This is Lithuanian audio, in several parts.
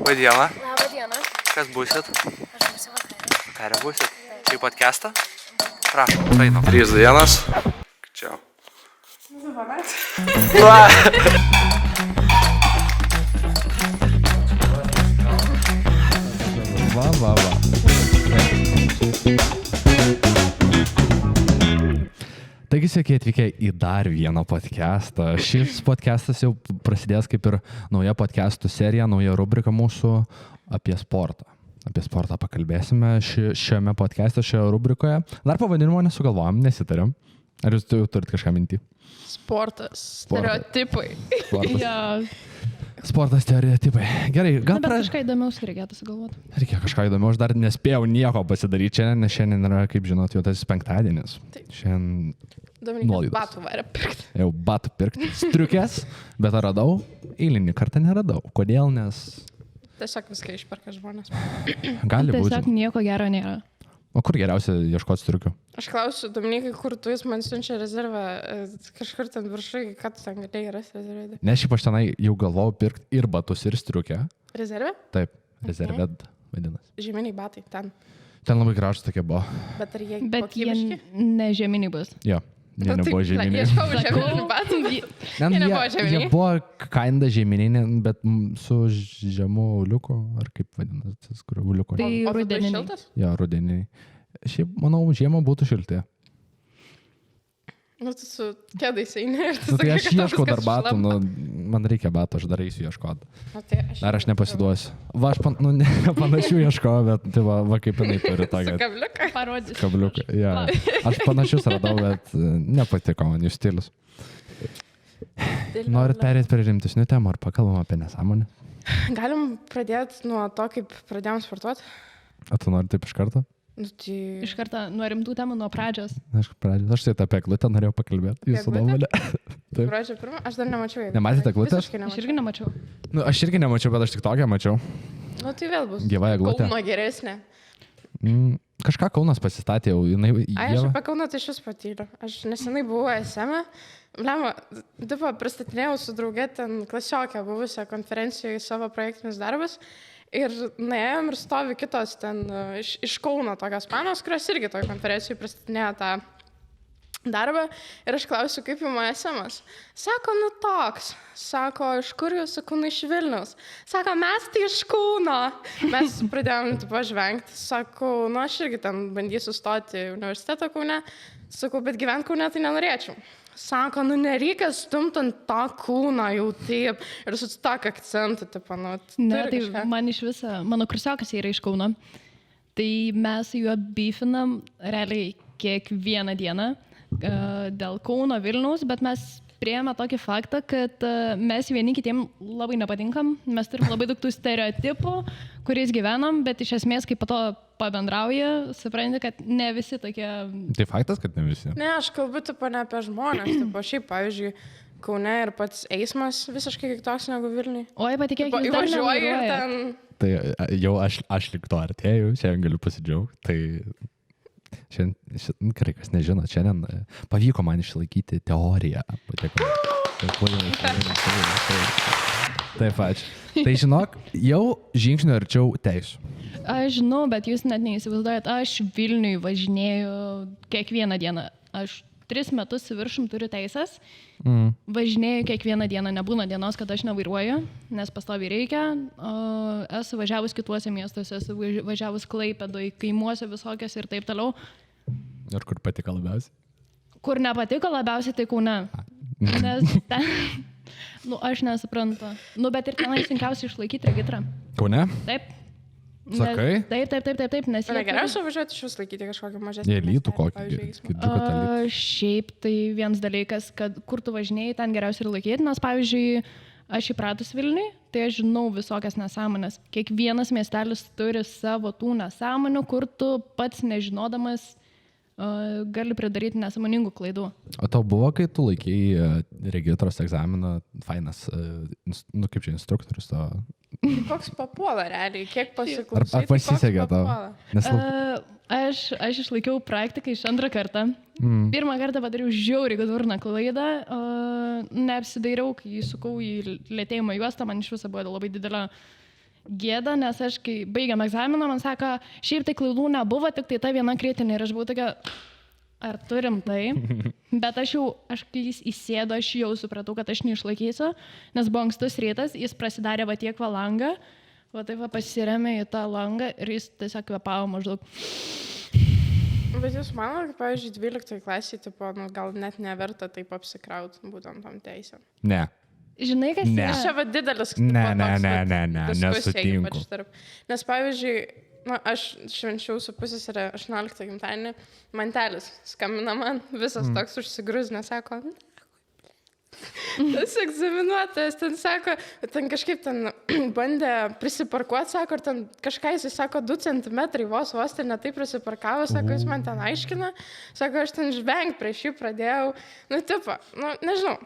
Vadiena. Labą dieną. Kas būsit? Aš būsiu vakarė. Vakarė būsit? Į podcastą? Prašom, praeinam. 3 dienas. Čia. Va. Taigi sveiki atvykę į dar vieną podcastą. Šis podcastas jau prasidės kaip ir nauja podcastų serija, nauja rubrika mūsų apie sportą. Apie sportą pakalbėsime šiame podcaste, šioje rubrikoje. Dar pavadinimo nesugalvojom, nesitarėm. Ar jūs jau turit kažką mintį? Sportas, stereotipai. Sportas, stereotipai. Gerai, gal kažką įdomiaus reikėtų sugalvoti. Reikia kažką įdomiaus, aš dar nespėjau nieko pasidaryti šiandien, nes šiandien yra, kaip žinot, jau tas penktadienis. Šiandien Dominikas batų varė pirkti. Jau batų pirkti, striukės, bet radau, eilinį kartą neradau. Kodėl, nes... Tiesiog viską išperka žmonės. Gali būti. Tiesiog nieko gero nėra. O kur geriausia ieškoti striukių? Aš klausiu, Dominikai, kur tu jis man siunčia rezervą, kažkur ten viršai, ką tu ten galėjai rasti rezervę? Ne, šiaip aš tenai jau galvojau pirkti ir batus, ir striukę. Rezervę? Taip, rezerved vadinasi. Žieminiai batai, ten. Ten labai gražus tokie buvo. Bet ar jie kokybiški? Ne žieminiai bus. Jo. Jie nebuvo žeminiai. Ieškau žieminių batų. Jie nebuvo žeminiai. Jie buvo kinda žeminiai, bet su žemu uliuku, ar kaip vadinasi, kur uliuku. Tai O rudeniniai. šiltas? Jo, rudeniniai. Šiaip, manau, žiemą būtų šilti. Nu, tu su kėdais eini ir tu Nu, tai sakai, aš kad tau ieškau dar viskas batų, šlama. man reikia batų, aš dar eisiu ieškoti. Nu, tai Dar aš nepasiduosiu. Va, aš panašių ieškojau, bet tai va kaip jinai turi Su tokią kabliuką. Parodys. kabliuką. Ja. Aš panašius radau, bet nepatiko man jų stilius. Norit perėti prie rimtesnių temų ar pakalbam apie nesąmonę? Galim pradėti nuo to, kaip pradėjom sportuoti? O tu nori taip iš karto? Nu, tai... Iš karto nuo rimtų temų, nuo pradžios. Aš tai apie eglutę norėjau pakalbėti. Jūsų Eglutę? nuomonė. Taip. Gruodžio 1, aš dar nemačiau. Nematėte eglutės? Visiškai Aš nemačiau. irgi nemačiau. Nu, aš irgi nemačiau, bet aš tik tokią mačiau. Nu, tai vėl bus. Gyva eglutė. Kauno geresnė. Kažką Kaunas pasistatė jau. Ai, aš apie Kauną tai šis patyriau. Aš nesenai buvau SM. Lema, pristatinėjau su drauge ten klasiokę buvusią konferencijoje savo projektinius darbus. Ir nuėjom ir stovi kitos ten iš Kauno tokios panos, kurios irgi toje konferencijoje pristatinėjo tą darbą. Ir aš klausiu, kaip jums SM-as. Sako, nu toks. Sako, iš kur jūs? Sakau, nu iš Vilniaus. Sako, mes tai iš Kauno. Mes pradėjom žvengti. Sakau, nu aš irgi ten bandysiu stoti į universitetą Kaune. Sakau, bet gyventi Kaune tai nenorėčiau. Sako, nu nereikia stumti ant to kūno jau taip. Ir su tokio akcentu, tipo, nu, Ne, tai man iš viso, mano kursiokas yra iš Kauno. Tai mes su juo beefinam realiai kiekvieną dieną dėl Kauno Vilniaus, bet mes priėmė tokį faktą, kad mes vieni kitiem labai nepatinkam. Mes turim labai daug tų stereotipų, kuriais gyvenam, bet iš esmės, kai po to pabendrauja, supranti, kad ne visi tokie... Tai faktas, kad ne visi. Ne, aš kalbu, tipo, ne apie žmonės. Tipo, šiaip, pavyzdžiui, Kaune ir pats eismas visiškai kitoks negu Vilniui. Oi, patikėk, Tipo, jūs dar įvažiuoji ir nevairuojat. ten... Tai jau aš lik to artėjau, šiandien galiu pasidžiaugti. Tai šiandien, gerai, kas nežino, šiandien pavyko man išlaikyti teoriją. Taip, ačiū. Tai žinok, jau žingsniu arčiau teisų. Aš žinau, bet jūs net neįsivaizduojat, aš Vilniui važinėju kiekvieną dieną. Aš 3 metus viršum turiu teisės. Važinėju kiekvieną dieną, nebūna dienos, kad aš nevairuoju, nes pastoviai reikia. Esu važiavus kituose miestuose, esu važiavus Klaipėdoj, kaimuose visokios ir taip toliau. Ir kur patiko labiausiai? Kur nepatiko labiausiai, tai Kaune. Nes ten... Nu, aš nesuprantu. Nu, bet ir tenai sunkiausia išlaikyti regitrą. Kaune? Taip. Sakai? Taip, nes... Tai geriausia važiuoti iš vis laikyti kažkokį mažesnį. Jie lytų kokį. Šiaip tai vienas dalykas, kad kur tu važinėjai, ten geriausia ir laikyti, nes pavyzdžiui, aš įpratus Vilniui, tai aš žinau visokias nesąmonės. Kiekvienas miestelis turi savo tų nesąmonių, kur tu pats nežinodamas gali pridaryti nesąmoningų klaidų. O tau buvo, kai tu laikėjai regitros egzaminą, fainas, nu kaip čia instruktorius to... Koks papuola realiai, kiek pasiklausai. Ar pasisekė tau? Aš išlaikiau praktiką iš 2 kartą. Pirmą kartą padariau žiauriai durną klaidą. neapsidairiau, kai įsukau į lėtėjimo juostą, man iš viso buvo labai didelė gėda, nes aš, kai baigiam egzaminą, man sako, šiaip tai klaidų nebuvo, tik tai ta viena kritinė ir aš buvau tokia, ar turim tai, bet aš kai jis įsėdo, aš jau supratau, kad aš neišlaikysiu, nes buvo ankstus rytas, jis prasidarė va tiek langą, va taip va pasiremė į tą langą ir jis tiesiog kvepavo maždaug. Bet jūs manote, kad, pavyzdžiui, 12 klasėje, tipo, gal net neverta taip apsikrauti būtent tam teisėm? Ne. Žinai, kas Ne. yra? Čia va didelis Ne, diskusija, nesutinku. ypač tarp. Nes, pavyzdžiui, aš švenčiau su pusseserė 18 gimtadienį, mantelis skambina man, visas toks užsigrūznęs, sako, tas egzaminuotojas ten sako, ten kažkaip ten bandė prisiparkuoti, sako, ir ten kažką jis sako 2 centimetrai vos ten netai prisiparkavo, sako, jis man ten aiškina, sako, aš ten žvengti prieš jį pradėjau, tipo, nežinau.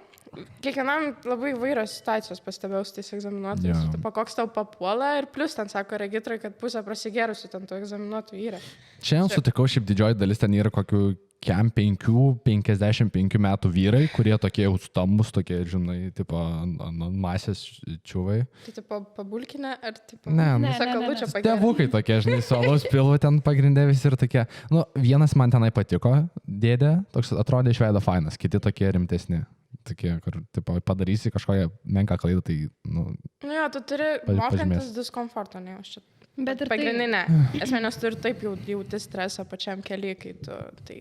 Kiekvienam labai įvairios situacijos pastebėjau su tais egzaminuotojais, tipo, koks tau papuola ir plus ten sako regitrai, kad pusę prasigėrusių ten tų egzaminuotojų yra. Šiandien sutikau, šiaip didžioji dalis ten yra kokių 55 metų vyrai, kurie tokie jau stambus, tokie, žinai, tipo, masės čiuvai. Tai tipo pabulkinę ar tipo... Ne, Sakalučio pagerė. Tėvukai tokie, žinai, su alaus pilvu ten pagrindė visi ir tokie. Vienas man tenai patiko, dėdė, toks atrodė iš veido fainas, kiti tokie rimtesni. Tokie, kur tipo, padarysi kažkokią menką klaidą, tai, Jo, tu turi mokantis diskomforto, ne, aš čia. Bet ir pagrindinė. Esmė, nes tu ir taip jauti stresą pačiam keliui, kai tu tai...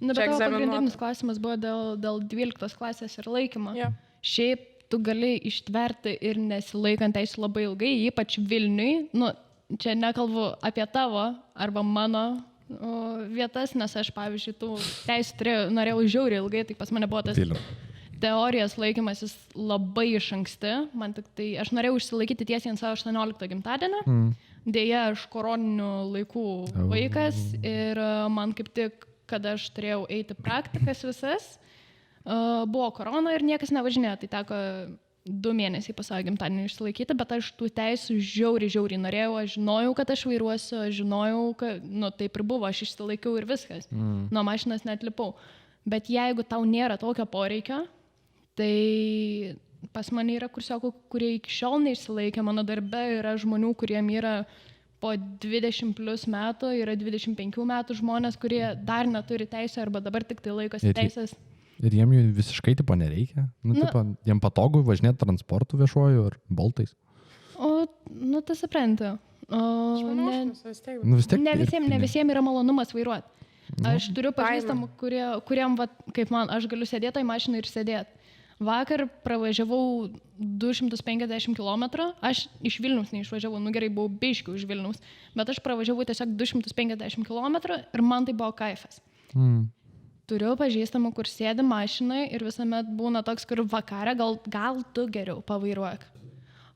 Bet čia tavo egzaminuot. pagrindinis klausimas buvo dėl 12 klasės ir laikymo. Jo. Šiaip tu gali ištverti ir nesilaikant teisų labai ilgai, ypač Vilniui. Čia nekalbu apie tavo arba mano vietas, nes aš, pavyzdžiui, tų teisų norėjau žiauriai ilgai, tai pas mane buvo tas teorijos laikymasis labai iš anksti. Man tik tai, aš norėjau išsilaikyti tiesiai ant savo 18 gimtadienio. Deja, aš koroninių laikų vaikas ir man kaip tik, kad aš turėjau eiti praktikas visas, buvo korona ir niekas nevažinėjo, tai teko 2 mėnesiai po savo gimtadienį išsilaikyti, bet aš tų teisų žiauriai norėjau, aš žinojau, kad aš vairuosiu, aš žinojau, kad, taip ir buvo, aš išsilaikiau ir viskas, nuo mašinas netlipau. Bet jeigu tau nėra tokio poreikio, tai pas mane yra kursiokų, kurie iki šiol neišsilaikė, mano darbe yra žmonių, kuriem yra po 20 plus metų, yra 25 metų žmonės, kurie dar neturi teisę arba dabar tik tai laikosi teisės. Ir jiem jų visiškai tipo nereikia? Tipo, jiem patogu važinėti transportu viešuoju ar boltais? Tai suprantu. Ne visiems yra malonumas vairuoti. Aš turiu pažįstamų, kuriem, kaip man, aš galiu sėdėti į mašiną ir sėdėti. Vakar pravažiavau 250 km, aš iš Vilniaus neišvažiavau, gerai, buvau biškių iš Vilniaus, bet aš pravažiavau tiesiog 250 km ir man tai buvo kaifas. Turiu pažįstamų, kur sėdi mašinai ir visuomet būna toks, kur vakarą gal tu geriau pavairuok.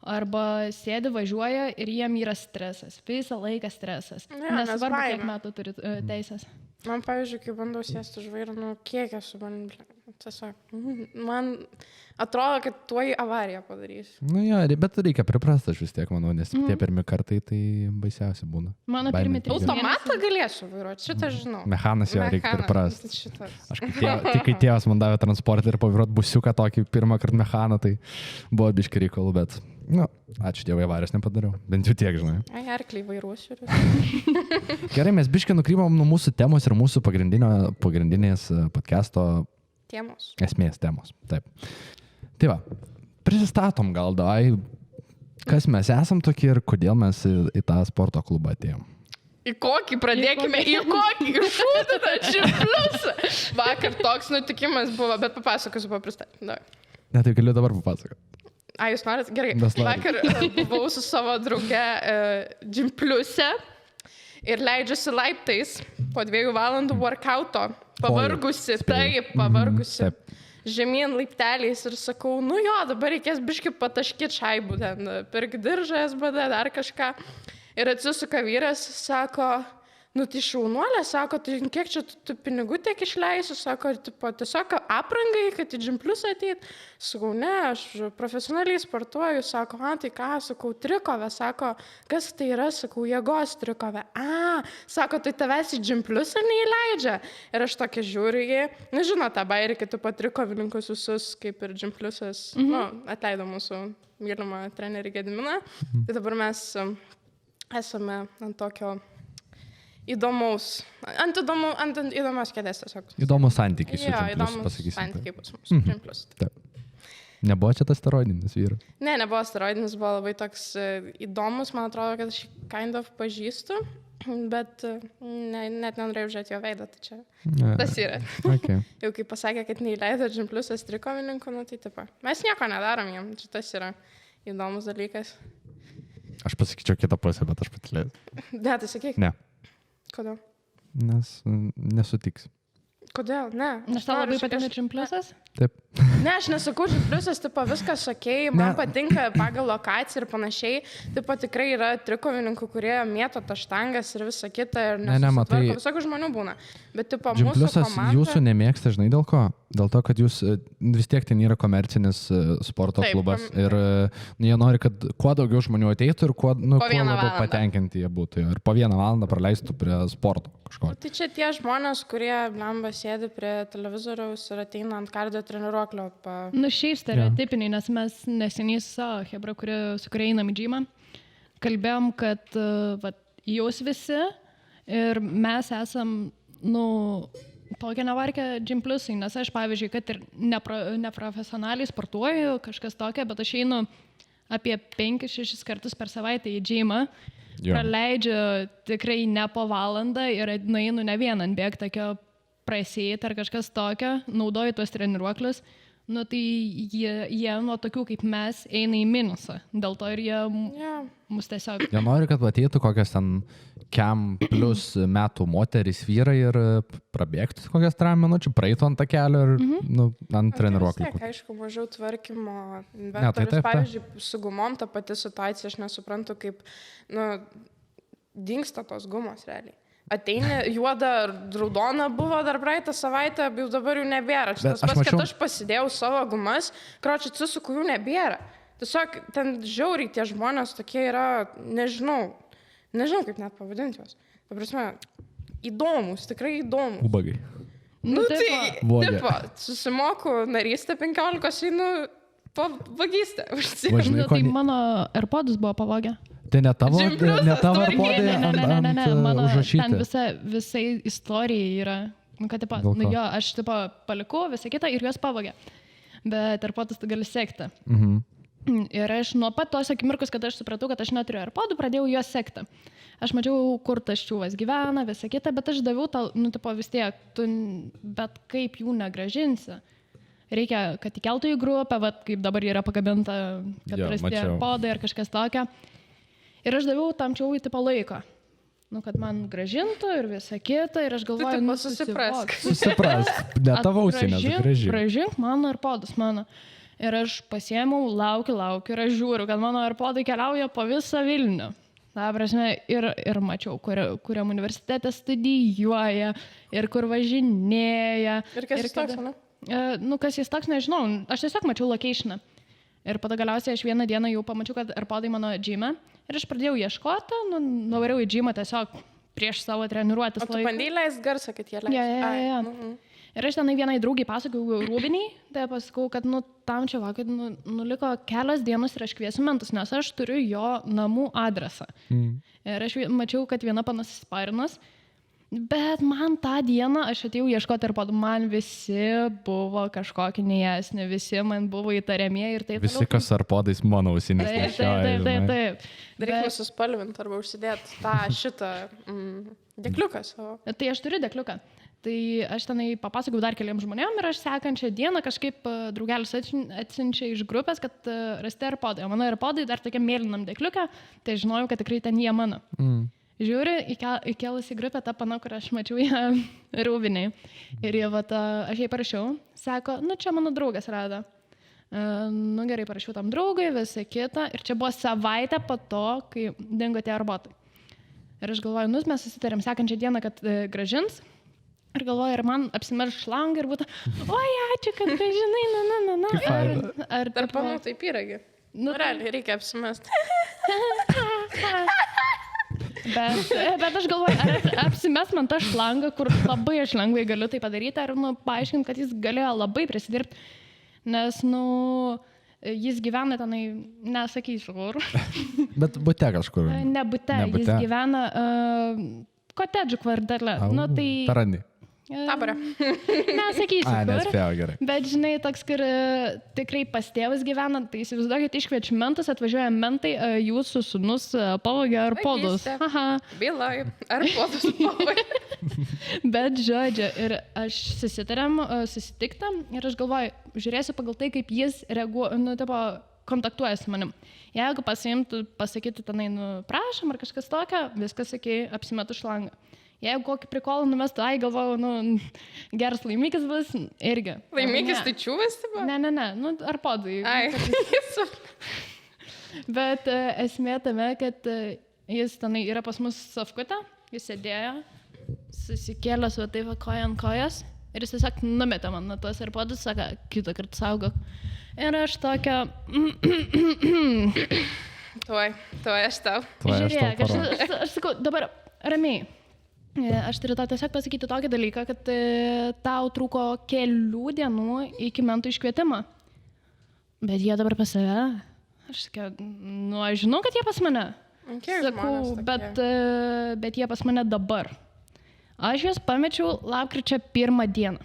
Arba sėdi, važiuoja ir jiem yra stresas, visą laiką stresas. Nesvarbu, kiek metų turi teisės. Man, pavyzdžiui, kai bandau sėsti už vairą, kiek esu tiesiog, man atrodo, kad tuoj avariją padarysiu. Bet reikia priprasti, aš vis tiek manau, nes tie pirmi kartai tai baisiausia būna. Mano pirmi 3 mėnesiai. Automatą galėsiu vairuoti, šitą žinau. Mechanas jo reikia priprasti. Šitas. Aš kai tėvas man davė transportą ir pavairuoti busiuką tokį pirmą kartą mechaną, tai buvo biški reikalų, bet, ačiū Dievui, avarijos nepadariau. Bent jau tiek, žinai. Arkliai vairuosiu. Gerai, mes biški nukrypom nuo mūsų temos ir mūsų pagrindinės podcast'o esmės temos. Taip. Tai va, prisistatom gal, kas mes esam tokie ir kodėl mes į tą sporto klubą atėjom. Į kokį pradėkime, į kokį šūdą čia pliusą. Vakar toks nutikimas buvo, bet papasakosiu paprastai. Ne, tai galiu dabar papasakoti. Jūs norit? Gerai. Vakar buvau su savo drauge Gympliuse ir leidžiuosi laiptais po 2 valandų workouto. Pavargusi, pavargusi. Žemyn laipteliais ir sakau, dabar reikės biški pataškyti šaibų, ten pirk diržą SBD, dar kažką. Ir atsisuka vyras, sako, nu tai šaunuolė, sako, tai kiek čia tu pinigų tiek išleisi, sako, tipo, tiesiog aprangai, kad į Gym Plus ateit. Sakau, ne, aš profesionaliai sportuoju, sako, tai ką, sakau, trikovė, sako, kas tai yra, sakau, jėgos trikovė. Sako, tai tavęs į Gym Plus neįleidžia. Ir aš tokia žiūriu jį, nežinau, tą bairį, kad tu patrikovininkus visus, kaip ir Gym Plusas, atleido mūsų mylimą trenerį Gediminą. Tai dabar mes esame ant tokio įdomaus, ant įdomios kėdės tiesiog. Įdomus santykiai su Jo, Gym Plus, įdomus pasakysim. santykiai pas mus su Gym Plus. Taip. Nebuvo čia tas steroidinis vyras? Ne, nebuvo steroidinis, buvo labai toks įdomus, man atrodo, kad aš jį kind of pažįstu, bet net nenorėjau žiūrėti jo veidą, tai čia tas yra. Okay. Jau kai pasakė, kad neįleido Gym Plusas trikovininkų, tai tipo, mes nieko nedarom jam, čia tas yra įdomus dalykas. Aš pasakyčiau kitą pusę, bet aš patilėjau. Ne, tai sakyk. Ne, Kodėl? nes nesutiks. Kodėl? Ne. Nes tau labai patinka Gym Plusas? Taip. Ne, aš nesakau, Gym Plusas, tipo, viskas okei, man patinka pagal lokaciją ir panašiai. Tipo, tikrai yra trikovininkų, kurie mėto tą štangas ir visą kitą. Ir matai. Visokių žmonių būna. Bet, tipo, Gym mūsų Plusas komanda... jūsų nemėgsta, žinai dėl ko? Dėl to, kad jūs vis tiek ten yra komercinis sporto Taip, klubas ir jie nori, kad kuo daugiau žmonių ateitų ir kuo labiau valandą. patenkinti jie būtų. Ir po 1 valandą praleistų prie sporto kažko. Tai čia tie žmonės, kurie, blemba, sėdi prie televizoriaus ir ateina ant kardio treniruoklio. Nu, šiaip stereotipiniai, nes mes neseniai su Hebra, su kuria einam į džymą, kalbėjom, kad jūs visi ir mes esam, tokia nevarkė Gym Plusai, nes aš, pavyzdžiui, kad ir neprofesionaliai sportuoju, kažkas tokia, bet aš einu apie 5-6 kartus per savaitę į džymą, praleidžiu tikrai ne po valandą ir nueinu ne vieną ant bėg tokio prasėjti ar kažkas tokio, naudoju tuos treniruoklius, tai jie nuo tokių kaip mes eina į minusą. Dėl to ir jie mus tiesiog... Jie nori, kad ateitų kokias ten kem plus metų moterys vyrai ir prabėgtų kokias 3 minučių, praeitų ant takelio ir ant treniruoklių. Tai aišku, mažiau tvarkymo. Taip. Pavyzdžiui, su gumom ta pati situacija, aš nesuprantu, kaip dingsta tos gumos realiai. Ateini, juoda, raudona buvo dar praeitą savaitę, jau dabar jų nebėra. Čia tas pats, kad aš pasidėjau savo gumas, kročiu atsisuku, jų nebėra. Tiesiog ten žiauriai tie žmonės tokie yra, nežinau kaip net pavadinti juos. Paprasme, įdomus, tikrai įdomus. Ubagai. Tipo, susimoku narystę 15, po vagystę. Tai mano AirPodus buvo pavogę. Tai ne tavo AirPodai ant užrašyti. Ten visa istorija yra. Kad, aš palikau visą kitą ir juos pavogė. Bet AirPodus tu gali sekti. Ir aš nuo pat tos akimirkos, kad aš supratau, kad aš neturiu AirPodų, pradėjau juos sekti. Aš mačiau, kur tas čiūvas gyvena, visą kitą, bet aš daviau tau, vis tiek, tu bet kaip jų negražinsi. Reikia, kad įkeltų į grupę, kaip dabar yra pakabinta, kad prasidėjo AirPodai ar kažkas tokio. Ir aš daviau tam čiūvui laiko. Kad man gražintų ir visą kitą. Ir aš galvoju, susiprask. Ne tavo ausinės, gražink. Gražink mano AirPodus mano. Ir aš pasiėmiau, laukiu ir aš žiūriu, kad mano AirPodai keliauja po visą Vilnių. Ta prasme, ir mačiau, kuriam universitete studijuoja ir kur važinėja. Ir kas jis toks, ne? Kas jis toks, nežinau. Aš tiesiog mačiau locationą. Ir pada galiausiai aš vieną dieną jau pamačiau, kad AirPodai mano džime. Ir aš pradėjau ieškoti, nuvariau į džimą tiesiog prieš savo treniruotis laiką. O tu bandėjai leist garsą, kad jie leist? Ja. Ir aš tenai vienai draugiai pasakojau Rūbiniai, tai pasakau, kad tam čia vakar liko kelios dienos ir aš kviesiu mentus, nes aš turiu jo namų adresą. Ir aš mačiau, kad viena panasisparinus, bet man tą dieną aš atėjau ieškoti AirPodų, man visi buvo kažkokie nejasni, visi man buvo įtariamieji ir taip. Visi, kas AirPodais mano ausinės nešioja. Taip. Reikia suspalvinti arba užsidėti tą šitą dekliuką savo. Tai aš turiu dekliuką. Tai aš tenai papasakau dar keliam žmonėm ir aš sekančią dieną kažkaip draugelis atsinčia iš grupės, kad rasti AirPodai. O mano AirPodai dar tokia mėlynam dekliuką, tai žinojau, kad tikrai ten jie mano. Žiūriu, įkelus į grupę tą pana, kur aš mačiau ją Rūbiniai. Ir aš jai parašiau, sako, čia mano draugas rado. Gerai, parašiau tam draugui, visą kitą. Ir čia buvo savaitę po to, kai dingo tie AirPodai. Ir aš galvoju, mes susitarėm sekančią dieną, kad gražins. Ir galvoju, ar man apsimerš šlangą ir būtų, oi, ačiū, kad gražinai, na. Kaip faina. Ar Tarp panų tai pyragi. Nu, Realiai, reikia apsimesti. Bet aš galvoju, ar apsimes man tą šlangą, kur labai aš lengvai galiu tai padaryti, ar paaiškint, kad jis galėjo labai prisidirbti, nes, jis gyvena tenai, nesakysiu kur. Bet bute kažkur. Ne bute, Ne bute. jis gyvena kotedžų kvartale. Tai... Tarani. Taborė. Nesakysiu kur. Nespėjau gerai. Bet žinai, toks, kur tikrai pas tėvus gyvena, tai įsivaizduokit, iškviečiu mentus, atvažiuoja mentai, jūsų sūnus pavogė ar podus. Vagystė. Aha. Bylai. Ar podus pavogė. Bet žodžiu, ir aš susitiktam ir aš galvoju, žiūrėsiu pagal tai, kaip jis kontaktuoja su manim. Jeigu pasiimtų, pasakytų tenai, prašom ar kažkas tokio, viskas, sakai, apsimetu šlangą. Jeigu kokį prikolą numestų, galvoju, geras laimikis bus, irgi. Laimikis tai čiūvas, tipo? Ne, ar podai. Bet esmė tame, kad jis tenai yra pas mus safkutė, jis sėdėjo, susikėlė su taip koja ant kojas ir jis tiesiog numetė man nuo tos ir podus, sako, kitą kartą saugok. Ir aš tokia... Tuoj aš tau. Žiūrėk, aš sakau, dabar ramiai. Aš turiu tau tiesiog pasakyti tokį dalyką, kad tau trūko kelių dienų iki mentų iškvietimo. Bet jie dabar pas save. Aš sakiau, aš žinau, kad jie pas mane. Sakau, bet jie pas mane dabar. Aš juos pamečiau lapkričio 1 dieną.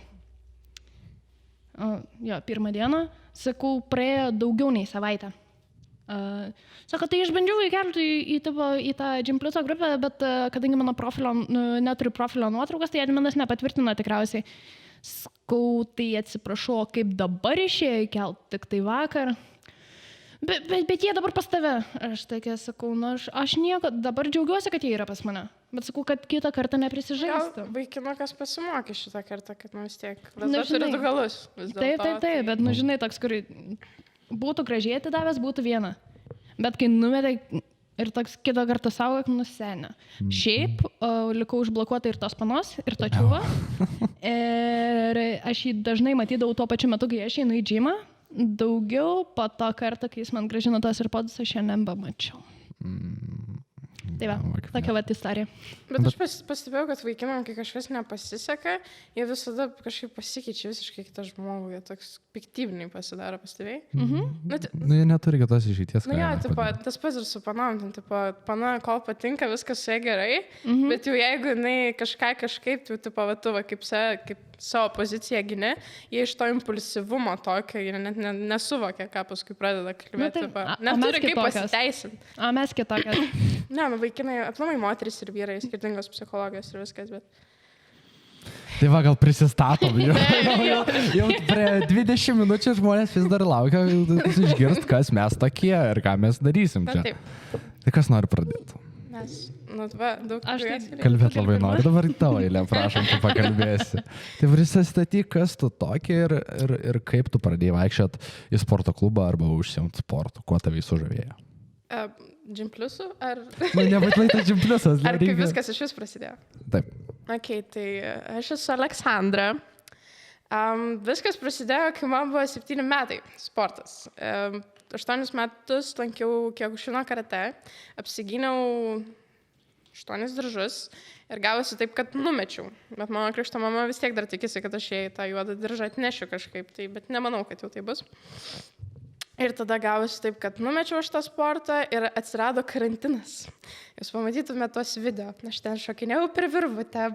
Jo, 1 dieną. Sakau, praėjo daugiau nei savaitę. Sako, tai išbandžiau įkelti į tą Gympliuso grupę, bet kadangi mano neturiu profilio nuotraukas, tai adminas nepatvirtino tikriausiai. Sakau, tai atsiprašau, kaip dabar išėjo įkelti, tik tai vakar. Bet jie dabar pas tave. Aš tokia sakau, aš nieko, dabar džiaugiuosi, kad jie yra pas mane. Bet sakau, kad kitą kartą neprisižaistų. Vaikinukas pasimokė šitą kartą, kad vis tiek. Vis turi du galus. Taip, bet žinai, toks, kur būtų gražiai atidavęs, būtų viena. Bet kai numetė ir toks kitą kartą saugok, nusenė. Šiaip likau užblokuota ir tos panos, ir to čiuvo. Ir aš jį dažnai matydavau tuo pačiu metu, kai aš einu į džymą. Daugiau po to kartą, kai jis man grąžino tos ir podus, aš jo nebemačiau. Tai va, tokia vat istorija. Bet aš pastebėjau, kad vaikinam, kai kažkas nepasiseka, jie visada kažkaip pasikeičia visiškai kitą žmogų, jie toks piktybiniai pasidaro, pastebėjai? Jie neturi kitos išeities. Tas pats ir su panom, pana, kol patinka, viskas su jie gerai, bet jau jeigu jinai kažkaip, tu kaip savo poziciją gini, jie iš to impulsyvumo tokio, jie net nesuvokia, ką paskui pradeda kalbėti. Neturi kaip pasiteisinti. O mes kitokios. Ne, vaikinai, aplamai moteris ir vyrai, skirtingos psichologijos ir viskas, bet... Tai va, gal prisistatom. Jau prie 20 minučių žmonės vis dar laukia išgirst, kas mes tokie ir ką mes darysim čia. Tai kas nori pradėti? Mes, daug kalbėt labai nori, dabar tavo eilė, prašom, tu pakalbėsi. Tai prisistatyk, kas tu tokia ir kaip tu pradėjai vaikščiot į sporto klubą arba užsiimt sportu, kuo tavai sužavėjo? Gympliusų ar... Nebūtinai tas Gympliusas. Ar kaip viskas iš vis prasidėjo? Taip. Ok, tai aš esu Aleksandra. Viskas prasidėjo, kai man buvo 7 metai sportas. 8 metus lankiau Kiokušino karate, apsigyniau 8 diržus ir gavosi taip, kad numečiau. Bet mano krikšto mama vis tiek dar tikisi, kad aš jai tą juodą diržą atnešiu kažkaip, bet nemanau, kad jau tai bus. Ir tada gavosi taip, kad numečiau aš tą sportą ir atsirado karantinas. Jūs pamatytumėte tuos video. Aš ten šokinėjau per virvutę,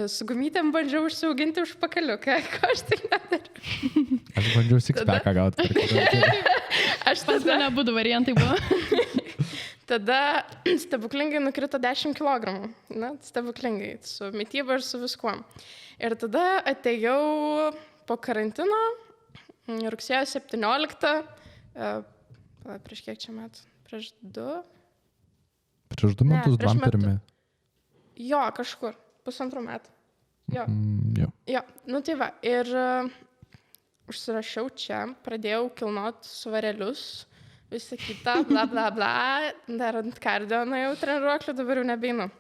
su gumytėm bandžiau užsiauginti užpakaliuką, ko aš tik nedariau. Aš bandžiau six-packą gauti. Pas mane būdų variantai buvo. Tada stebuklingai nukrito 10 kg. Na, stebuklingai, su mityba ir su viskuo. Ir tada atėjau po karantino, rugsėjo 17. Prieš kiek čia metų? Prieš 2? Prieš 2 metus, 2 Jo, kažkur. 1,5 metų. Jo. Jo. Nu tai va. Ir užsirašiau čia, pradėjau kilnot svarelius, visą kitą, bla bla bla. Dar ant kardio nuėjau treniruoklį, dabar jau nebeinu.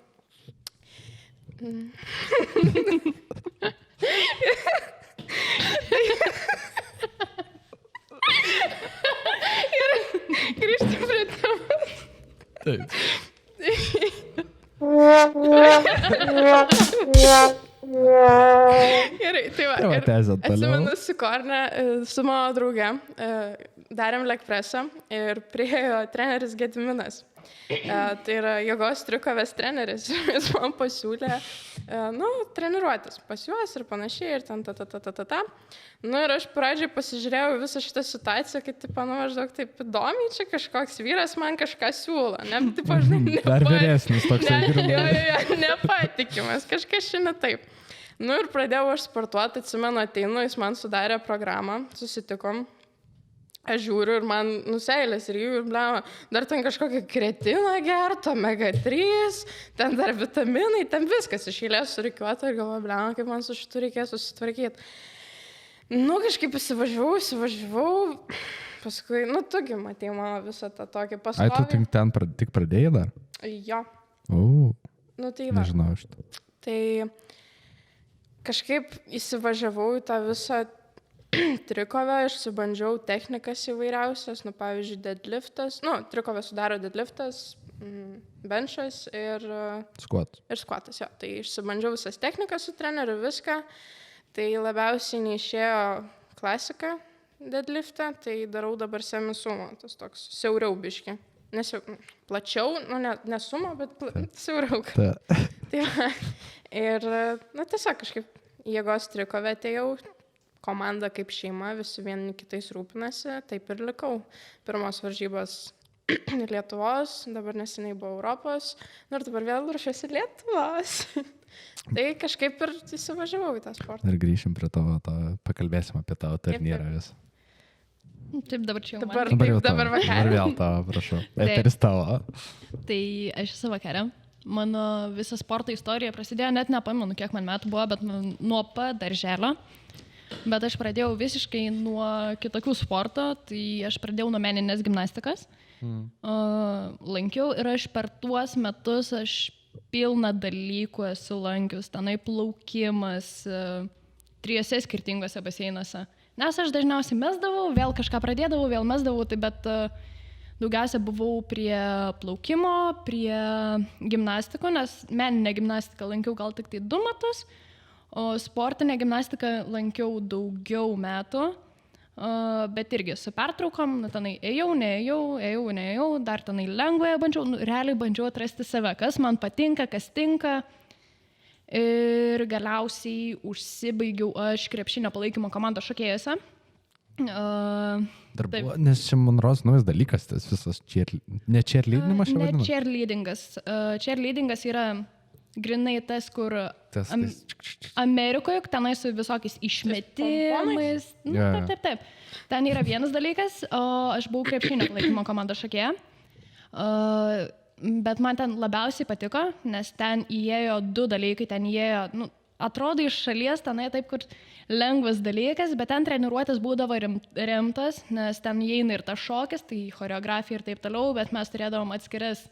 Grįžti prie tavęs. Taip. Gerai, tai va. Tai va, ir tęsiant toliau. Atsimenu su Korne, su mano drauge, darėm lekpresą ir priėjo treneris Gediminas. Tai yra jėgos triukovės treneris. Jis man pasiūlė, treniruotis pas juos ir panašiai. Ir ten ta. Nu ir aš pradžiai pasižiūrėjau visą šitą situaciją, kad, tipo, maždaug taip įdomiai, čia kažkoks vyras man kažką siūlo. Ne, tipo, žinai, Dar vyresnis toksai. nepatikimas, kažkas šiandien taip. Nu ir pradėjau aš sportuoti, atsimenu, ateinu, jis man sudarė programą, susitikom. Aš žiūriu ir man nuseilės ir jų ir blema, dar ten kažkokią kretiną gerto, omega-3, ten dar vitaminai, ten viskas iš eilės surikiuota ir galvoju, blema, kaip man su šitu reikės susitvarkyti. Nu, kažkaip įsivažiavau, paskui, tugi matei mano visą tą tokį pastovį. Ai, tu ten tik pradėjai dar? Jo. O, Tai va. nežinau šitą. Tai kažkaip įsivažiavau į tą visą trikovę, išsibandžiau technikas įvairiausias, pavyzdžiui, deadliftas, trikovę sudaro deadliftas, benchas ir squatas, jo. Tai išsibandžiau visas technikas su treneriu, viską, tai labiausiai neišėjo klasika deadliftą, tai darau dabar semi-sumo, tas toks siauriau biški, plačiau, ne sumo, bet siauriau. Tai va, ir, tiesiog kažkaip jėgos trikovę atėjau, komanda kaip šeima, visi vieni kitais rūpinasi, taip ir likau. Pirmos varžybos Lietuvos, dabar neseniai buvo Europos, ir dabar vėl ruošiuosi Lietuvos. Tai kažkaip ir įsivažiavau į tą sportą. Ir grįšim prie tavo, pakalbėsim apie tavo turnyrą vis. Taip, dabar čia jau Dabar man. dabar vakarė. Dabar vėl tavo, prašau. Eteris tavo. Tai aš esu vakarė. Mano visa sporto istorija prasidėjo, net nepamenu, kiek man metų buvo, bet nuo pat darželio. Bet aš pradėjau visiškai nuo kitokių sporto, tai aš pradėjau nuo meninės gimnastikas. Lankiau ir aš per tuos metus aš pilną dalykų esu lankius, tenai plaukimas, 3 skirtingose baseinuose. Nes aš dažniausiai mesdavau, vėl kažką pradėdavau, vėl mesdavau, tai bet daugiausia buvau prie plaukimo, prie gimnastiko, nes meninę gimnastiką lankiau gal tik tai 2 metus, o sportinę gimnastiką lankiau daugiau metų, bet irgi su pertraukom, tenai ėjau, dar tenai lengvąją bandžiau, realiai bandžiau atrasti save, kas man patinka, kas tinka. Ir galiausiai užsibaigiau aš krepšinio palaikymo komandos šokėjose. Dar buvo, nes čia man rodos naujas dalykas, tas visas ne cheerleadinimas čia vadinamas? Ne cheerleadingas. Cheerleadingas yra grinai tas, kur Amerikoje, tenai su visokiais išmetimais. Taip. Ten yra vienas dalykas, o aš buvau krepšinio palaikymo komandos šokėja. Bet man ten labiausiai patiko, nes ten įėjo 2 dalykai, ten įėjo, atrodo iš šalies, tenai taip, kur lengvas dalykas, bet ten treniruotės būdavo rimtas, nes ten įeina ir tas šokis, tai choreografija ir taip toliau, bet mes turėdavom atskiras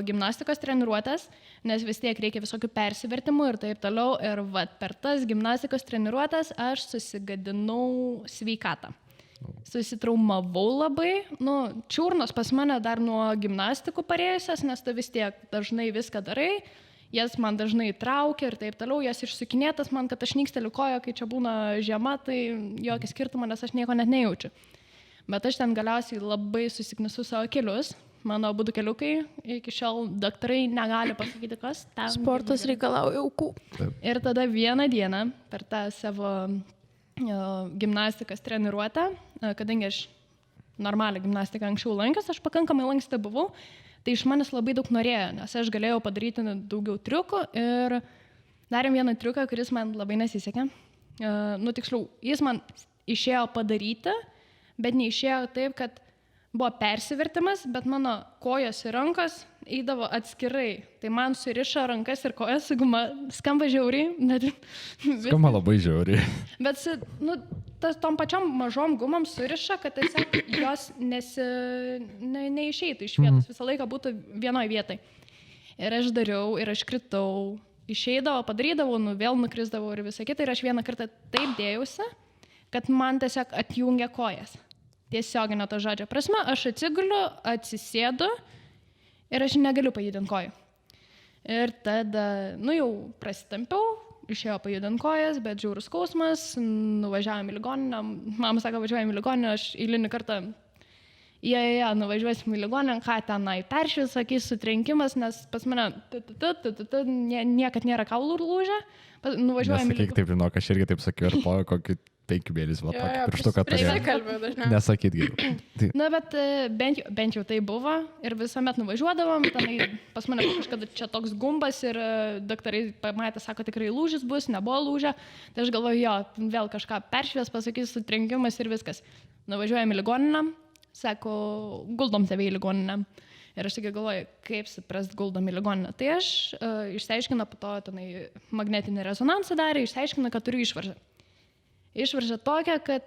gimnastikos treniruotės, nes vis tiek reikia visokių persivertimų ir taip toliau. Ir per tas gimnastikos treniruotės aš susigadinau sveikatą. Susitraumavau labai, čiurnos pas mane dar nuo gimnastikų parėjusias, nes tu vis tiek dažnai viską darai, jas man dažnai traukia ir taip toliau, jas išsukinėtas man, kad aš nyksteliu koją, kai čia būna žiema, tai jokį skirtumą, nes aš nieko net nejaučiu. Bet aš ten galiausiai labai susiknisu savo kelius, mano abudu keliukai, iki šiol daktarai negali pasakyti, kas ten. Sportas reikalauja aukų. Ir tada vieną dieną per tą savo gimnastikos treniruotę, kadangi aš normalią gimnastiką anksčiau lankęs, aš pakankamai lanksti buvau, tai iš manęs labai daug norėjo, nes aš galėjau padaryti daugiau triukų ir darėm vieną triuką, kuris man labai nesisekė. Tiksliau, jis man išėjo padaryti, bet neišėjo taip, kad buvo persivertimas, bet mano kojos ir rankos eidavo atskirai. Tai man surišo rankas ir kojas, skamba žiauriai. Skamba labai žiauriai. Bet tom pačiom mažom gumom suriša, kad tiesiog jos neišeitų iš vietos, visą laiką būtų vienoj vietai. Ir aš dariau, ir aš kritau, išeidavo, padarydavau, vėl nukrisdavau ir visą kitą. Ir aš vieną kartą taip dėjausi, kad man tiesiog atjungė kojas. Tiesioginio to žodžio prasme, aš atsiguliu, atsisėdu ir aš negaliu pajudinti kojų. Ir tada, jau prasitampiau, išėjo pajudinti kojas, bet žiaurus skausmas, nuvažiavome į ligoninę, mama sako, važiuojame į ligoninę, aš eilinį kartą, nuvažiuosim į ligoninę, ką tenai peršvis, sakys, sutrenkimas, nes pas mane niekad nėra kaulų lūžę, nuvažiuojame į ligoninę. Taip, žinok, aš irgi taip sakiau, ir po kokį 5 mėlis, va, tokį pirštuką turėjau. Prisikalbėjau dažniausiai. Nesakyt geriau. Na, bet bent jau tai buvo ir visuomet nuvažiuodavom, tenai pas mane kažkada čia toks gumbas ir daktarai pamatė, sako, tikrai lūžis bus, nebuvo lūžę. Tai aš galvoju, jo, vėl kažką peršvies, pasakys, sutrenkimas ir viskas. Nuvažiuojame į ligoninę, sako, guldom tave į ligoninę. Ir aš tik galvoju, kaip suprast guldom į ligoninę. Tai aš išsiaiškinu, po to tenai magnetinį rezonansą darė, išsiaiškinu, kad turiu išvaržą. Išvarža tokia, kad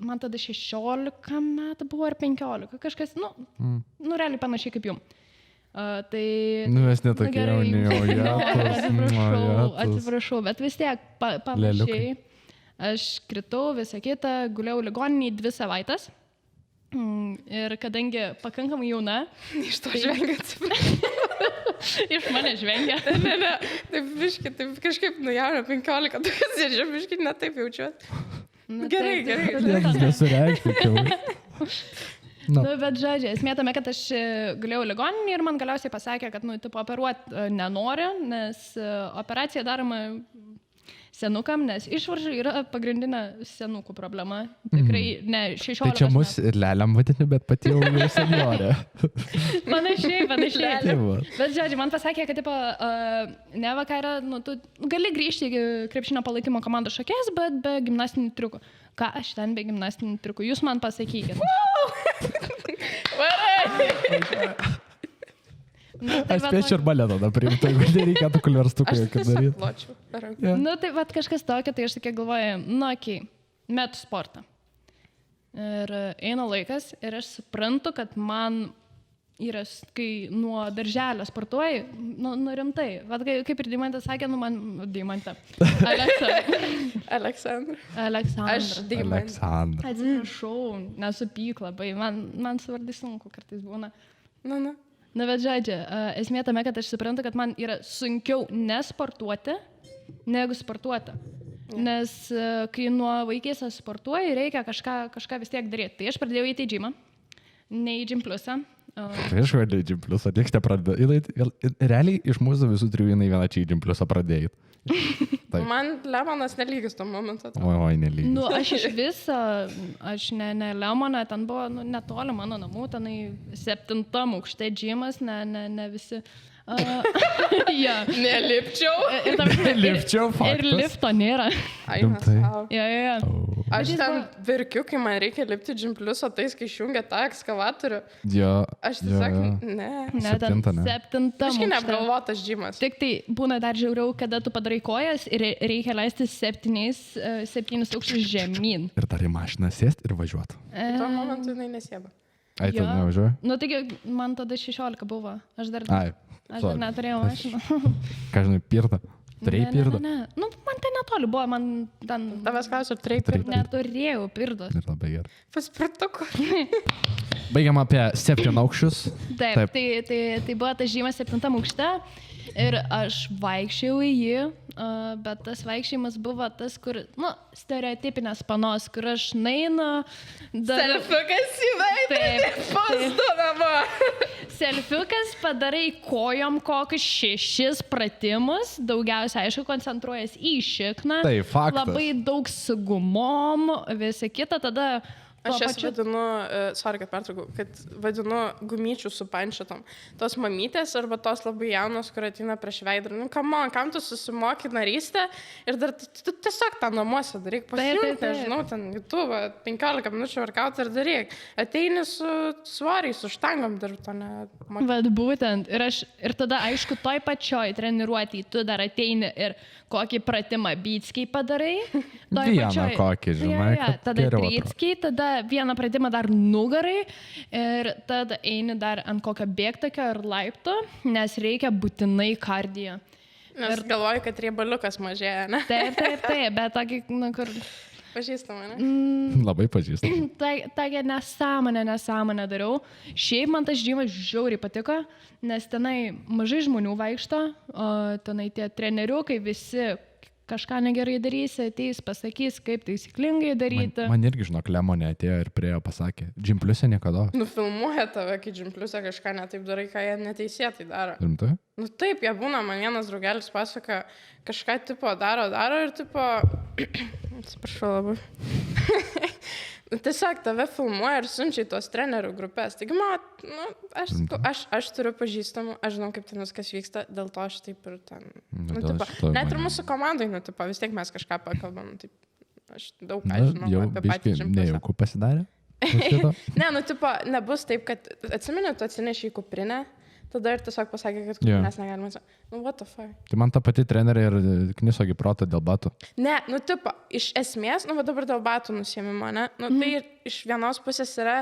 man tada 16 metų buvo ar 15, kažkas, realiai panašiai kaip jum. Tai... Mes netokie jauni, atsiprašau, bet vis tiek panašiai. Aš kritau visą kitą, guliau ligoninį 2 savaitės. Ir kadangi pakankamai jauna... Iš to žvengia, atsiprašau. Iš mane žvengia. Ne, taip biški, taip kažkaip nujauna 15, tu kas ir biški, ne taip jaučiuot. Gerai. Nesureikščiau. Bet žodžiu, esmė tame, kad aš guliau ligoninį ir man galiausiai pasakė, kad, operuoti nenori, nes operacija daroma senukam, nes išvarža yra pagrindinė senukų problema. Tikrai ne 16. Tai čia mus ir leliam vadini, bet pati jau seniorė. Panašiai. Bet, žodžiu, man pasakė, kad, ne vakarą, tu gali grįžti į krepšinio palaikymo komandos šokės, bet be gimnastinių triukų. Ką aš ten be gimnastinių triukų? Jūs man pasakykit. Aš spėčiau ir baletą tada priimti, jeigu nereikėtų kulverstukų jokį daryti. Ločiau. Tai vat kažkas tokio, tai aš tokia galvoju, metu sportą. Ir eina laikas ir aš suprantu, kad man yra, kai nuo darželio sportuoji, rimtai. Vat kaip ir Deimantė sakė, Deimantė. Aleksandra. Aš Aleksandra. Atsiprašau, nesupyk labai, man svardai sunku kartais būna. Na, bet žodžiu, esmė tame, kad aš suprantu, kad man yra sunkiau nesportuoti, negu sportuoti. Nes kai nuo vaikystės sportuoji, reikia kažką vis tiek daryti. Tai aš pradėjau eiti į džimą, ne į Gym Plusą. Prieš vadį Gym Plusą, nieks nepradėjo. Realiai iš mūsų visų 3 jinai viena čia į Gym Plusą pradėjai. Man lemonas nelygis tuo momentu. Oi, nelygis. Aš iš viso, aš ne lemoną, ten buvo netoli mano namų, tenai 7 aukšte džimas, ne visi. Nelipčiau, faktas. Ir lifto nėra. Aš ten verkiu, kai man reikia lipti Gym Plusą, tais, kai išjungia tą ekskavatorių. Aš tiesiog, ne. 7 Kažkai neapgalvotas džimas. Tik tai būna dar žiauriau, kada tu padarai kojas ir reikia leisti 7 aukštus žemyn. Ir dar į mašiną sėsti ir važiuoti. Tuo momentu jinai nesieba. Ai, tu nevažiuoji? Taigi, man tada 16 buvo. Aš dar neturėjau mašiną. Ką žinai, pirtą? Turėjai pirtą? Ne. Man tai netoli buvo, man ten... Tavęs klausiu, turėjai pirtą? Neturėjau pirtos. Ir labai gerai. Paspirtuko. Baigiam apie 7 aukščius. Taip. Tai buvo tas žymas 7 aukšte ir aš vaikščiau į jį, bet tas vaikščiojimas buvo tas, kur, stereotipinės panos, kur aš nainu... Selfiukas į veidą, nepastovama. Selfiukas padarai kojom kokius 6 pratimus, daugiausia, aišku, koncentruojas į šikną. Tai faktas. Labai daug su gumom, visa kita, tada... Aš jas vadinu, sorry, kad pertraukau, kad vadinu gumyčių su pančetom. Tos mamytės arba tos labai jaunos, kur ateina prieš veidrodį. Kam tu susimoki narystę ir dar tu tiesiog tą namuose daryk, pasijungti, nežinau, ten YouTube, 15 minučių workout ir daryk. Ateini su svoriai, su štangom dirbti, ne... Vat būtent. Ir tada, aišku, toj pačioj treniruotėj tu dar ateini ir kokį pratimą beatskiai padarai. Vieną kokį, žinai. Tada trickiai, tada vieną pratimą dar nugarai ir tada eini dar ant kokio bėgtakio ir laipto, nes reikia būtinai kardijo. Nes galvoju, kad riebaliukas mažėja, ne? Taip, bet tokį, nu, kur... Pažįstama, ne? Labai pažįstu. Tokią nesąmonę dariau. Šiaip man tas žymas žiauriai patiko, nes tenai mažai žmonių vaikšto, o tenai tie treneriukai visi kažką negerai darysi, ateis, pasakys, kaip taisyklingai daryti. Man irgi, žinok, Lemonė atėjo ir priejo pasakė, Gympliuose niekada. Nufilmuoja tave, kai Gympliuose kažką netaip darai, ką jie neteisėtai daro. Rimtai? Nu taip, jie būna, man vienas draugelis pasaka, kažką tipo daro ir tipo... Atsiprašau labai. Tiesiog tave filmuoja ir siunčia į tos trenerių grupės. Taigi, nu, aš turiu pažįstamų, aš žinau, kaip ten viskas vyksta, dėl to aš taip ir ten... Nu, tipo, net ir mūsų komandai, nu, tipo, vis tiek mes kažką pakalbam. Taip, aš daug ką žinau apie patį Gympliusą. Nejauku pasidarė? Ne, nu, tipo, nebus taip, kad atsimeni, tu atsineši į kuprinę. Tada ir tiesiog pasakė, kad mes negalime. Nu, what the fuck. Tai man ta pati trenerė ir knisogi protą dėl batų. Ne, nu, tipo, iš esmės, nu, dabar dėl batų nusiėmimo, ne? Nu, tai iš vienos pusės yra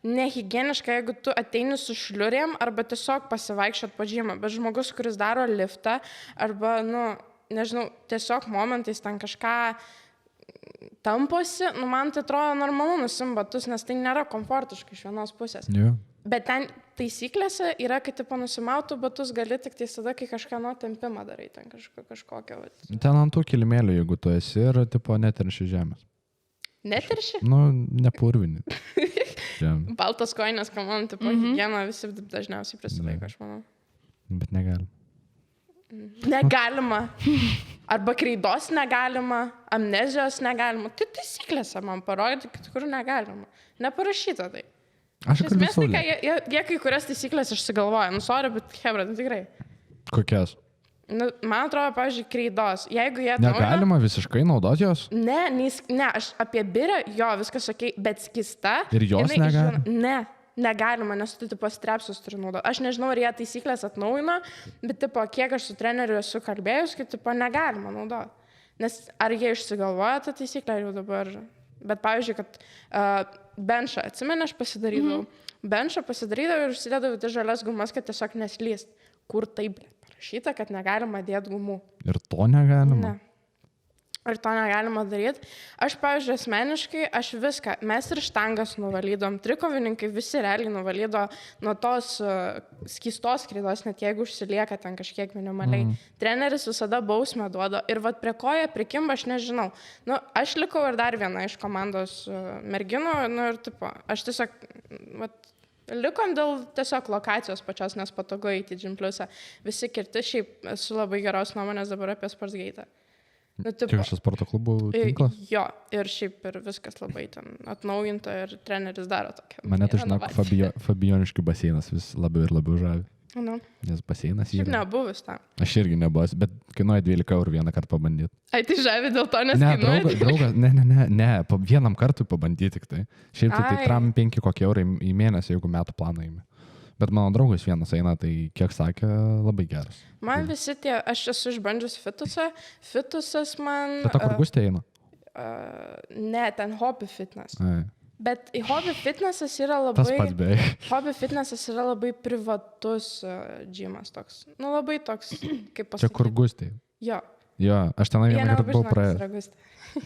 nehigieniška, jeigu tu ateini su šliurėm arba tiesiog pasivaikščiot po žymą. Bet žmogus, kuris daro liftą arba, nu, nežinau, tiesiog momentais ten kažką tamposi, nu, man tai atrodo normalu nusim batus, nes tai nėra komfortiška iš vienos pusės. Jo. Bet ten taisyklėse yra, kad tipo nusimautų batus gali tik tai tada, kai kažką tempimą darai, ten kažkokio. Ten ant tų kilimėlių, jeigu tu esi ir tipo neterši žemės. Neterši? Nu, nepurvini. Baltas koinės, kamon, tipo higieną visi dažniausiai prisilaiko, aš manau. Bet negalima. Negalima. Arba kreidos negalima, amnezijos negalima. Tai taisyklėse man parodyti, kur negalima. Neparašyta tai. Aš kalbėjau. Esmės, tai, jie kai kurias taisyklės išsigalvoja. Nu, sorry, bet hebra, tai tikrai. Kokias? Nu, man atrodo, pavyzdžiui, kreidos. Jeigu jie... Negalima visiškai naudoti jos? Ne, aš apie birę, jo, viskas okei, bet skista... Ir jos negalima? Ne, negalima, nes tu, tipo, strepsus turi naudoti. Aš nežinau, ar jie taisyklės atnaujino, bet, tipo, kiek aš su treneriu esu kalbėjus, kad, tipo, negalima naudoti. Nes ar jie išsigalvoja tą taisyklę jau dabar... Bet, pavyzdžiui, kad benšą, atsimeni, aš pasidarydavau. Benšą pasidarydavau ir užsidėdavau tai žalias gumas, kad tiesiog neslyst. Kur taip parašyta, kad negalima dėti gumų. Ir to negalima? Ne. Ir to negalima daryti. Aš, pavyzdžiui, asmeniškai, aš viską, mes ir štangas nuvalydom, trikovininkai visi realiai nuvalydo nuo tos skystos kreidos, net jeigu užsilieka ten kažkiek minimaliai. Treneris visada bausmę duoda ir vat prie ko jie prikimba, aš nežinau. Nu, aš likau ir dar viena iš komandos merginų, nu ir tipo, aš tiesiog, vat, likom dėl tiesiog lokacijos pačios, nes patogu eiti į Gympliusą. Visi kirti, šiaip esu labai geros nuomonės dabar apie Sportsgate'ą. Nu, Tik šis sporto klubų tinklas? Jo, ir šiaip ir viskas labai ten atnaujinta ir treneris daro tokią. Mane tai, žinok, Fabioniškių baseinas vis labiau ir labiau žavi. Nu. Nes baseinas Šiaip yra. nebuvis tam. Aš irgi nebuvęs, bet kainuoja 12 eurų vieną kartą pabandyti. Ai, tai žavi dėl to, nes Ne, kainuoja. draugas, ne, vienam kartui pabandyti tik tai. Šiaip tai tram 5 kokie eurai į mėnesį, jeigu metų planą įmė. Bet mano draugas vienas eina, tai kiek sakė, labai geras. Man visi tie, aš esu išbandžius fitusą. Fitusas man... Bet ta kur gustė eina? Ne, ten hobby fitness. Ai. Bet hobby fitnessas yra labai... Tas pats beveik. Hobby fitnessas yra labai privatus gymas toks. Nu, labai toks, kaip pasakyti. Čia kur gustė? Jo. Jo, aš tenai vieną kartą buvau praėjęs.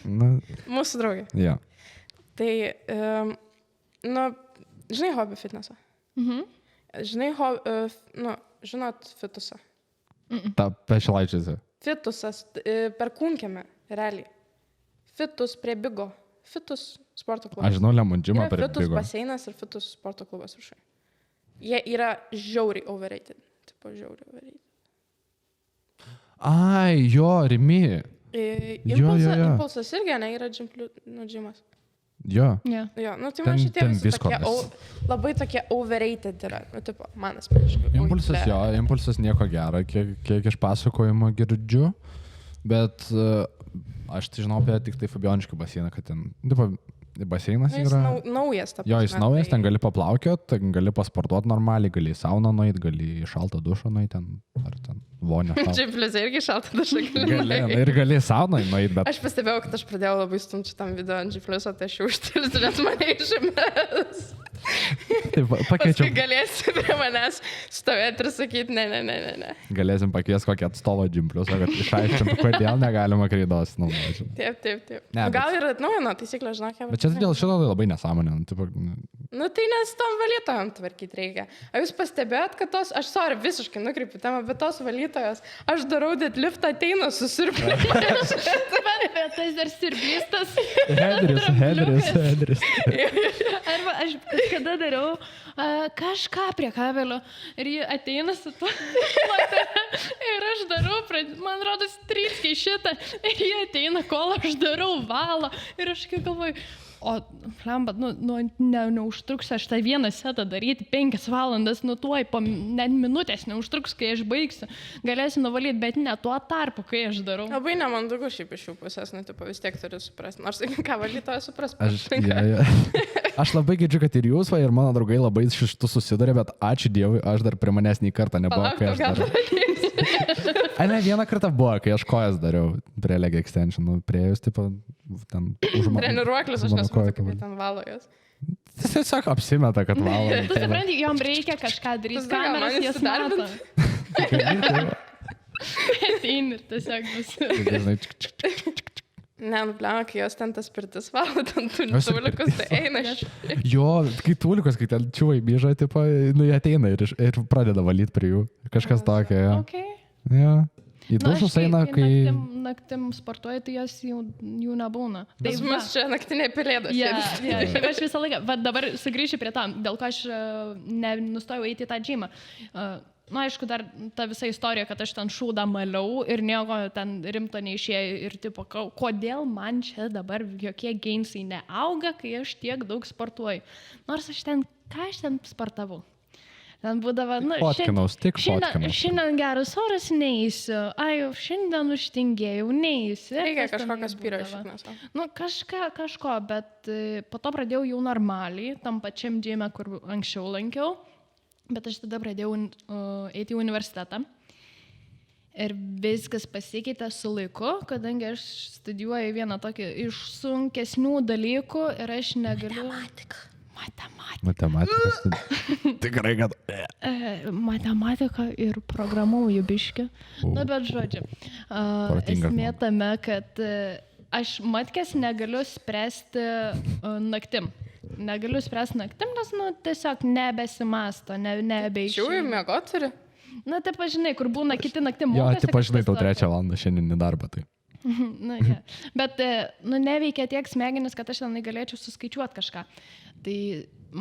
Nu, mūsų draugė. jo. Tai, nu, žinai hobby fitnessą? Žinai, žinot fitusą? Ta pešilaičiuose. Fitusas per Kunkėme, realiai. Fitus prie Bigo. Fitus sporto klubas. Aš žinau Lemundžimą per Fitus Bigo. baseinas ir Fitus sporto klubas viršai. Jie yra žiauriai overrated. Tipo, žiauriai overrated. Ai, jo, Rimi. Impulsas irgi, ne, yra džimas. Jo. Yeah. Jo, nu tai man šitie visi tokie, labai tokie overrated yra. Nu, tipo, man asmeniškai. Impulsas, jo, impulsas nieko gero, kiek iš pasakojimo girdžiu, bet aš tai žinau apie tik tai Fabioniškių baseiną, kad ten, tipo, baseinas yra... Naujas, ta prasme. Jo, jis naujas, ten gali paplaukiot, ten gali pasportuoti normaliai, gali į sauną nueit, gali į šaltą dušą nueit, ten, ar ten vonę. Gympliuose irgi šaltą dušą gali. Ir gali į sauną nueit, bet... Aš pastebėjau, kad aš pradėjau labai stumti tam video ant Gympliuso, tai aš jau užtilsiu, nes mane išimės. Taip, Paskui pakviečiam. galėsi prie manęs stovėti ir sakyti, ne. Galėsim pakviesti kokį atstovą Gymplius, kad išaiškintų, kodėl negalima kreidos naudoti. Taip. Ne, Gal ir atnaujino taisyklę, žinok. Bet čia dėl šito tai labai nesąmonė. Tipo, Nu tai nes tom valytojom tvarkyti reikia. Ar jūs pastebėjot, kad tos, aš sorry, visiškai nukreipiu temą, bet tos valytojos, aš darau deadliftą, ateina susirpti. Bet tas dar sirblistas. Hedris. Arba aš kada dariau kažką prie kabelio ir ji ateina su tuo ir aš darau, man rodos, tryskiai šitą ir ji ateina, kol aš darau valo ir aš kaip galvoju, o, lembat, neužtruks aš tą vieną setą daryti 5 valandas, tuoj po net minutės neužtruks, kai aš baigsiu. Galėsiu nuvalyti, bet ne tuo tarpu, kai aš darau. Labai nemandagu šiaip iš jų pusės, tipo, vis tiek turi suprasti. Nors ką valytoja supras. Aš labai girdžiu, kad ir jūs, ir mano draugai labai šitų susidarė, bet ačiū Dievui, aš dar prie manęs nei kartą nebuvo, kai aš darau. Ne, vieną kartą buvo, kai aš kojas dariau prie leg extension, priejus, tipo, ten užmano. Treniruoklis, aš nesupratau, kaip jie ten valo jos. Jis tiesiog apsimeta, kad valo. Tu supranti, jom reikia kažką daryti, kameras jas mato. Ateini ir tiesiog bus. Ne, nubliam, kai jos ten tas pirtis valo, ten tulikus, tai eina. Jo, kai tulikus, kai ten čiūvai myža, tipo, jie ateina ir pradeda valyti prie jų. Kažkas tokio, jo. Okay. Jo. Į dušus eina, kai... Naktim sportuoju, tai jos jų nebūna. Pas mus čia naktinė pelėda. Aš visą laiką, bet dabar sugrįšiu prie tam, dėl ko aš nustojau eiti į tą džymą. Aišku, dar ta visa istorija, kad aš ten šūdą maliau ir nieko ten rimto neišėjo ir tipo, kodėl man čia dabar jokie gainsai neauga, kai aš tiek daug sportuoju. Nors aš ten sportavau. Ten būdavo, šiandien geras oras neįsiu, šiandien užtingėjau, neįsiu. Reikia kažkokios pyro šiknas. Kažko, bet po to pradėjau jau normaliai, tam pačiam džime, kur anksčiau lankiau, bet aš tada pradėjau eiti į universitetą. Ir viskas pasikeitė su laiku, kadangi aš studijuoju vieną tokį iš sunkesnių dalykų ir aš negaliu... Matematika. Tikrai, kad... Matematika ir programuoju biškį. Bet žodžiu, esmė tame, kad aš matkės negaliu spręsti naktim. Nes tiesiog nebesimasto, nebeišėjau. Šiau mėgo turi? Taip, žinai, kur būna kiti naktim Jo, mokosi. taip, žinai, tau 3 valandą šiandien į darbą, tai. Bet, neveikia tiek smegenis, kad aš ten galėčiau suskaičiuoti kažką. Tai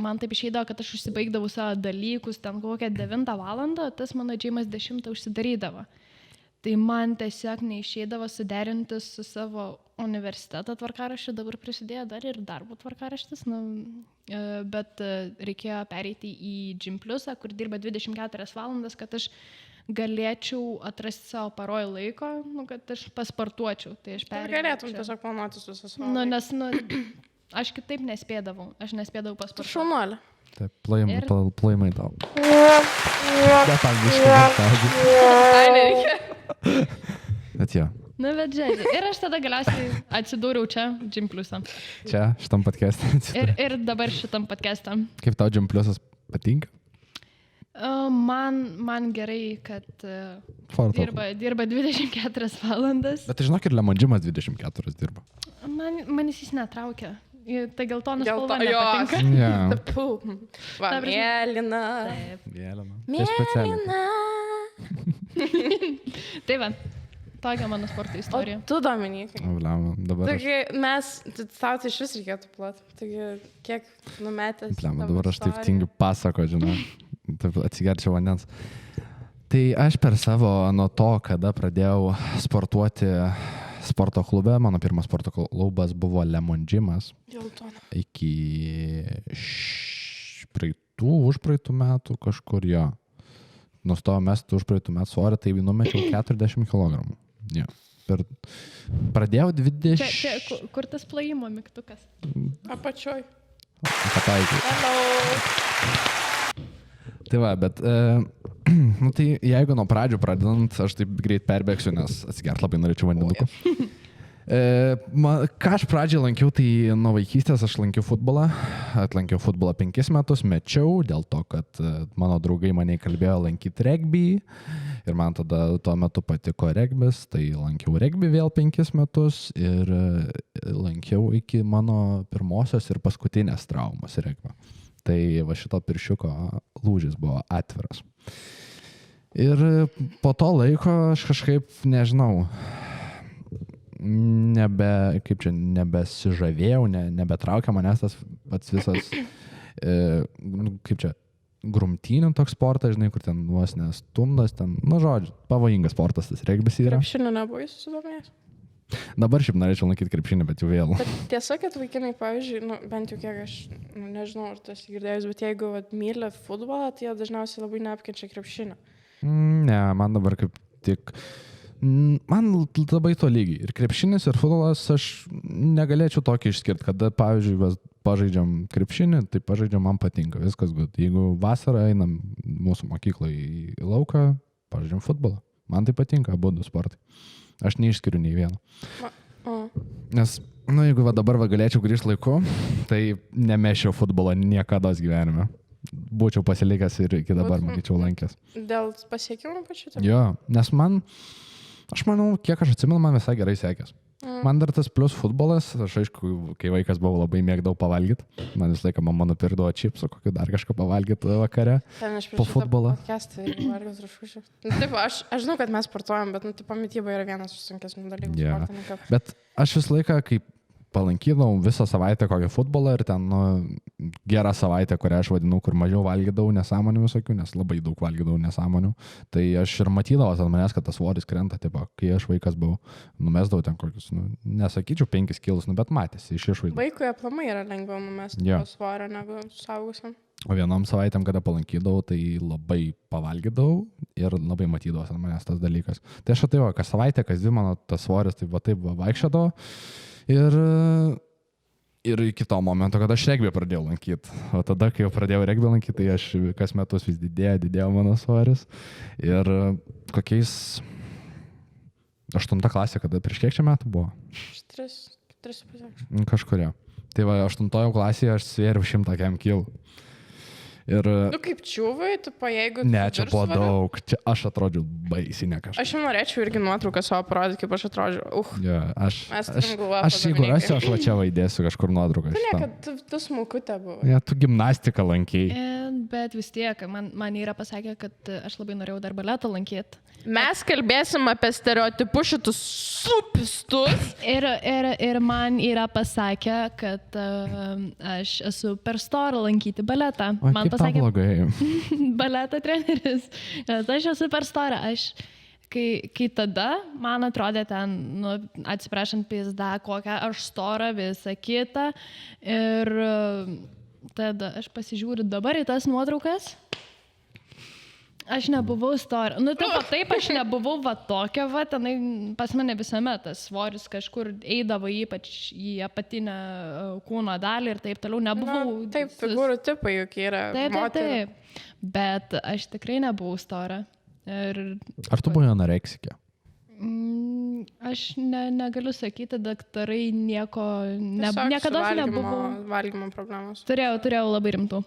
man taip išeidavo, kad aš užsibaigdavau savo dalykus, ten kokią 9 valandą, tas mano džeimas 10 užsidarydavo. Tai man tiesiog neišeidavo suderinti su savo universiteto tvarkaraščiu, dabar prisidėjo dar ir darbo tvarkaraštis, bet reikėjo pereiti į Gympliusą, kur dirba 24 valandas, kad aš galėčiau atrasti savo paroj laiko, kad aš paspartuočiau. Tai aš galėtum tiesiog planuotis visas valandas. Nes, aš kitaip nespėdavau. Aš nespėdavau paspartuoti. Šaunuolė. Taip, plojimai tau. Ai, nereikia. Bet jo. Bet žiūrėk. Ir aš tada galiausiai atsidūriau čia, Gympliusą. Čia, šitam podcast'e. Ir dabar šitam podcast'e. Kaip tau Gympliusas patinka? Man gerai, kad dirba 24 valandas. Bet žinok, ir Lemon Gymas 24 dirba. Manis jis netraukia. Tai geltonas spalva nepatinka. Va, mėlyna. Mėlyna. Tai va, tokia mano sporto istorija. Tu, Dominikai. Dabar. Tau tai iš vis reikėtų ploti. Taigi, kiek numetęs. Dabar aš taip tingiu pasako, žinau. Taip atsigerčiau vandens. Tai aš per savo nuo to, kada pradėjau sportuoti sporto klube, mano pirmas sporto klubas buvo Lemon Gymas. Iki užpraeitų metų kažkur jo. Nustojau mesti užpraeitų metų svorį, tai numečiau 40 kg. Jo. Pradėjau 20... Čia, kur tas plojimo mygtukas? Apačioj. Pataikiai. Tai va, bet tai jeigu nuo pradžių pradedant, aš taip greit perbėgsiu, nes atsigert labai norėčiau vandenuko. Ką aš pradžiai lankiau, tai nuo vaikystės aš lankiau futbolą. Atlankiau futbolą 5 metus, mečiau dėl to, kad mano draugai mane įkalbėjo lankyti regbį. Ir man tada tuo metu patiko regbis, tai lankiau regbį vėl 5 metus ir lankiau iki mano pirmosios ir paskutinės traumos regbio. Tai va šito pirščiuko lūžis buvo atviras. Ir po to laiko aš kažkaip, nežinau, nebesižavėjau, nebetraukė manęs tas pats visas, grumtynių toks sportas, žinai, kur ten vos nestumdas, ten, žodžiu, pavojingas sportas tas regbis yra. Krepšinio nebuvai susidomėjęs? Dabar šiaip norėčiau lankyti krepšinį, bet jau vėl. Bet tiesa, kad vaikinai, pavyzdžiui, bent jau kiek aš, nežinau, ar tas girdėjus, bet jeigu myli futbolą, tai jie dažniausiai labai neapkenčia krepšinio. Ne, man dabar kaip tik... Man labai to lygiai. Ir krepšinis, ir futbolas aš negalėčiau tokį išskirti, kada, pavyzdžiui, mes pažaidžiam krepšinį, tai pažaidžiam, man patinka, viskas good. Jeigu vasarą einam mūsų mokykloje į lauką, pažaidžiam futbolą. Man tai patinka, abudu sportai. Aš neišskiriu nei vieno. Nes, jeigu dabar galėčiau grįžti laiku, tai nemešiau futbolą niekada gyvenime. Būčiau pasilikęs ir iki dabar, manyčiau, lankęs. Dėl pasiekimų pačių? Jo, nes aš manau, kiek aš atsimenu, man visai gerai sekės. Man dar tas plus futbolas, aš aišku, kai vaikas buvau, labai mėgdavau pavalgyti. Man visą laiką mama nupirkdavo čipsų, kokį dar kažką pavalgyti vakare po futbolą. Taip, aš žinau, kad mes sportuojam, bet mityba yra vienas iš sunkesnių dalykų. Yeah. Bet aš visą laiką, kai palankydavau visą savaitę kokią futbolą ir ten gerą savaitę, kurią aš vadinau, kur mažiau valgydavau nesąmonių visokių, nes labai daug valgydavau nesąmonių. Tai aš ir matydavau ant manęs, kad tas svoris krenta, taip, kai aš vaikas buvau, numesdavau ten kokius, nesakyčiau 5 kilus, bet matėsi iš išvaizdos. Vaikui aplamai yra lengviau numesti to svorio negu suaugusiam. O vienom savaitėm, kada palankydavau, tai labai pavalgydavau ir labai matydavau ant manęs tas dalykas. Tai aš atėjau, kas savaitę, kas 2 mano tas svoris taip vaikščiodavo. Ir iki to momento, kad aš regbį pradėjau lankyti. O tada, kai jau pradėjau regbį lankyti, tai aš kas metus vis didėjo mano svoris. Ir kokiais 8 klasė, kada prieš kiek čia metų buvo? 3,5. Kažkuria. Tai va, 8 klasėje aš svėriau 100 kg. Ir... kaip čiūvai, tu jeigu... Ne, čia buvo daug. Čia aš atrodžiau baisiai ne kažką. Aš jau norėčiau irgi nuotrauką savo parodyti, kaip aš atrodžiau. Ja, mes turim galvą. Aš jeigu rasiu, aš va čia vaidėsiu kažkur nuotrauką. Tu ne, kad tu smulkutė buvai. Ja, tu gimnastiką lankėjai. Bet vis tiek, man yra pasakę, kad aš labai norėjau dar baletą lankyti. Mes kalbėsim apie stereotipus šitus supistus. Ir man yra pasakę, kad aš esu per stora lankyti baletą. Man pasakė, baleto treneris. Aš esu per stora. Kai tada, man atrodė ten, atsiprašant, pizda, kokią aš storą, visą kitą. Ir tada aš pasižiūriu dabar į tas nuotraukas. Aš nebuvau stora. Taip, aš nebuvau tokia, tenai pas mane visuomet tas svoris kažkur eidavo ypač į apatinę kūno dalį ir taip toliau nebuvau. Taip, figūrų tipai juk yra. Taip. Bet aš tikrai nebuvau stora. Ar tu buvai anoreksikė? Aš negaliu sakyti, daktarai niekada nebuvau. Valgymo problemos. Turėjau labai rimtų.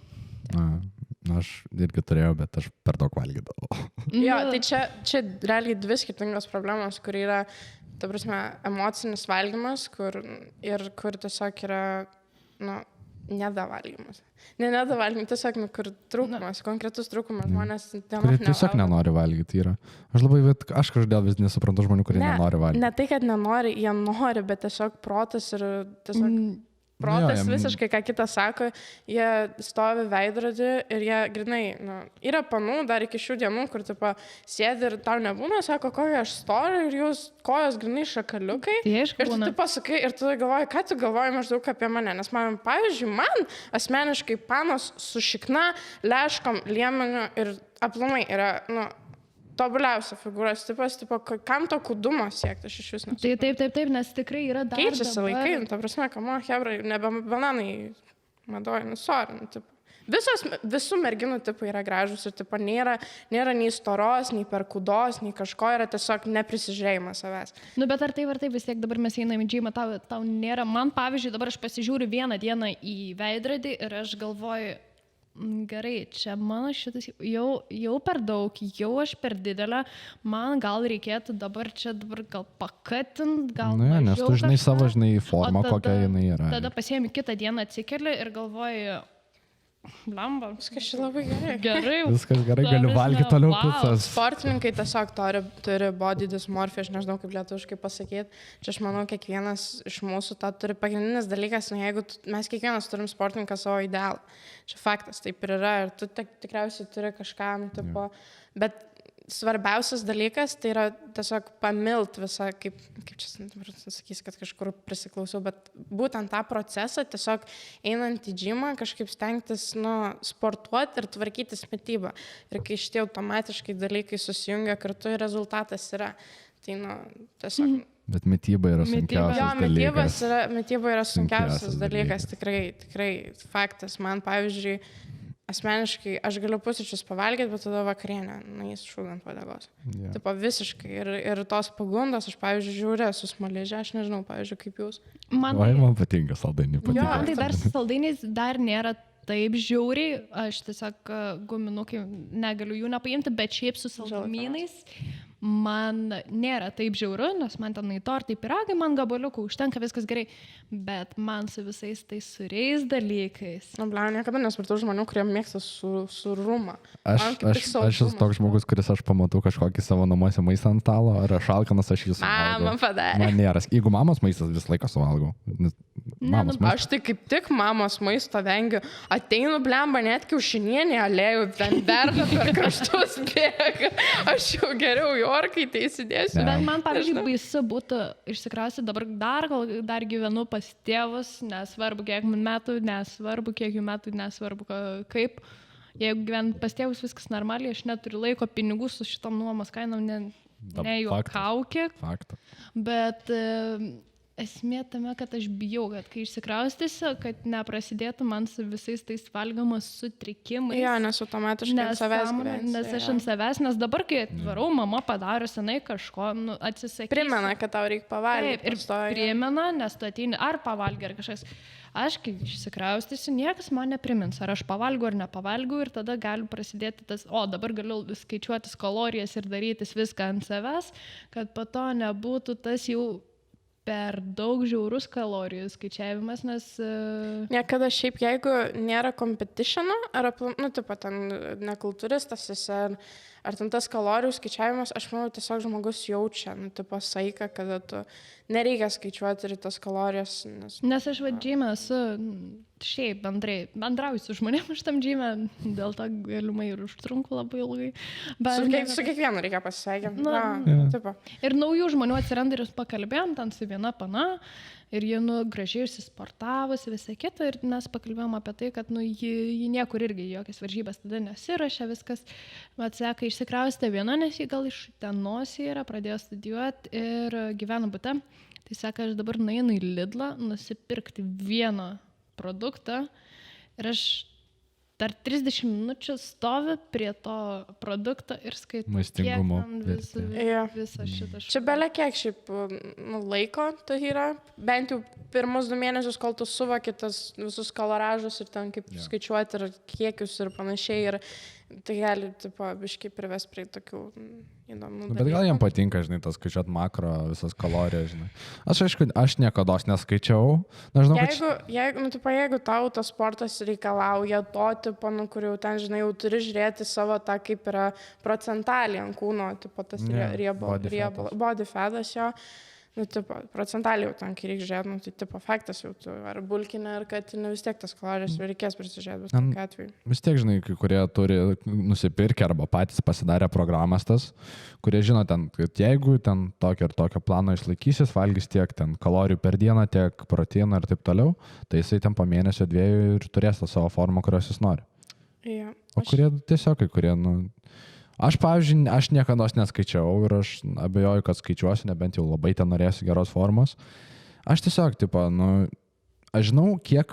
Aš irgi turėjau, bet aš per daug valgydavau. Jo, tai čia realiai 2 skirtingos problemos, kur yra, ta prasme, emocinis valgymas, kur tiesiog yra, nedavalgymas. Nedavalgymas, tiesiog, kur trūkumas, konkretus trūkumas, žmonės kurie tiesiog nenori valgyti yra. Aš kažkodėl vis nesuprantu žmonių, kurie nenori valgyti. Ne tai, kad nenori, jie nori, bet tiesiog protas ir tiesiog... Protas visiškai, ką kitą sako, jie stovi veidrodį ir jie grinai, yra panų dar iki šių dienų, kur sėdi ir tau nebūna, sako, kokia aš stora ir jūs kojos grinai šakaliukai. Ir tu pasakai, ir tu galvoji, ką tu galvoji maždaug apie mane, nes pavyzdžiui, man asmeniškai panos su šikna, leškom, liemeniu ir aplamai yra, tobuliausia figūros tipas, kam to kūdumo siekti, aš iš vis nesu. Taip, nes tikrai yra dar keičiasi laikai, ta prasme, kamo, hebrai, nebe bananai madoja, sorry, Visų merginų tipai yra gražus ir tipo, nėra nei storos, nei per kudos, nei kažko, yra tiesiog neprisižiūrėjimas savęs. Nu, bet ar tai vis tiek dabar mes einame į džymą, tau nėra. Man, pavyzdžiui, dabar aš pasižiūriu vieną dieną į veidrodį ir aš galvoju, gerai, čia mano šitas jau per daug, jau aš per didelę, man gal reikėtų dabar gal pakatint, gal Ne, nes tu žinai savo, formą, O tada- kokia jinai yra. Tada pasiemi kitą dieną atsikeli ir galvoju, blamba, Viskas čia labai gerai. gerai. Viskas gerai, Ta galiu prasme, valgyti toliau vau. picas. Sportininkai tiesiog turi body dysmorphiją, aš nežinau kaip lietuviškai pasakyti. Čia aš manau, kiekvienas iš mūsų tą turi. Pagrindinis dalykas, jeigu mes kiekvienas turim sportininką savo idealą. Čia faktas, taip ir yra. Ir tu tikriausiai turi kažką, tipo, bet svarbiausias dalykas tai yra tiesiog pamilt visą, kaip čia sakys, kad kažkur prisiklausiau, bet būtent tą procesą, tiesiog einant į džymą, kažkaip stengtis, sportuoti ir tvarkytis mitybą. Ir kai šitie automatiškai dalykai susijungia kartu ir rezultatas yra. Tai, tiesiog... Bet mityba yra sunkiausias dalykas. Mityba yra sunkiausias Sunkiausias dalykas, tikrai faktas. Man, pavyzdžiui, asmeniškai, aš galiu pusryčius pavalgyti, bet tada vakarienę, jis šūdant padagos. Yeah. Tipo visiškai. Ir tos pagundos, aš, pavyzdžiui, žiūriu su smaliže, aš nežinau, pavyzdžiui, kaip jūs. Man Man patinka saldainiai. Man tai dar su saldainiais dar nėra taip žiauriai, aš tiesiog guminukai negaliu jų nepaimti, bet šiaip su saldumynais man nėra taip žiauru, nes man tenai tortai, piragai, man gabaliukų užtenka, viskas gerai, bet man su visais tais sūriais dalykais. Blau, niekada nesvartu žmonių, kurie mėgsta surumą. Aš esu toks žmogus, kuris aš pamatau kažkokį savo namuose maistą ant stalo, ar aš alkanas, aš jį suvalgau. Mama padarė. Man nėra. Jeigu mamos maistas visą laiką suvalgau. Mamos maistas. Aš tai kaip tik mamos maisto vengiu. Ateinu, blemba, net kiaušinienį aliejų, ten verda per kraštus bėga. Aš jau geriau jorkai tai įsidėsiu. Bet man, pavyzdžiui, baisu būtų išsikraustyti dabar dar gyvenu pas tėvus, nesvarbu kiek man metų, nesvarbu kiek jų metų, nesvarbu kaip. Jeigu gyvent pas tėvus viskas normaliai, aš neturiu laiko pinigų su šitom nuomos kainom, nejuokaukė. Faktas. Bet esmė tame, kad aš bijau, kad kai išsikraustysiu, kad neprasidėtų man su visais tais valgomos sutrikimais. Jo, nes automatiškai ant savęs gyvensi. Nes aš ant savęs, nes dabar, kai atvarau, mama padaro senai kažko, atsisakys. Primena, kad tau reikia pavalgyti. Taip, ir primena, nes tu ateini ar pavalgi, ar kažkas. Aš, kai išsikraustysiu, niekas man neprimins, ar aš pavalgiu ar nepavalgiu, ir tada gali prasidėti tas, dabar galiu skaičiuotis kalorijas ir darytis viską ant savęs, kad po to nebūtų tas jau per daug žiaurus kalorijų skaičiavimas, nes... Niekada šiaip, jeigu nėra competitiono, ar, tipo, ten nekultūristas esi, ar ten tas kalorijų skaičiavimas, aš manau, tiesiog žmogus jaučia, tipo, saiką, kada tu nereikia skaičiuoti ir tas kalorijas. Nes aš vadžymę esu šiaip bendrauju su žmonėm iš tam džymę, dėl to galimai ir užtrunku labai ilgai. Su kiekvienu reikia pasisveikinti. Ir naujų žmonių atsiranda ir pakalbėjom ten su viena pana ir ji gražiai išsisportavusi visą kitą ir mes pakalbėjom apie tai, kad ji niekur irgi jokias varžybas tada nesirašė viskas, bet seka išsikraustė viena, nes ji gal iš Utenos yra, pradėjo studijuoti ir gyvena bute. Tai seka, aš dabar nueinu į Lidlą nusipirkti vieną produktą ir aš dar 30 minučių stovi prie to produkto ir skaitau. Maistingumo. Visą šitą. Čia belia kiek šiaip laiko tai yra, bent jau pirmus 2 mėnesius, kol tu suvoki tas visus kaloražus ir ten kaip skaičiuoti ir kiekius ir panašiai. Ir tai gali, tipo, biškai privesti prie tokių įdomių dalykų. Bet gal jam patinka, žinai, tas skaičiuot makro, visas kalorijas, žinai. Aš niekados neskaičiau. Jeigu tau tas sportas reikalauja to, tipo, kur jau ten, žinai, jau turi žiūrėti savo tą, kaip yra procentaliai ant kūno, tipo, tas body fatas jo. Procentaliai jau ten, kai reikia žiūrėti, tai tipo faktas jau tu, ar bulkinė, ar katinė, vis tiek tas kalorijas reikės prisižiūrėti, bet tokiu atveju. Vis tiek, žinai, kai kurie turi nusipirkę arba patys pasidarę programas tas, kurie žino ten, kad jeigu ten tokio ir tokio plano išlaikysis, valgys tiek ten kalorijų per dieną, tiek proteiną ir taip toliau, tai jisai ten po mėnesio 2 ir turės tą savo formą, kurios jis nori. Yeah. O kurie tiesiog, kai kurie, Aš, pavyzdžiui, aš niekada neskaičiau ir aš abejoju, kad skaičiuosiu, nebent jau labai ten norėsiu geros formos. Aš tiesiog, tipo, aš žinau, kiek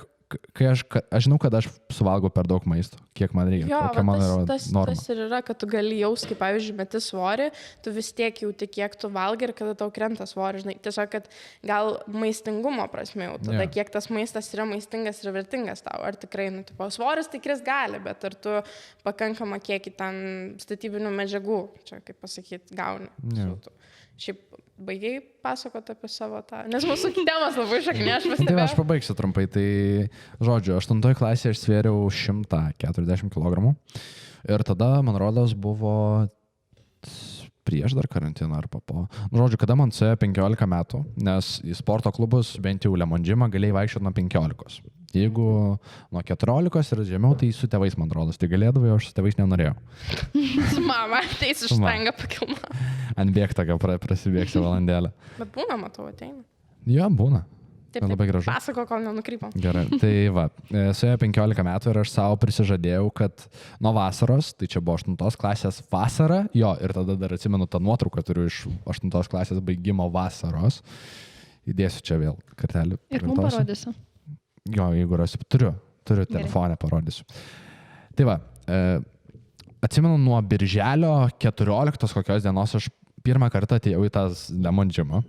kai aš žinau, kad aš suvalgau per daug maisto, kiek man reikia, Jo, kokia man yra tas norma. ir yra, kad tu gali jaus, kaip pavyzdžiui, meti svorį, tu vis tiek jauti, kiek tu valgai ir kada tau krenta svoris, žinai. Tiesiog, kad gal maistingumo prasme jau, tada kiek tas maistas yra maistingas ir vertingas tau. Ar tikrai, nu, tipo, svoris tikrai gali, bet ar tu pakankamą kiekį ten statybinių medžiagų, čia kaip pasakyti, gauni. Šiaip baigiai pasakoti apie savo tą, nes mūsų temas labai šaknė, aš Tai pastebėjau. aš pabaigsiu trumpai. Tai, žodžiu, 8 klasėje aš svėriau 140 kg. Ir tada, man rodos, buvo prieš dar karantiną ar po. Žodžiu, kada man suėjo 15 metų, nes į sporto klubus, bent jau Lemon Gymą, galėjai vaikščioti nuo 15. Jeigu nuo 14 ir žemiau, tai su tėvais, man rodos, tai galėdavai, o aš su tėvais nenorėjau. Su mama, tai su štanga pakilna. Ant bėgtą, gal prasibėgsi valandėlę. Bet būna, matau, ateina. Jo, būna. Taip, Labai gražu. Pasako, kol nenukrypom. Gerai, tai va, suėjo 15 metų ir aš savo prisižadėjau, kad nuo vasaros, tai čia buvo 8 klasės vasara, jo, ir tada dar atsimenu tą nuotrauką turiu iš 8 klasės baigimo vasaros. Įdėsiu čia vėl kartelį. Ir mums parodysiu. Jo, jeigu rasiu, turiu telefonę, parodysiu. Tai va, atsimenu nuo birželio 14 kokios dienos aš pirmą kartą atėjau į tas Lemon Gymą.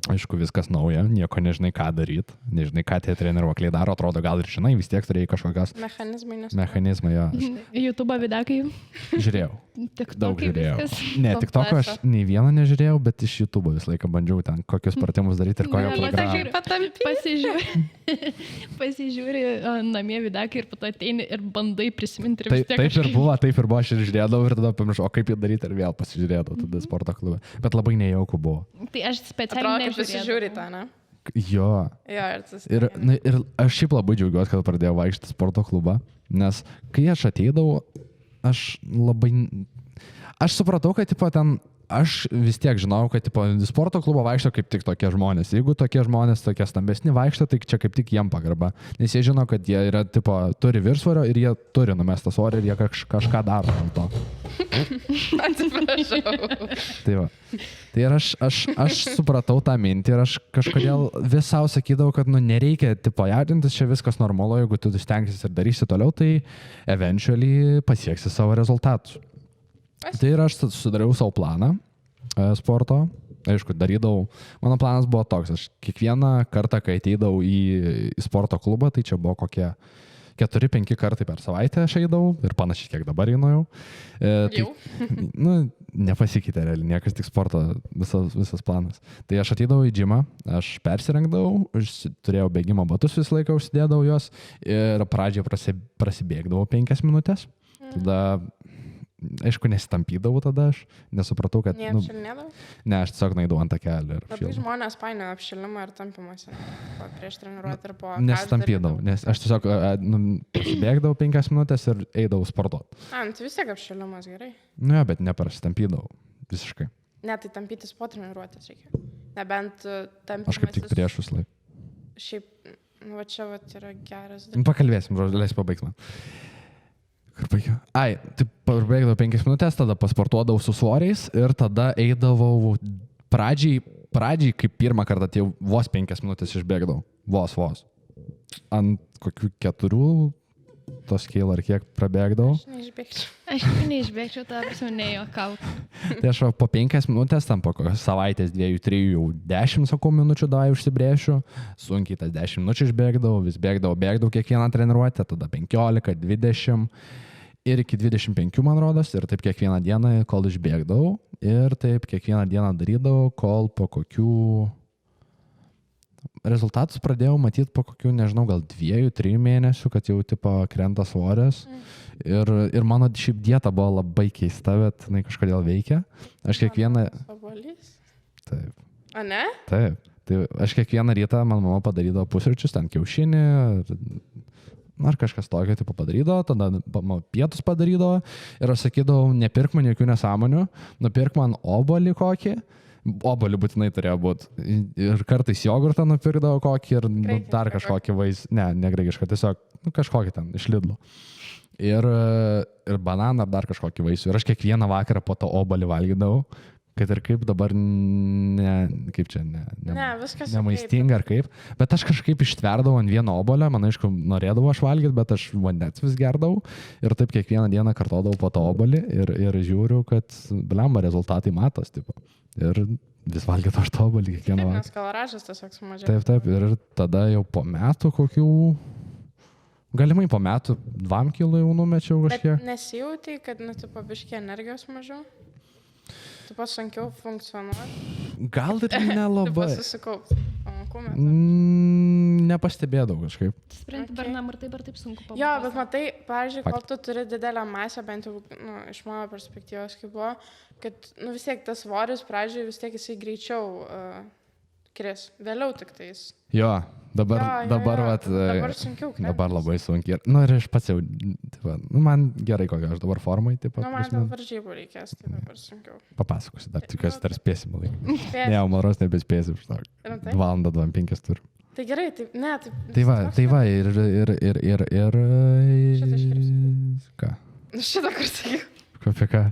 Aišku, viskas nauja, nieko nežinai, ką daryti, nežinai, ką tie treniruokliai daro, atrodo, gal ir žinai, vis tiek turėjai kažkokios mechanizmai, jo. YouTube videkai. Žiūrėjau. Daug žiūrėjau. Ne, Top tik to, aš klasė. nei vieno nežiūrėjau, bet iš YouTube visą laiką bandžiau ten kokius pratimus daryti ir kokią programą. Pasižiūri namie videkai ir po to ateini ir bandai prisiminti ir vis tiek Taip ir buvo, aš ir žiūrėdavau ir tada pamiršau, o kaip jį daryti ir vėl pasižiūrėdavau tada sporto klube. Bet labai nejauku buvo. Tai aš Atrodo, specialiai kaip pasižiūri tą, ne? Jo. Jo, ir tas. Ir aš šiaip labai džiaugiuosi, kad pradėjau vaikščioti sporto klubą, nes kai aš ateidavau, aš supratau, kad tipo, ten aš vis tiek žinau, kad tipo, sporto klubo vaikšto kaip tik tokie žmonės. Jeigu tokie žmonės, tokie stambesni vaikšto, tai čia kaip tik jiem pagarba. Nes jie žino, kad jie yra, tipo, turi viršsvorio ir jie turi numestą svorį ir jie kažką daro dėl to. Atsiprašau. Tai va. Tai ir aš supratau tą mintį ir aš kažkodėl vis savo sakydavau, kad nereikia tipo jaudintis, čia viskas normalu, jeigu tu stengsis ir darysi toliau, tai eventually pasieksi savo rezultatus. Tai ir aš sudariau savo planą sporto. Aišku, darydavau. Mano planas buvo toks. Aš kiekvieną kartą, kai ateidavau į sporto klubą, tai čia buvo kokie 4-5 kartai per savaitę aš eidavau ir panašiai, kiek dabar einu jau. Jau? Nepasikeitė realiai, niekas tik sporto visas planas. Tai aš ateidavau į gymą, aš persirengdavau, turėjau bėgimo batus visą laiką, užsidėdavau juos ir pradžiai prasibėgdavau 5 minutės. Tada aišku, nesitampydavau tada aš, nesupratau, kad... Neapšilinėdavau? Ne, aš tiesiog naidau ant takelį ir Labai žmonės painioja apšilimą ir tampimąsi. Prieš treniruotę ir po... Nesitampydavau, nes aš tiesiog bėgdavau 5 minutės ir eidavau sportuoti. Tai vis tiek apšilimas gerai. Nu jo, bet neprasitampydavau visiškai. Ne, tai tampytis po treniruotės reikia. Nebent tampimasis... Aš kaip tik prieš vis laik. Šiaip, va čia va yra geras Pakalbėsim, leis pabaigs man. Kur baigiau? Ai, tai pabėgdavau 5 minutės, tada pasportuodavau su svoriais ir tada eidavau pradžiai kaip pirmą kartą atėjau, vos 5 minutės išbėgdavau. Vos. Ant kokių 4 tos keil ar kiek prabėgdavau. Aš neišbėgčiau, tą prasme, nejokau. Tai aš po 5 minutės, tam po savaitės, 2-3, jau 10 minučių davai užsibrėšiu, sunkiai tas 10 minučių išbėgdavau, vis bėgdavau kiekvieną treniruotę, tada 15, 20 ir iki 25, man rodos, ir taip kiekvieną dieną, kol išbėgdavau, ir taip kiekvieną dieną darydavau, kol po kokių... Rezultatus pradėjau matyti po kokių, nežinau, gal 2-3 mėnesių, kad jau tipo krenta svoris. Ir mano šiaip dieta buvo labai keista, bet jinai kažkodėl veikia. Aš kiekvieną... Taip. A ne? Taip. Tai aš kiekvieną rytą, man mama padarydavo pusryčius, ten kiaušinį, ar kažkas tokio tipo padarydavo, tada pietus padarydavo ir aš sakydavau, nepirk man jokių nesąmonių, nupirk man obuolį kokį. Obuolį būtinai turėjo būti. Ir kartais jogurtą nupirkdavo kokį ir dar kažkokį vaisių. Ne graikišką, tiesiog kažkokį ten iš Lidlo. Ir bananą ar dar kažkokį vaisių. Ir aš kiekvieną vakarą po to obuolį valgydavau. kad ir kaip dabar viskas nemaistinga ar kaip, bet aš kažkaip ištverdavau ant vieno obolio, man aišku, norėdavau aš valgyti, bet aš vandens vis gerdavau ir taip kiekvieną dieną kartodavau po to obolį ir žiūriu, kad blemba rezultatai matos, tipo. Ir vis valgydavau aš to obolį kiekvieną vakarą. Nes kaloražas tiesiog sumažėjo. Taip, ir tada jau po metų kokių, galimai po metų 2 kilų jau numečiau kažkiek. Bet nesijautai, kad, tipo, biškiai energijos mažiau? Tipo, sunkiau funkcionuoti? Gal ir nelabai. Tipo, susikaupti pamokų metu? Nepastebėdavau kažkaip. Sprendti bernam ir taip sunku pamokyti. Jo, bet matai, pavyzdžiui, kol tu turi didelę masę, bent jau iš mano perspektyvos, kaip buvo, kad vis tiek tas svoris pradžioj vis tiek jisai greičiau kris. Vėliau tik tais. Jo, dabar sunkiau kris. Dabar labai sunkiai. Ir aš pats jau, man gerai kokia aš dabar formai, taip pat. Man dėl varžybų reikės, tai dabar sunkiau. Papasakosiu, tikiuosi, dar spėsim laiką. Ne, Maros nebespėsim, žinok. 2:25 turiu. Tai gerai, taip, ne, taip. Tai va, ir... Šitą iškirpsiu. Ką? Šitą kur sakiau. Apie ką?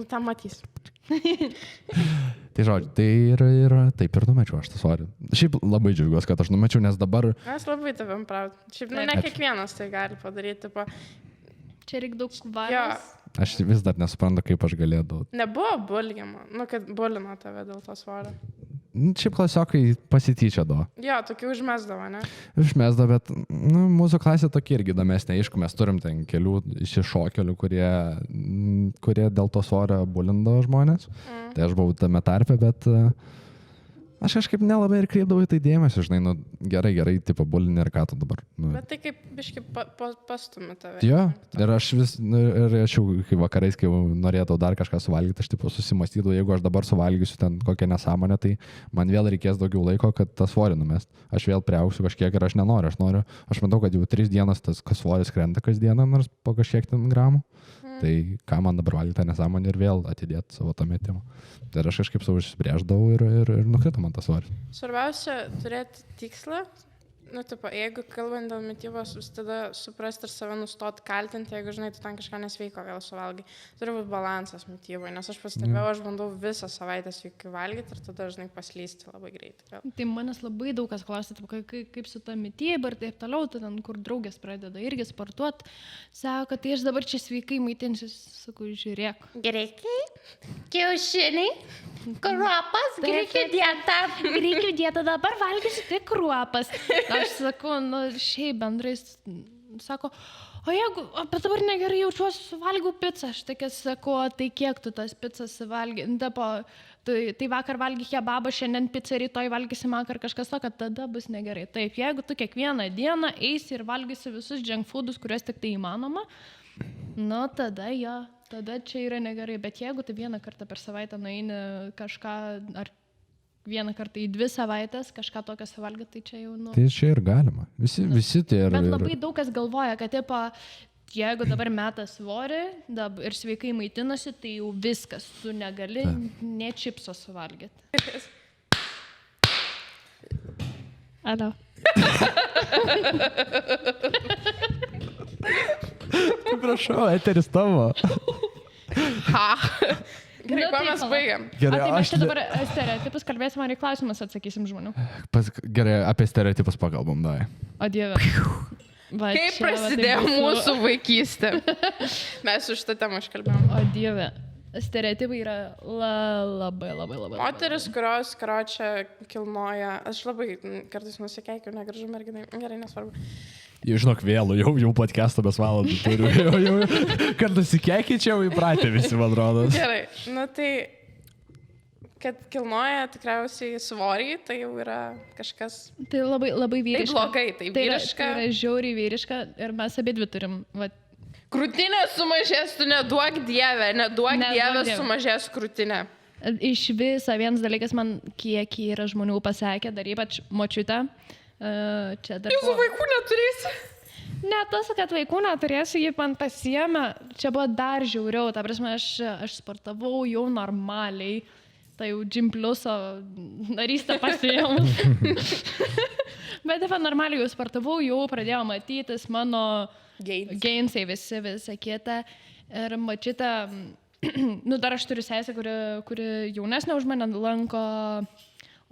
Tam matys. Tai žodžiu, tai ir taip ir numečiau aš tą svorį. Šiaip labai džiaugiuosi, kad aš numečiau, nes dabar... Mes labai tavim praut. Šiaip, ne kiekvienas tai gali padaryti. Čia reikia daug valios. Aš vis dar nesuprantu, kaip aš galėdavau. Nebuvo bulgimo, kad bulino tave dėl to svorio. Šiaip klasiokai pasityčiodavo. Jo, tokie užmesdavo, ne? Užmesdavo, bet mūsų klasė tokia irgi įdomesnė. Aišku, mes turim ten kelių išsišokelių, kurie dėl to svorio bulindavo žmonės. Tai aš buvau tame tarpe, bet aš kažkaip nelabai ir kreipdavau į tai dėmesį, žinai, gerai, tipo bulinį ir ką tu dabar. Bet tai kaip biškai pastumi tave. Jo, ir aš jau kai vakarais, kai norėdavau dar kažką suvalgyti, aš tipo susimastydavau, jeigu aš dabar suvalgysiu ten kokią nesąmonę, tai man vėl reikės daugiau laiko, kad tą svorį numest. Aš vėl priaugsiu kažkiek ir aš nenoriu. Aš matau, kad jau 3 dienas tas svoris krenta kasdieną, nors po kažkiek ten gramų. Tai ką man dabar valgyti tą nesąmonę ir vėl atidėti savo tą metimą. Tai aš kažkaip savo išspręždavau ir nukrito man tas svoris. Svarbiausia turėti tikslą. Jeigu kalbant dėl mitybos, tada suprasti ir save nustoti kaltinti, jeigu, žinai, tu ten kažką nesveiko vėl suvalgai. Turi būti balansas mityboje, nes aš pastebėjau, aš bandau visą savaitę sveikai valgyti ir tada, žinai, paslysti labai greitai. Tai manęs labai daug kas klausia, kaip su ta mityba ir taip toliau, ten, kur draugės pradeda irgi sportuoti, sako, tai aš dabar čia sveikai maitinsiu, sakau, žiūrėk. Greitai, kiaušiniai, kruopas, greitai dieta. Greitai dieta, dabar valgysiu tik kruopas. Aš sakau, šiaip bendrai, sako, bet dabar negerai jaučiuosi, suvalgiau pizzą. Aš tokia sakau, tai kiek tu tas pizzas suvalgi? Tai vakar valgy kebabą, šiandien pizzą, rytoj valgysi vakar kažkas to, kad tada bus negerai. Taip, jeigu tu kiekvieną dieną eisi ir valgysi visus junk foodus, kuriuos tik tai įmanoma, tada čia yra negerai. Bet jeigu tu vieną kartą per savaitę nueini kažką ar vieną kartą į 2 savaitės kažką tokio suvalgyti, tai čia jau... Tai čia ir galima. Visi tai yra... Bet labai daug kas galvoja, kad jeigu dabar meta svorį ir sveikai maitinasi, tai jau viskas, tu negali nė čipso suvalgyti. Alio. Prašau, eteris tavo. Gerai, kuo mes baigiam? Gerai, tai mes čia dabar stereotipus kalbėsim, ar į klausimus atsakysim žmonių. Gerai, apie stereotipus pakalbam, davai. O Dieve. Kaip prasidėjo mūsų vaikystė? Mes už tą temą iškalbėjom. O Dieve. Stereotipai yra labai. Moteris, kurios karočią kilnoja, aš labai kartais nusikeikiu, negražu merginai, gerai, nesvarbu. Jau žinok, vėlų, jau podcast'o mes valandų turiu. Kad nusikeikičiau įpratę visi, man atrodo. Gerai, tai, kad kilnoja tikriausiai svorį, tai jau yra kažkas... Tai labai vyriška. Tai blogai, tai vyriška. Tai yra žiauriai vyriška ir mes abidvi turim, Krūtinė sumažės, tu neduok dievę sumažės krūtinė. Iš viso vienas dalykas man, kiek yra žmonių pasakė, dar ypač močiutė. Jūsų vaikų neturėsi? Ne tas, kad vaikų neturėsiu, jį man pasiėmė, čia buvo dar žiauriau, ta prasme, aš sportavau jau normaliai, tai jau Gym Pluso narystę pasiėmus. Bet normaliai jau sportavau, jau pradėjau matytis mano gainsai visa kita. Ir mačyta nu, dar aš turiu sesę, kuri jaunesnė už mane lanko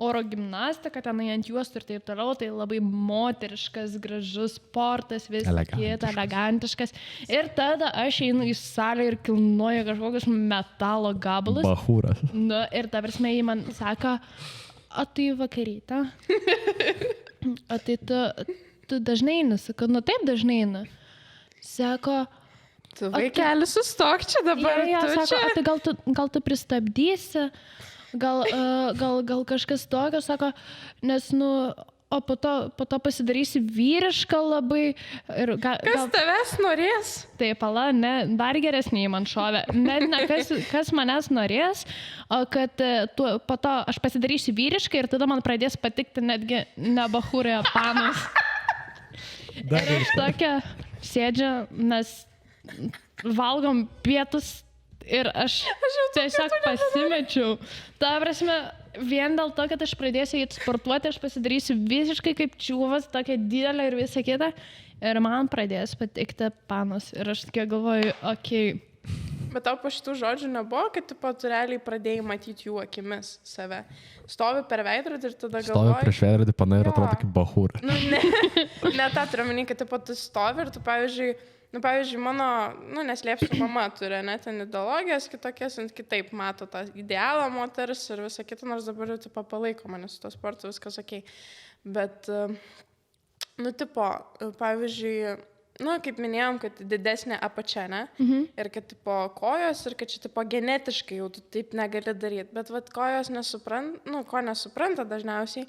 oro gimnastiką, tenai ant juostų ir taip toliau, tai labai moteriškas, gražus sportas, elegantiškas. Ir tada aš einu į salę ir kilnoju kažkokius metalo gabalus. Bahūras. Nu, ir ta prasme, jį man sako, o tai vakarytą? O tai tu dažnai eini? Sako, nu taip dažnai eini. Sako, Tu vaikeli sustok čia dabar. ja, Tu sako, čia. o tai gal tu pristabdysi, gal kažkas tokio, sako, nes, nu, o po to pasidarysi vyrišką labai. Ir Kas tavęs norės? Tai pala, ne, dar geresniai man šovė. Net ne kas manęs norės, o kad po to aš pasidarysiu vyriškai ir tada man pradės patikti netgi ne bahūrė panas. Ir aš tokia sėdžiu, mes valgom pietus ir aš tiesiog pasimečiau. Ta prasme, vien dėl to, kad aš pradėsiu eiti sportuoti, aš pasidarysiu visiškai kaip čiūvas, tokia didelė ir visa kita. Ir man pradės patikti panas. Ir aš tokia galvoju, okei. Bet tau po šitų žodžių nebuvo, kad tu realiai pradėjai matyti jų akimis save. Stovi per veidrodį ir tada galvoji. Stovi prieš veidrodį, pana ir atrodo kaip bahūra. Nu, ne tą turiu omeny, kad tu stovi ir tu, pavyzdžiui, mano, neslėpsiu, mama turi, ten ideologijas kitokias, kitaip mato tą idealą moters ir visą kitą, nors dabar jau palaiko mane su to sportu, viskas okei. Bet, pavyzdžiui, kaip minėjom, kad didesnė apačia, ne? Ir kad kojos ir kad čia genetiškai jau tu taip negali daryti. Bet kojos ko nesupranta dažniausiai,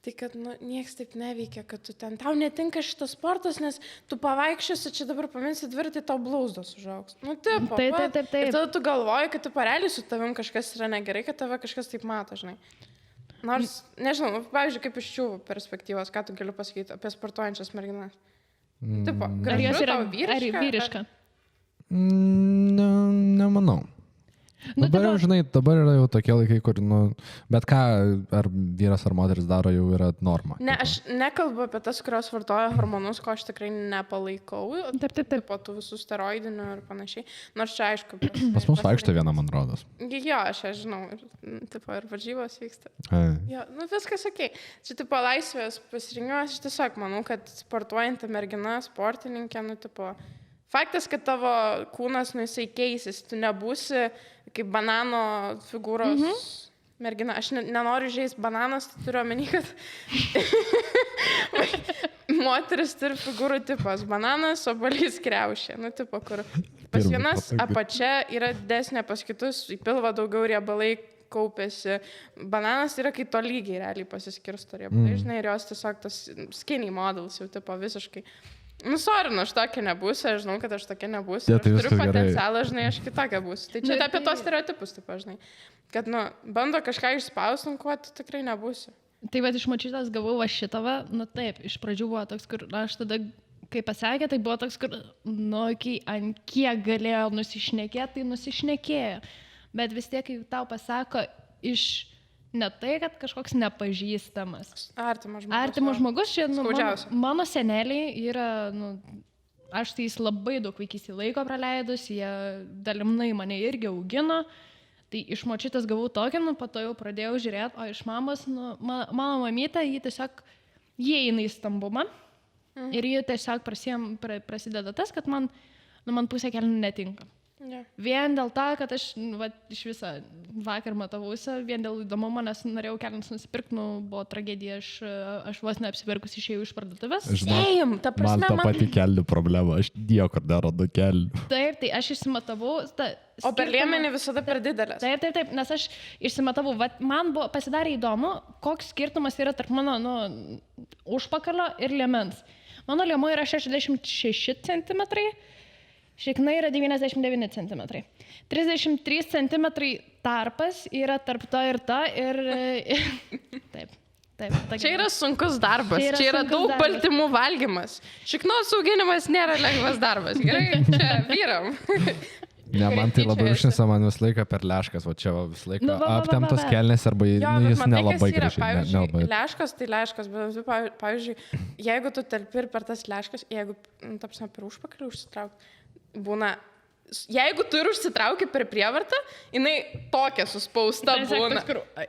tai kad nieks taip neveikia, kad tau netinka šitas sportas, nes tu pavaikščiosi, čia dabar paminsi dviratį, tau blauzdos užaugs. Taip. Ir tada tu galvoji, kad tu realiai su tavim kažkas yra negerai, kad tave kažkas taip mato, žinai. Nors, nežinau, pavyzdžiui, kaip iš čiūvų perspektyvos, ką tu gali pasakyti apie sportuojančias merginas. Ar jos yra vyriška? Nemanau. Dabar jau, žinai, dabar yra jau tokie laikai, kur, bet ką, ar vyras ar moteris daro, jau yra norma. Ne, aš nekalbu apie tas, kurios vartoja hormonus, ko aš tikrai nepalaikau. Taip. Po tų visų steroidinių ir panašiai. Nors čia, aišku. Pas mus vaikšto viena, man rodos. Jo, aš žinau. Ir varžybos vyksta. Jo, viskas okei. Čia, laisvės pasirinkimas, aš tiesiog manau, kad sportuojanti mergina, sportininkė, faktas, kad tavo kūnas, jisai keisis, tu nebūsi kaip banano figūros mergina. Aš nenoriu žaisti bananas, tai turiu omeny, kad moteris turi figūrų tipas. Bananas, obuolys, kriaušė. Kur pas vienas apačia yra didesnė, pas kitus į pilvą daugiau riebalai kaupėsi. Bananas yra kai to lygiai realiai pasiskirsto riebalai, žinai, ir jos tiesiog tas skinny models jau visiškai. Sorry, aš tokia nebūsiu, aš žinau, kad aš tokia nebūsiu. Aš turiu potencialą, žinai, aš kitokia būsiu. Tai čia apie tos stereotipus, žinai. Kad, bando kažką išspausti, kuo tu tikrai nebūsi. Tai iš močiutės gavau šitą, taip, iš pradžių buvo toks, kur aš tada, kai pasakė, tai buvo toks, kur, ant kiek galėjo nusišnekėti, tai nusišnekėjo. Bet vis tiek, kai tau pasako ne tai, kad kažkoks nepažįstamas. Artimas žmogus. Čia, mano seneliai yra, aš tai jis labai daug vaikystėje laiko praleidus, jie dalimnai mane irgi augino. Tai iš močiutės gavau tokį, po to jau pradėjau žiūrėti, o iš mamos, mano mamytė, jie tiesiog, jie eina į stambumą. Ir jie tiesiog prasideda tas, kad man pusė kelnių netinka. Yeah. Vien dėl to, kad aš iš viso vakar matavausi, vien dėl įdomumo, nes norėjau kelnius nusipirkti, buvo tragedija, aš vos neapsipirkus išėjau iš parduotuvės. Man ta pati kelnių problema, aš niekur nerandu kelnių. Taip, tai aš išsimatavau. O per liemenį visada per didelės. Taip, nes aš išsimatavau. Man pasidarė įdomu, koks skirtumas yra tarp mano užpakalio ir liemens. Mano liemo yra 66 cm. Šikna yra 99 cm. 33 cm tarpas yra tarp to ir to ir... Taip. Čia yra sunkus darbas. Čia yra daug baltymų valgymas. Šiknos auginimas nėra lengvas darbas. Gerai, čia vyram. Ne, man tai labai užnisa, man visą laiką per leškas, o čia visą laiką aptemtos kelnes arba jis nelabai gražiai. Leškas tai leškas, bet pavyzdžiui, jeigu tu telpi ir per tas leškas, jeigu, per užpakalį užsitrauk, būna jeigu tu ir užsitrauki per prievartą, jinai tokia suspausta būna.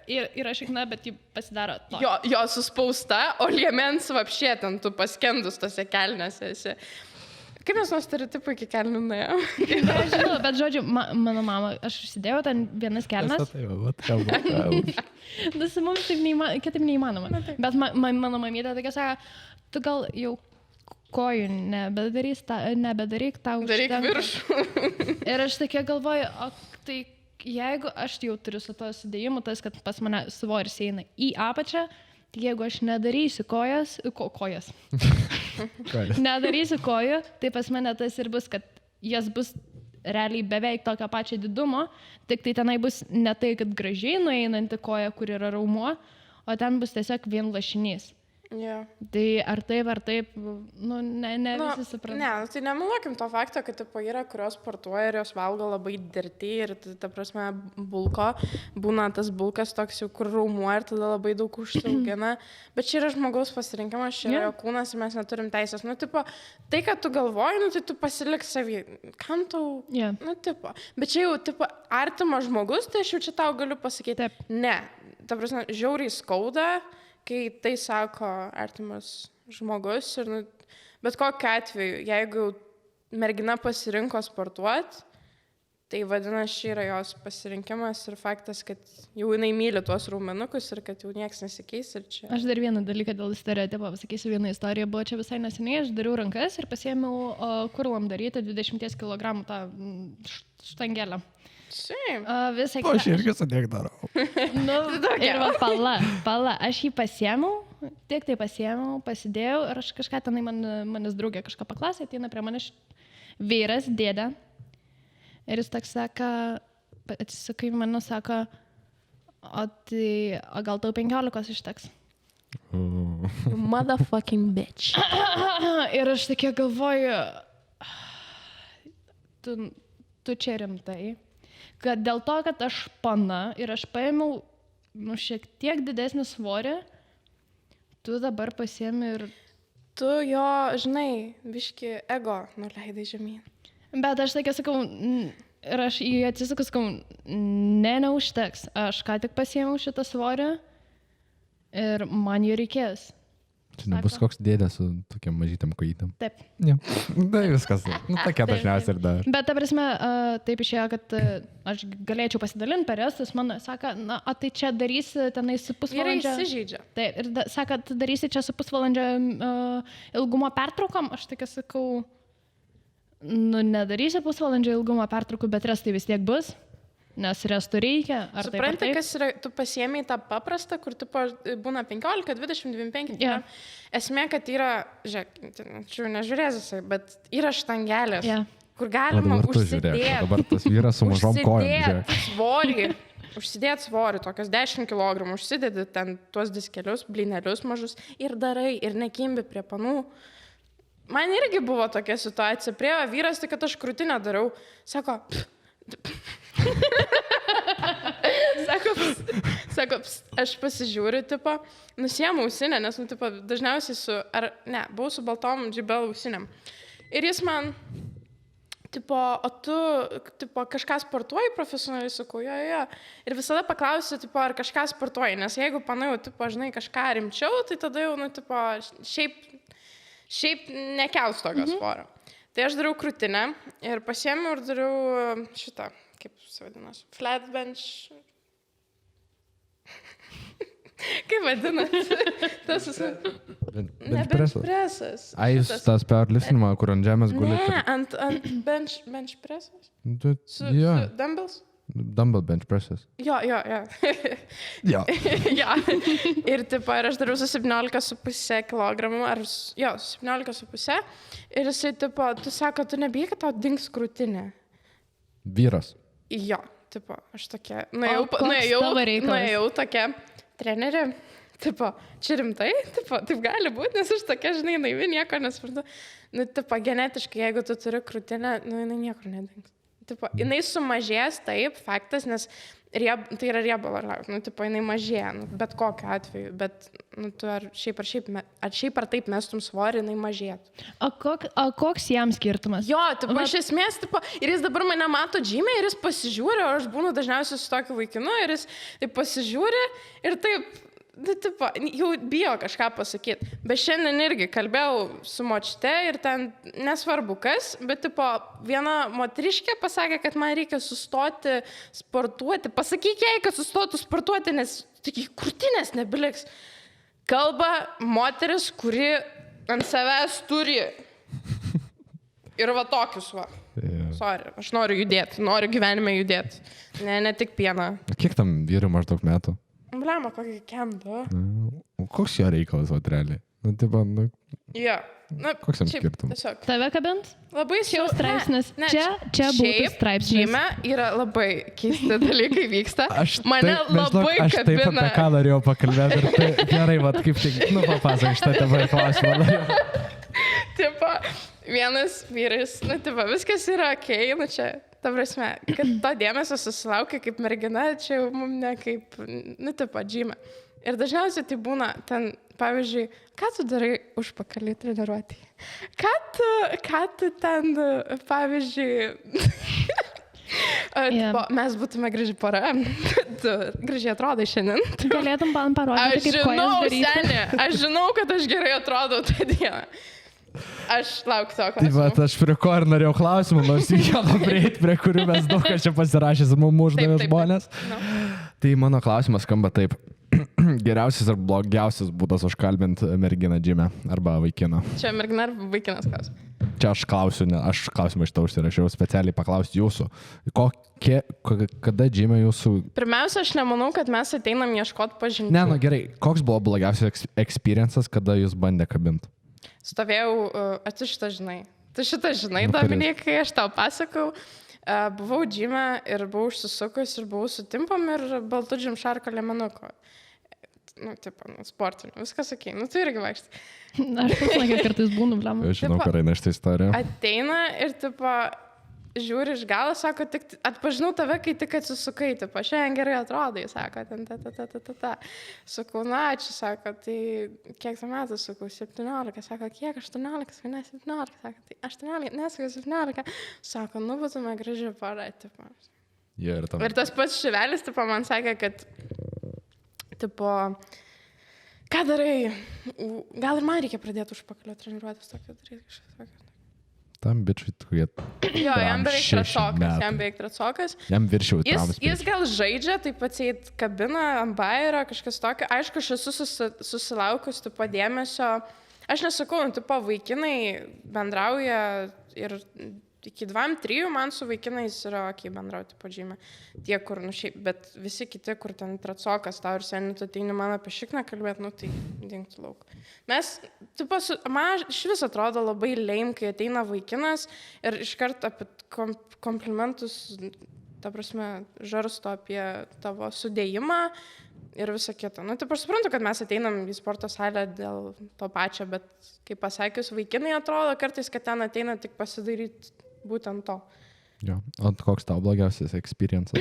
Yra šikna, bet ji pasidaro to. Jo suspausta, o liemens vapšė ten tu paskendus tose kelnėse esi. Kaip mes nuo stereotipų iki kelnių nuėjom? Nežinau, bet žodžiu, mano mama, aš užsidėjau ten vienas kelnes. Mums taip kitaip neįmanoma. Bet mano mamytė tokia sako, tu gal jau kojų nebedaryk, tau Daryk užtenka. viršų. Ir aš tokia galvoju, o tai jeigu aš jau turiu su to sudėjimu, tas, kad pas mane svoris eina į apačią, tai jeigu aš nedarysiu kojas, nedarysiu kojų, tai pas mane tas ir bus, kad jas bus realiai beveik tokio pačio didumo, tik tai tenai bus ne tai, kad gražiai nueinanti koja, kur yra raumuo, o ten bus tiesiog vien lašinys. Yeah. Tai ar taip, ne visi supranta. Ne, tai nemeluokim to fakto, kad tipo, yra, kurios sportuoja ir jos valgo labai dirti ir, ta prasme, bulko, būna tas bulkas toks jau, kur raumuo ir tada labai daug užsiaugina, bet čia yra žmogaus pasirinkimas, čia yra jo kūnas ir mes neturim teisės. Tipo, tai, kad tu galvoji, tai tu pasilik savį. Kam tau? Tipo. Bet čia jau, tipo, artimas žmogus, tai aš jau čia tau galiu pasakyti. Taip. Ne, ta prasme, žiauriai skauda, kai tai sako artimas žmogus ir bet kokiu atveju, jeigu mergina pasirinko sportuoti, tai vadinasi, yra jos pasirinkimas ir faktas, kad jau jinai myli tuos raumenukus ir kad jau nieks nesikeis ir čia. Aš dar vieną dalyką dėl stereotipo pasakysiu, vieną istoriją buvo čia visai neseniai, aš dariau rankas ir pasiėmiau kurlam daryti 20 kg tą štangelę. Visai aš irgi sudėk darau. Ir va, pala, aš jį pasiėmiau, tik tai pasiėmiau, pasidėjau ir aš kažką tenai manis draugė kažką paklasė, ateina prie manęs vyras, dėdė. Ir jis toks sako, atsisukai mane, sako, o gal tau 15 išteks? Motherfucking bitch. Ir aš tokia galvoju, tu čia rimtai. Kad dėl to, kad aš pana ir aš paėmiau šiek tiek didesnį svorį, tu dabar pasiemi ir... Tu jo, žinai, biški ego nuleidai žemyn. Bet aš tokia sakau, ir aš jį atsisakau, sakau, neužteks. Aš ką tik pasiėmiau šitą svorį ir man jį reikės. Čia nebus koks dėdė su tokiam mažytam kojytam. Taip. Ja. Tai viskas. Tokia dažniausiai ir dar. Bet ta prasme, taip išėjo, kad aš galėčiau pasidalinti per estus. Man sako, o tai čia darysi tenai su pusvalandžio... Ir įsižeidžia. Taip, ir sako, darysi čia su pusvalandžio ilgumo pertraukom. Aš tokia sakau, nedarysi pusvalandžio ilgumo pertraukų, bet restai vis tiek bus. Nes restų reikia. Supranti, kas yra, tu pasiėmėjai tą paprastą, kur tu būna 15, 20, 25. Yeah. Esmė, kad yra, čia nežiūrėsi, bet yra štangelės, kur galima užsidėti. Dabar tas vyras su mažom kojom. Užsidėti svorį, tokias 10 kg, užsidėti ten tuos diskelius, blynelius mažus ir darai, ir nekimbi prie panų. Man irgi buvo tokia situacija. Priėjo vyras, tai kad aš krūtinę darau, sako... Sako, aš pasižiūriu, tipo, nusiemu ausinę, nes, tipo, dažniausiai buvau su baltom džibel ausinėm. Ir jis man, tipo, o tu, tipo, kažką sportuoji profesionaliai, sakau, jo. Ir visada paklausiu, tipo, ar kažką sportuoji, nes jeigu panai jau, tipo, žinai, kažką rimčiau, tai tada jau, tipo, šiaip nekels tokio svorio. Tai aš dariau krūtinę ir pasiėmiau ir dariau šitą, kaip vadinasi, flat bench. Kaip vadinasi? Bench presas. Jūs tas powerliftinimą, kur ant žemės gulite? Ne, ant bench presas. Su dumbbells? Dumbbell bench presses. Jo. Jo. Ir aš dariau su 17,5 kg, ar 17,5. Ir jisai, tu sako, tu nebijai, kad tau dings krūtinė. Vyras. Jo, aš tokia, nuėjau tokia, trenerė, čia rimtai, taip gali būti, nes aš tokia, žinai, naivi, nieko nesuprantu. Genetiškai, jeigu tu turi krūtinę, jinai niekur nedings. tipo, jinai sumažės, taip, faktas, nes tai yra riebalo, nu, tipo, jinai mažėja, nu, bet kokiu atveju, bet, nu, tu ar šiaip ar taip mestum svorį, jinai mažėtų. O koks jam skirtumas? Jo, tipo, iš esmės, tipo, ir jis dabar mane mato džymę ir jis pasižiūri, o aš būnu dažniausiai su tokiu vaikinu ir jis taip pasižiūri ir taip, nu, tipo, jau bijo kažką pasakyti. Bet šiandien irgi kalbėjau su močiute ir ten nesvarbu kas, bet, tipo, viena moteriškė pasakė, kad man reikia sustoti sportuoti. Pasakyk jai, kad sustotų sportuoti, nes tik krūtinės nebeliks. Kalba moteris, kuri ant savęs turi. Ir va tokius va. Sorry, aš noriu judėti, noriu gyvenime judėti. Ne tik pieną. Kiek tam vyrui maždaug metų? Blema, kokį kemdu. Koks jo reikalas, o realiai? Nu, tipo, nu... Jo. Na, koks jam skirtumas? Tave kabint? Labai Čia jau straipsnis. Čia būtų straipsnis. Žyme yra labai keisti dalykai vyksta. Mane taip, labai aš taip kabina. apie ką norėjau pakalbėti. Ir tai gerai, vat kaip tik, nu, papasak šitą tėvą klausimą. Tipo, vienas vyras, nu, tipo, viskas yra okei, nu, čia, ta prasme, kad to dėmesio susilaukia kaip mergina, čia jau mums ne kaip, nu, tipo, džyme. Ir dažniausiai tai būna ten, pavyzdžiui, ką tu darai užpakalį treniruotį? Ką tu ten, pavyzdžiui, tipo, mes būtume graži pora, tu gražiai atrodai šiandien. Galėtum man parodyti, kaip kojas daryti. Aš žinau, kad aš gerai atrodau tą dieną. Aš laukiu to Tai klausimą. va, aš prie ko ir norėjau klausimą, nors vieną prieiti, prie kurių mes daug ką čia pasirašęs ir mums uždavė žmonės. No. Tai mano klausimas skamba taip. Geriausias ar blogiausias būdas užkalbinti merginą džime arba vaikiną? Čia mergina ar vaikinas klausimas? Čia aš klausiu, ne, aš klausimą iš to užsirašiau, specialiai paklausti jūsų. Kada džime jūsų... Pirmiausia, aš nemanau, kad mes ateinam ieškoti pažinčių. Ne, nu gerai, koks buvo blogiausias experiences, kada jūs bandė kabinti? Stovėjau, tu šitą žinai, Nu, Dominikai, aš tau pasakau. Buvau džime ir buvau užsisukus ir buvau su timpom ir baltu džimšarko lemenuko. Nu, tipo, nu, sportiniu, viskas okei, nu, tu irgi vaikštai. Aš pasakė, kartais būnu, blem. Aš žinau, ką eina šitą istoriją. Ateina ir, tipo, žiūri iš galo, sako, tik atpažinau tave, kai tik atsisukai, tipo, šiandien gerai atrodai, sako, ten ta. Sakau, na, ačiū, sako, tai kiek tu metų, sakau, 17, sako, kiek 18, ne 17, sako, tai 18, nesakau, 17, sako, nu, būtume graži pora, tipo. Yeah, Ir tas pats šivelis, tipo, man sakė, kad, tipo, ką darai, gal ir man reikia pradėti užpakalio treniruotis, tokio daryti kažką. Tam bičiui, kurie... Jo, jam beveik trecokas. Jam viršiau traumas. Jis gal žaidžia, taip atseit kabina, ant bairio, kažkas tokio. Aišku, aš esu susilaukus tipo dėmesio. Aš nesakau, tipo vaikinai bendrauja ir iki 2-3 man su vaikinais yra okei bendrauti po džime. Tie, kur, nu šiaip, bet visi kiti, kur ten trecokas, tau ir seniai, tu ateini man apie šikną kalbėti, nu tai dingtų lauk. Mes, tipo, man iš vis atrodo labai lame, kai ateina vaikinas ir iškart apie komplimentus, ta prasme, žarsto apie tavo sudėjimą ir visą kitą. Nu, taip aš suprantu, kad mes ateinam į sporto salę dėl to pačio, bet, kaip pasakius, vaikinai atrodo kartais, kad ten ateina tik pasidaryti būtent to. Jo. O koks tau blogiausias experience?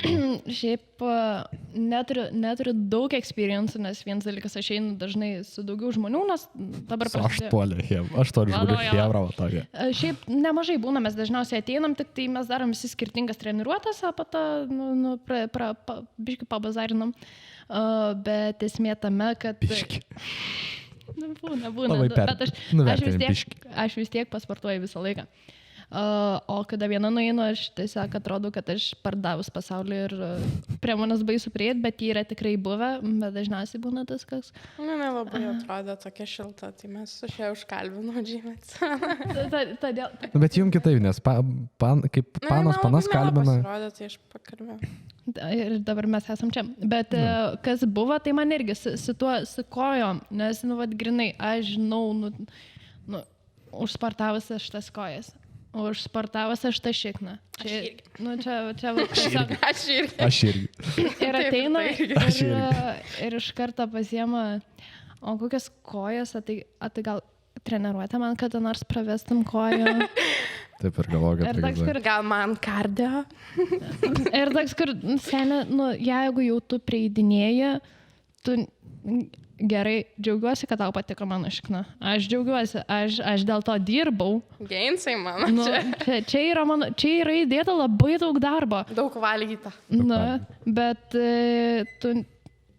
Šiaip neturiu daug experience, nes vienas dalykas, aš einu dažnai su daugiau žmonių, nes dabar prasidėjo. Aš polė Hebra, aš turiu žmonių Hebra, va tokia. Šiaip nemažai būna, mes dažniausiai ateinam, tik tai mes darom visi skirtingas treniruotės, o po to biškai pabazarinam. Bet esmė tame, kad... Biški. Būna. Labai Bet aš vis tiek pasportuoju visą laiką. O kada viena nueinu, aš tiesiog atrodo, kad aš pardavus pasaulį ir prie manęs baisu prieit, bet jie yra tikrai buvę, bet dažniausiai būna tas kas. Nu, nelabai atrodo tokia šilta, tai mes aš ją užkalbinau džimets. Todėl... Bet jums kitaip, nes kaip panas kalbina. Pasirodė, tai aš pakalbėjau. Ir dabar mes esam čia. Bet kas buvo, tai man irgi su tuo, su kojom, nes, nu, vad, grinai, aš žinau, užsportavus aš tas kojas. Užsportavus aš tą šikną. Aš irgi. Ir ateina ir iš karto pasiema, o kokias kojas, tai gal treniruotę man kada nors pravestum koją? Taip ir galvoju, kad Ir toks, kur Gal man kardio? Ir toks, kur, senė, nu, jeigu jau tu prieidinėji, tu gerai, džiaugiuosi, kad tau patiko mano šikna. Aš džiaugiuosi, aš dėl to dirbau. Geinsai mano. Nu, čia yra įdėta labai daug darbo. Daug valgyta. Na, bet tu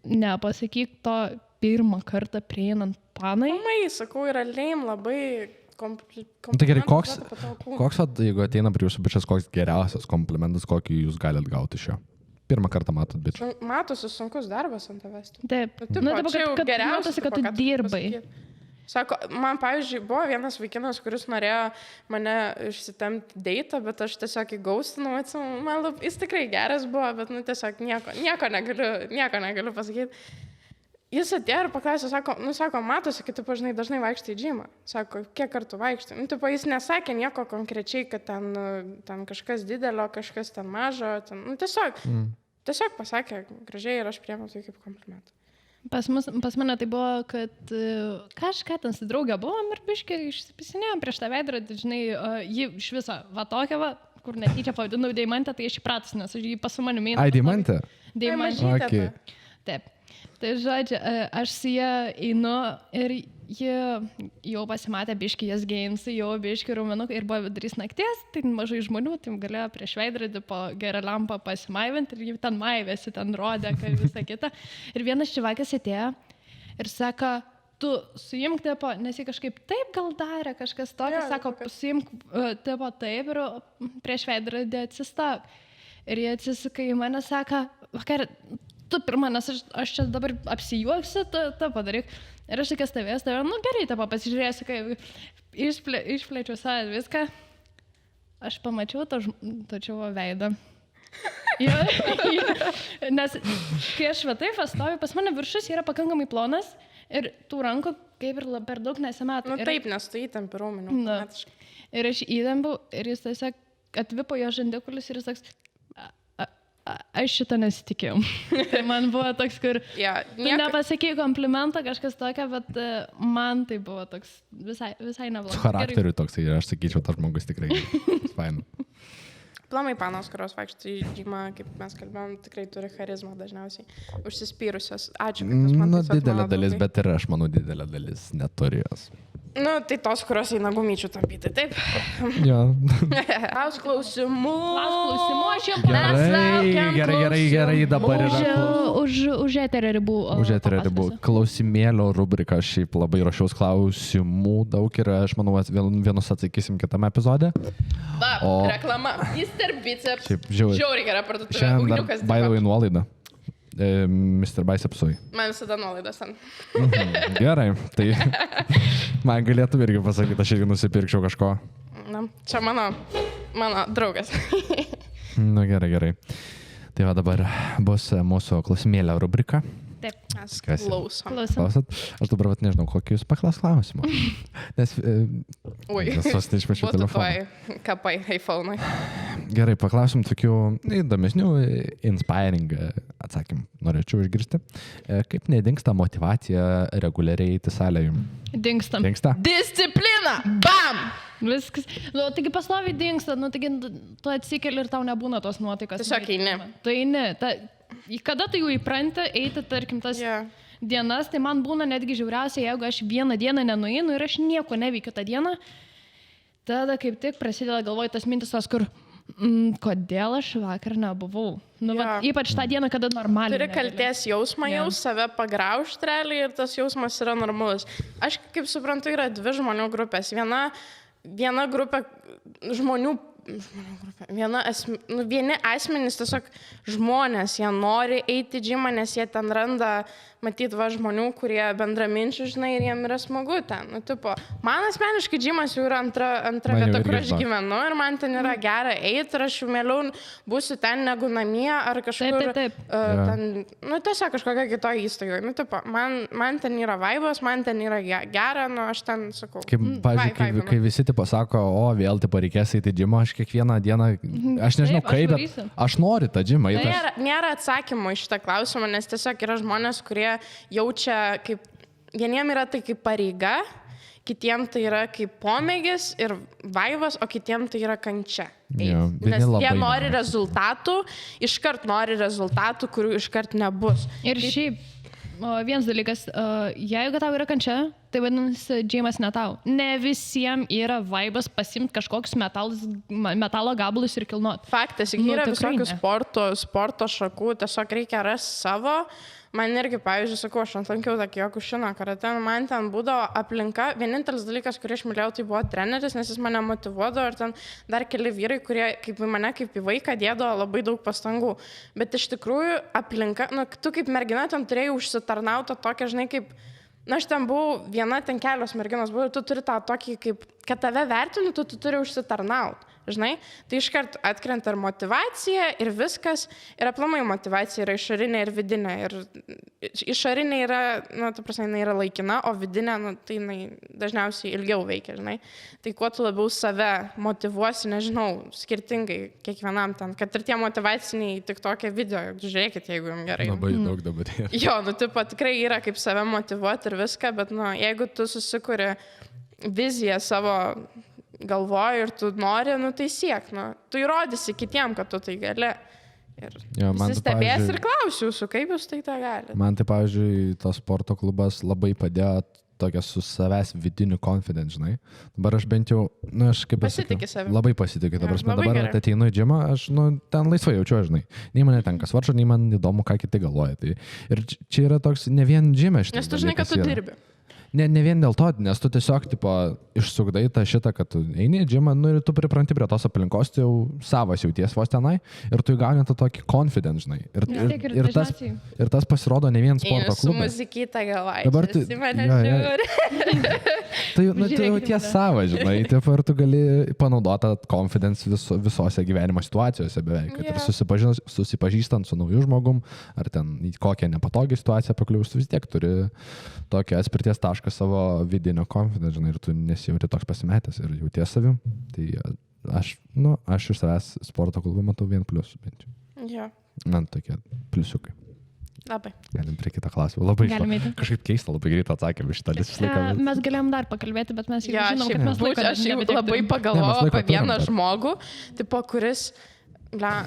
nepasakyk to pirmą kartą prieinant panai. Mamai, sakau, yra leim labai Tai gerai, koks, jeigu ateina prie jūsų bičias, koks geriausias komplimentas, kokį jūs galite gauti iš jo? Pirmą kartą matot bičią. Matosi sunkus darbas ant tavęs. Taip, Nu, kad matosi, kad tu dirbai. Sako, man, pavyzdžiui, buvo vienas vaikinas, kuris norėjo mane išsitemti deitą, bet aš tiesiog įgaustinau, atsimenu, jis tikrai geras buvo, bet, nu, tiesiog nieko negaliu pasakyti. Jis atėjo ir paklausė, sako, matosi, kad tu, žinai, dažnai vaikštai į džimą. Sako, kiek kartų vaikštai? Nu, jis nesakė nieko konkrečiai, kad ten kažkas didelio, kažkas ten mažo. Nu, tiesiog pasakė gražiai ir aš priėmiau tai kaip komplimentą. Pas mane tai buvo, kad kažką ten su draugė buvom ir biškai išsipisinėjom prieš tą veidrodį, žinai, ji iš viso va tokia va, kur netyčia pavadinau Deimantę, tai aš įpratus, nes aš jį pas mane mėnau. Ai, Deimantė? Deimantė. Okay. Taip. Tai žodžiu, aš su ją einu ir ji jau pasimatė biški jas geinsai, jau biški raumenukai ir buvo vidurys nakties, tai mažai žmonių, tai galėjo prieš veidrodį po gerą lampą pasimaivinti ir ji ten maivėsi, ten rodė, kad visą kitą. Ir vienas čivakas atėjo ir sako, tu suimk tipo, nes jį kažkaip taip gal darė, kažkas tokio, sako, suimk tipo taip ir prieš veidrodį atsistok. Ir jie atsisuka į mane, sako, vakar, tu pirmą, nes aš čia dabar apsijuoksiu, tu padaryk. Ir aš tokia stovėjau, nu gerai, tą pasižiūrėsiu, kai išplėčiau savo viską. Aš pamačiau to čiavo veidą. Nes kai aš va taip stoviu, pas mane viršus yra pakankamai plonas ir tų rankų kaip ir per daug nesimato. Nu taip, nes tu įtempi raumenų. Ir aš įtempiau ir jis tiesiog atvipo jo žandikulius ir jis toks... Aš šitą nesitikėjau. Tai man buvo toks, kur nepasakai komplimentą, kažkas tokio, bet man tai buvo toks visai neblogas. Su charakteriu toks, aš sakyčiau, tas žmogus tikrai fain. Plamai panos, kurios vaikšto į džimą, kaip mes kalbėjom, tikrai turi charizmą dažniausiai. Užsispyrusios. Ačiū, kad jūs man tiesiog didelė dalis, bet ir aš manau, didelė dalis neturi jos. Nu, tai tos, kurios eina gumyčių tampyti, taip? Jo. Klaus klausimų. Aš jau Gerai, dabar yra. Už eterio ribų. Už eterio ribų. Klausimėlio rubrika, šiaip labai ruošiaus klausimų daug ir aš manau, vienus atsakysim kitame epizode. Reklama. Mr. Biceps. Žiauriai gera parduotuvė. Šiandien dar, by the way, nuolaida. Mr. Bicepsui. Man visada nuolaidas ten. Gerai, tai man galėtų irgi pasakyti, aš irgi nusipirkčiau kažko. Na, čia mano draugas. Nu gerai. Tai va dabar bus mūsų klausimėlio rubrika. Taip, mes klausom. Aš dabar nežinau, kokį jūs paklaus klausimą. Nes... Sos neišmečiau telefoną. Būtų kapai iPhone'ui. Gerai, paklausim tokių įdomesnių, inspiring atsakymų. Norėčiau išgirsti. Kaip nedingsta motyvacija reguliariai eiti salėje? Dingsta. Disciplina! Bam! Viskas. Nu, taigi pastoviai dingsta, nu, taigi tu atsikeli ir tau nebūna tos nuotaikos. Tiesiog eini. Tu eini. Kada tu jau įpranti eiti, tarkim, tas dienas, tai man būna netgi žiauriausia, jeigu aš vieną dieną nenueinu ir aš nieko neveikiu tą dieną, tada kaip tik prasideda galvoj tas mintis, kur kodėl aš vakar nebuvau. Nu, ypač tą dieną, kada normaliai. Turi kaltės jausmą jau, save pagraužti realiai ir tas jausmas yra normalus. Aš kaip suprantu, yra dvi žmonių grupės. Viena grupė žmonių vieni asmenys, tiesiog žmonės, jie nori eiti džimą, nes jie ten randa, matyt, žmonių, kurie bendraminčių, žinai, ir jiem yra smagu ten. Nu, tipo, man asmeniškai džimas jau yra antra vieta, kur aš gyvenu ir man ten yra gera eiti ir aš jau mieliau būsiu ten negu namie ar kažkur. Taip. Nu, tiesiog kažkokia kitoje įstaigoje. Nu, tipo, man ten yra vaibas, man ten yra gera, nu, aš ten sakau. Kaip, pavyzdžiui, kai visi tipo sako, vėl tipo reikės eiti džimą, aš kiekvieną dieną, aš nežinau kaip, bet aš noriu tą džimą. Nėra atsakymų iš šitą klausimą, nes tiesiog yra žmonės, kurie jaučia kaip, vieniem yra tai kaip pareiga, kitiem tai yra kaip pomėgis ir vaivas, o kitiem tai yra kančia. Jo, vieni Nes labai jie nori nemėgsta. rezultatų, iškart nori rezultatų, kurių iškart nebus. Ir šiaip, vienas dalykas, jeigu tau yra kančia, tai vadinasi, džeimas ne tau. Ne visiems yra vaibas pasimti kažkokius metalo gabalus ir kilnot. Faktas, Nu, yra tikrai visokių ne. sporto šakų, tiesiog reikia rasti savo. Man irgi, pavyzdžiui, sakau, aš atlankiau tą Kyokushiną karatę, man ten būdavo aplinka, vienintelis dalykas, kurį aš mylėjau, tai buvo treneris, nes jis mane motyvuodavo ir ten dar keli vyrai, kurie kaip į mane, kaip į vaiką dėdavo labai daug pastangų. Bet iš tikrųjų aplinka, nu, tu kaip mergina ten turėjai užsitarnautą tokią, žinai, kaip, na, aš ten buvau, viena ten kelios merginos buvo ir tu turi tą tokį, kaip, kad tave vertinu, tu turi užsitarnauti. Žinai, tai iškart atkrenta ir motyvacija, ir viskas, ir aplamai motyvacija yra išorinė ir vidinė. Ir išorinė yra, nu, ta prasme, jinai yra laikina, o vidinė, nu, tai jinai dažniausiai ilgiau veikia, žinai. Tai kuo tu labiau save motyvuosi, nežinau, skirtingai kiekvienam ten, kad ir tie motyvaciniai tik tokie video, žiūrėkit, jeigu jums gerai. Labai daug dabar. Jo, nu, tipo, tikrai yra kaip save motyvuoti ir viską, bet, nu, jeigu tu susikuri viziją savo galvoji ir tu nori, nu tai siek, nu, tu įrodysi kitiem, kad tu tai gali. Ir Jo, man visi tai, stebės pavyzdžiui- ir klausiu jūsų, kaip jūs tai galite. Man tai, pavyzdžiui, tos sporto klubas labai padėjo tokia su savęs vidiniu confidence, žinai. Dabar aš bent jau, nu, aš kaip Pasitiki pasakiau, savim. labai pasitikiu. Jo, Dabar, labai dabar gerai. ateinu į džimą, aš, nu, ten laisvai jaučiu, žinai. Nei mane ten kas varžo, nei man įdomu, ką kiti galvoja. Tai, ir čia yra toks, ne vien džime šitas. Nes tu žinai, kad tu dirbi. Ne vien dėl to, nes tu tiesiog, tipo, išsukdai tą šitą, kad tu eini į džimą, nu ir tu pripranti prie tos aplinkos, tai jau savas jauties vos tenai ir tu įgauni tą tokį confidence, žinai. Ir tas pasirodo ne vien sporto Einu su klube. muzikyta galvai. Dabar tu- Visi mane jo, jo. žiūri. Tai, nu, tu jau ties savo, žinai, taip ir tu gali panaudoti tą confidence visose gyvenimo situacijose beveik. Kad ir susipažįstant su nauju žmogum, ar ten į kokią nepatogią situaciją pakliūstų, vis tiek turi tokią atspirties tašką savo vidinio confidence, žinai, ir tu nesijauti toks pasimetęs ir jauties savim. Tai aš iš savęs sporto klubą matau vien pliusų, bent jau. Jo, Man tokie pliusiukai. labai. Galim prie kitą klausimą. Labai Galim eiti. kažkaip keista, labai greit atsakėm iš tą visą laiką. Mes galėjom dar pakalbėti, bet mes jau Jo, žinom, kad mes laiko aš jau nebetiek labai turim. Ne, pagalvojau mes laiko apie vieną turim dar. žmogų, tipo, kuris,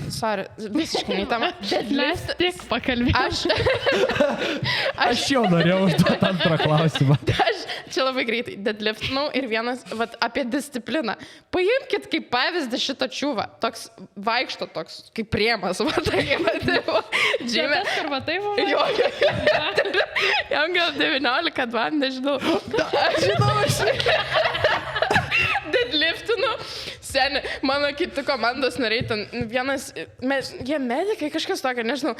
sorry, visiškai neįtama. Mes tik pakalbėjome. Aš jau norėjau užduoti antrą klausimą. Aš čia labai greitai deadliftinau ir vienas, vat, apie discipliną. Paimkit kaip pavyzdį šitą čiūvą. Toks vaikšto, toks kaip priemas. Va, tai, džime. Jo. Jam gal 19, man nežinau. Aš žinau. Deadliftinu. Seni, mano kiti komandos nariai, ten vienas, jie medikai, kažkas tokio, nežinau.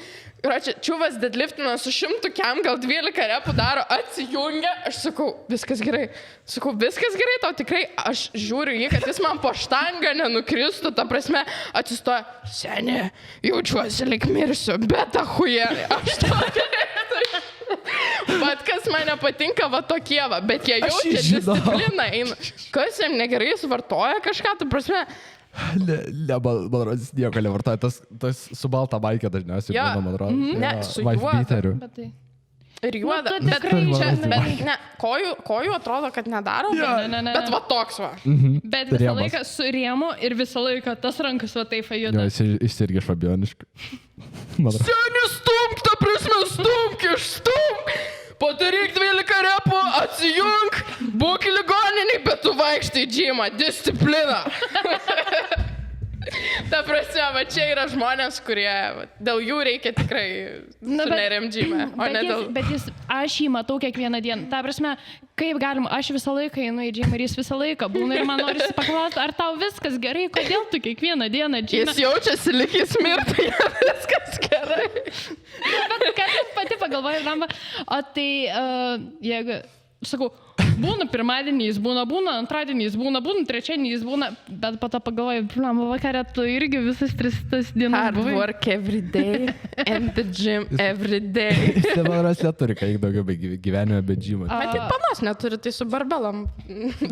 Ir čiūvas deadliftino su 100 kem, gal 12 repų daro, atsijungia. Aš sakau, viskas gerai. Sakau, viskas gerai, tau tikrai. Aš žiūriu jį, kad jis man po štangą nenukristų, ta prasme, atsistoja. Seni, jaučiuosi lik mirsiu, bet ahuje. Aš tokį. Bet kas man nepatinka, va tokie, va, bet jie jaučia discipliną. Kas jam negerai, jis vartoja kažką, tu prasme. Ne, man rodos, nieko nevartoja. Tas su balta baikė dažniausiai Jo. būna, man rodos. Ne, su juoda. Ir juoda. tu Bet tikrai čia, žinai. bet ne, kojų atrodo, kad nedaro. Ne. Bet va toks va. Bet visą Rėmas. laiką su rėmu ir visą laiką tas rankas va taip Jo, juda. jis irgi šabioniškai. Seni, stumk, ta prasme, stumk, išstumk. Padaryk 12 repų, atsijung, būk ligoniniai, bet tu vaikštai į džimą, disciplina. Ta prasme, va čia yra žmonės, kurie, va, dėl jų reikia tikrai sunerim džimą, o ne dėl... Bet aš jį matau kiekvieną dieną. Ta prasme, kaip galima, aš visą laiką einu į džimą ir jis visą laiką būna ir man norisi paklausti, ar tau viskas gerai, kodėl tu kiekvieną dieną džimą. Jis jaučiasi lyg jis mirtų, jam viskas gerai. Bet kartais pati pagalvoju, Ramba, o tai jeigu, sakau, būna pirmadienį jis būna, antradienį jis būna, trečiadienį jis būna, bet po to pagalvoju, vakarė tu irgi visas 3 dienas Hard buvai. work every day and the gym every day. Jis man rodos neturi, ką daugiau gyvenime be džimo. Matyt, panos neturi, tai su barbelam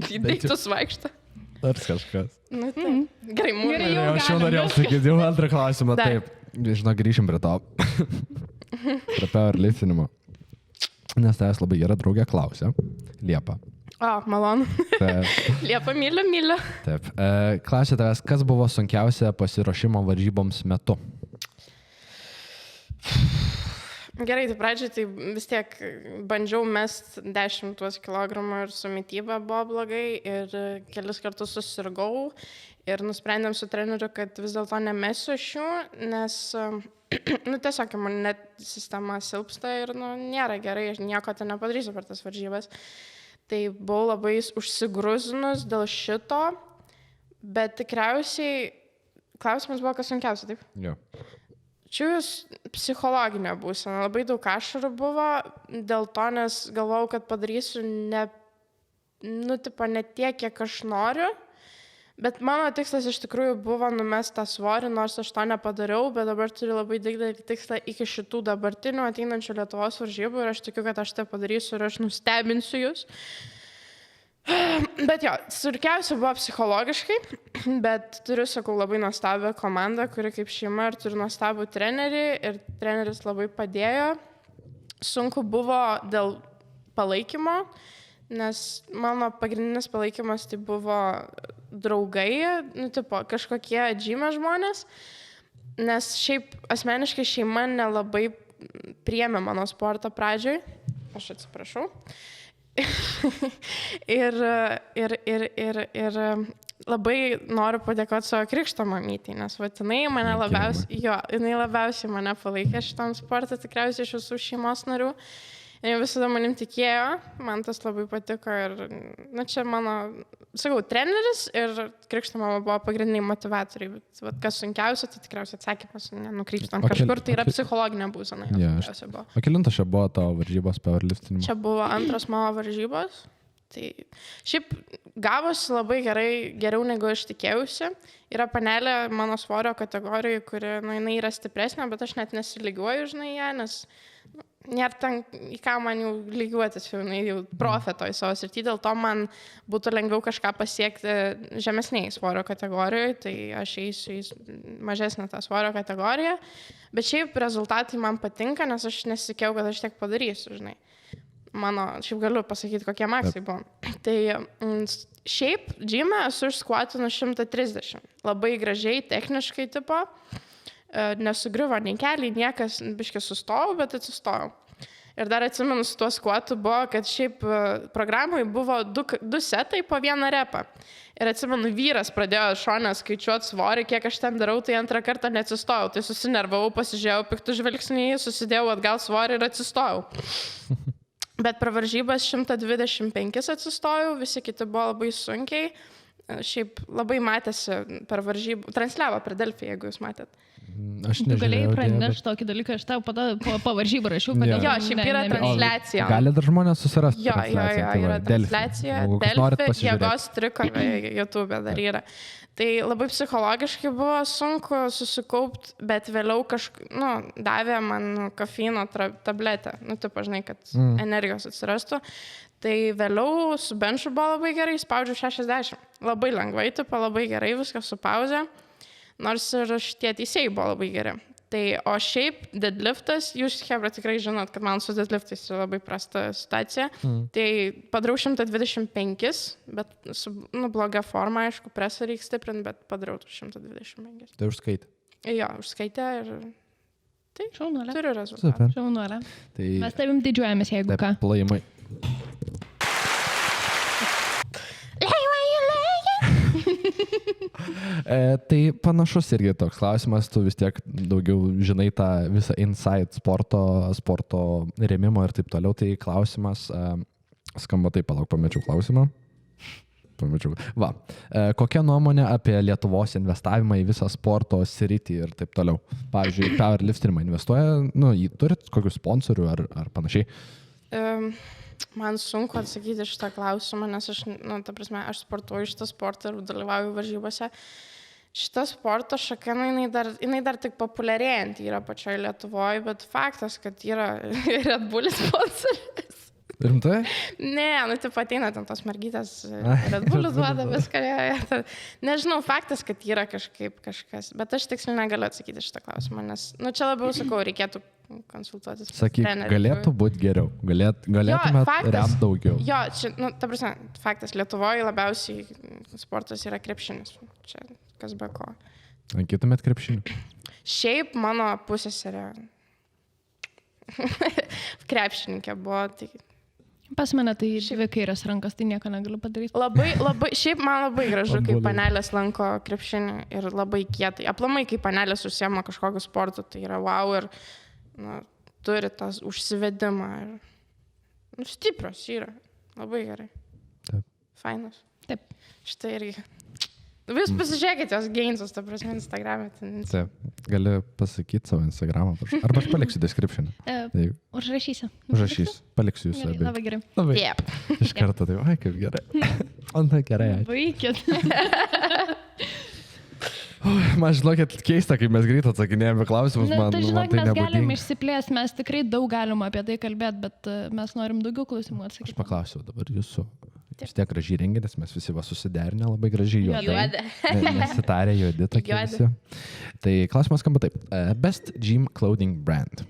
į daiktus vaikšto. Ar kažkas. Nu, tai. Gerai, mūsų. Gerai, jau Aš jau galim norėjau viską. sakyti, jau antrą klausimą. Dar. Taip, žinau, grįšim prie to. Prie powerliftinimo. Nes tavęs labai gera draugė klausė, Liepa. O, malonu. Taip. Liepa myliu. Taip. Klausiu tavęs, kas buvo sunkiausia pasiruošimo varžyboms metu? Gerai, tai pradžiai tai vis tiek bandžiau mest 10 kilogramų ir su mityba buvo blogai ir kelis kartus susirgau ir nusprendėm su treneriu, kad vis dėlto nemesiu iš jų, nes tiesiog imuninė sistema silpsta ir nėra gerai, aš nieko ten nepadarysiu per tas varžybas. Tai buvau labai užsigrūzinus dėl šito, bet tikriausiai klausimas buvo, kas sunkiausia, taip? Jo. Čia jūs psichologinė būsena, labai daug ašarų buvo, dėl to, nes galvojau, kad padarysiu ne tiek, kiek aš noriu, bet mano tikslas iš tikrųjų buvo numest tą svorį, nors aš to nepadariau, bet dabar turiu labai didelį tikslą iki šitų dabartinių ateinančių Lietuvos varžybų ir aš tikiu, kad aš tai padarysiu ir aš nustebinsiu jūs. Bet jo, sunkiausia buvo psichologiškai, bet turiu, sakau, labai nuostabią komandą, kuri kaip šeima ir turi nuostabų trenerį ir treneris labai padėjo. Sunku buvo dėl palaikymo, nes mano pagrindinis palaikymas tai buvo draugai, kažkokie džymė žmonės, nes šiaip asmeniškai šeima nelabai priėmė mano sportą pradžioj, aš atsiprašau. ir labai noriu padėkoti savo krikšto mamytei, nes jinai mane labiausiai mane palaikė šitam sportą, tikriausiai iš visų šeimos narių. Jie visada manim tikėjo, man tas labai patiko ir, čia mano, sakau, treneris ir krikšto mama buvo pagrindiniai motivatoriai, bet kas sunkiausia, tai tikriausiai atsakymas nenukrypstant kažkur, tai yra psichologinė būsena. O kelintas čia buvo tavo varžybos powerliftinimo? Čia buvo antros mano varžybos, tai šiaip gavosi labai gerai, geriau negu aš tikėjausi. Yra panelė mano svorio kategorijoje, kuri, jinai yra stipresnė, bet aš net nesilygiuoju, ją, nes nėra ten, į ką man jau lygiuotis, jau profetoj savo srity, dėl to man būtų lengviau kažką pasiekti žemesniai svorio kategorijoje, tai aš eisiu į mažesnę tą svorio kategoriją, bet šiaip rezultatai man patinka, nes aš nesitikėjau, kad aš tiek padarysiu, šiaip galiu pasakyti, kokie maksai buvo. Tai šiaip džime esu išskvatinu 130, labai gražiai, techniškai tipo, nesugriuvo nei keliai, niekas, biškai sustojau, bet atsistojau. Ir dar atsimenu, su tuo skvatu buvo, kad šiaip programai buvo du setai po vieną repą. Ir atsimenu, vyras pradėjo šone skaičiuoti svorį, kiek aš ten darau, tai antrą kartą neatsistojau. Tai susinervavau, pasižiūrėjau piktų žvilgsnį, susidėjau atgal svorį ir atsistojau. Bet per varžybas 125 atsistojau, visi kiti buvo labai sunkiai. Šiaip labai matėsi per varžybų, transliavo per Delfį, jeigu jūs matėt. Aš nežinau. Tu galėjai pranešti tokį dalyką, aš tau po varžybų rašiau, bet... Jo, šiaip yra transliacija. Gali dar žmonės susirasti transliaciją. Jo, yra transliacija. Delfį, jėgos trikovė, YouTube dar yra. Tai labai psichologiškai buvo sunku susikaupti, bet vėliau davė man kofeino tabletę. Žinai, kad energijos atsirastų. Tai vėliau su benchu buvo labai gerai, spaudžiu 60. Labai lengvai, labai gerai, viskas su pauze. Nors ir šitie teisėjai buvo labai geri. Tai, o šiaip deadliftas, jūs, Hebra, tikrai žinot, kad man su deadliftais yra labai prasta situacija. Tai padariau 125, bet su bloga forma, aišku, presą reikia stiprinti, bet padariau 125. Tai užskaitė? Jo, užskaitė ir... Tai šaunuolė. Turiu rezultatą. Šaunuolė. Tai... Mes tavim didžiuojamės, jeigu ką. Plojimai. Tai panašus irgi toks klausimas, tu vis tiek daugiau žinai tą visą inside sporto rėmimo ir taip toliau, tai klausimas skamba taip, pamečiau klausimą. Va, kokia nuomonė apie Lietuvos investavimą į visą sporto sritį ir taip toliau? Pavyzdžiui, powerliftingą investuoja, turit kokių sponsorių ar panašiai? Man sunku atsakyti šitą klausimą, nes aš sportuoju šitą sportą ir dalyvauju varžybose. Šita sporto šaka, jinai dar tik populiarėjant yra pačioje Lietuvoje, bet faktas, kad yra Red Bull sponsoris. Rimtai? Ne, nu, taip ateina ten tos mergytės, Red Bull'ų duoda viską. Nežinau, faktas, kad yra kažkas, bet aš tiksliai negaliu atsakyti šitą klausimą, nes, nu, čia labiau sakau, reikėtų konsultuotis. Sakyk, galėtų būti geriau, galėtumėt remt daugiau. Jo, čia, nu, ta prasme, faktas, Lietuvoje labiausiai sportas yra krepšinis. Čia kas be ko. Lankytumėt krepšinį? Šiaip mano pusseserė krepšininkė buvo, tai Pas mane tai dvi kairės rankos, tai nieko negaliu padaryti. Šiaip man labai gražu, kai panelės lanko krepšinį ir labai kietai. Aplamai, kai panelės užsiema kažkokiu sportu, tai yra wow ir nu, turi tas užsivedimą. Ir, nu, stiprios yra. Labai gerai. Taip. Fainos. Taip. Štai irgi. Jūs pasižiūrėkite jos gainsus, ta prasme, Instagram'e. Taip, gali pasakyti savo Instagramą. Arba aš paliksiu description'ą. Užrašysiu. Užrašys. Paliksiu jūs abi. Labai gerai. Labai. Yep. Iš karto tai, oi, kaip gerai. Na, gerai. Vaikit. Man žinokit, keista, kaip mes greit atsakinėjame klausimus, man Tai tai žinok, mes galim nebūdinga. išsiplėsti, mes tikrai daug galim apie tai kalbėti, bet mes norim daugiau klausimų atsakyti. Aš paklausiu dabar jūsų. Vis tiek gražiai renginės, mes visi va susiderinę labai gražiai juodai. Nesitarė juodi tokie visi. Tai klausimas skamba taip. Best gym clothing brand.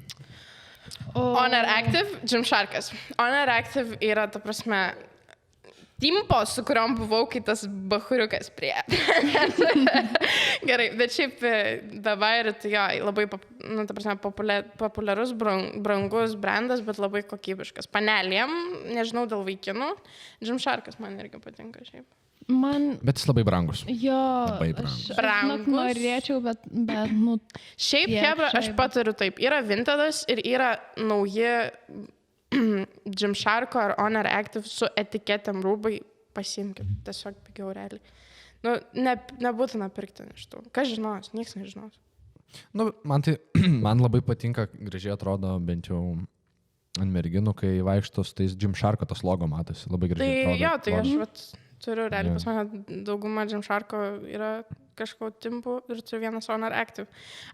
Honor Active, Gymsharkas. Honor Active yra, ta prasme, timpo, su kuriuom buvau, kai tas bahuriukas prie. Gerai, bet šiaip dabar tai jo, labai nu, ta prasme, populiarus, brangus brandas, bet labai kokybiškas. Panelėm, nežinau dėl vaikinų, Gymsharkas man irgi patinka šiaip. Bet jis labai brangus. Jo, Labai brangus. aš žinok, norėčiau, bet nu... Šiaip, Tiek, hebra, aš šiaip. patariu taip. Yra Vintadas ir yra nauji Gymsharko ar Honor Active su etiketėm rūbai. Pasiimkit, tiesiog pigiau realiai. Nu, nebūtina pirkti iš tų. Kas žinos, nieks nežinos. Nu, man labai patinka, gražiai atrodo, bent jau ant merginų, kai vaikšto su tais Gymsharko tas logo matosi. Labai Tai gražiai atrodo. jo, tai aš vat, turiu realiai, Jo. pas mane dauguma Gymsharko yra kažko timpų ir turiu vienas Honor Active.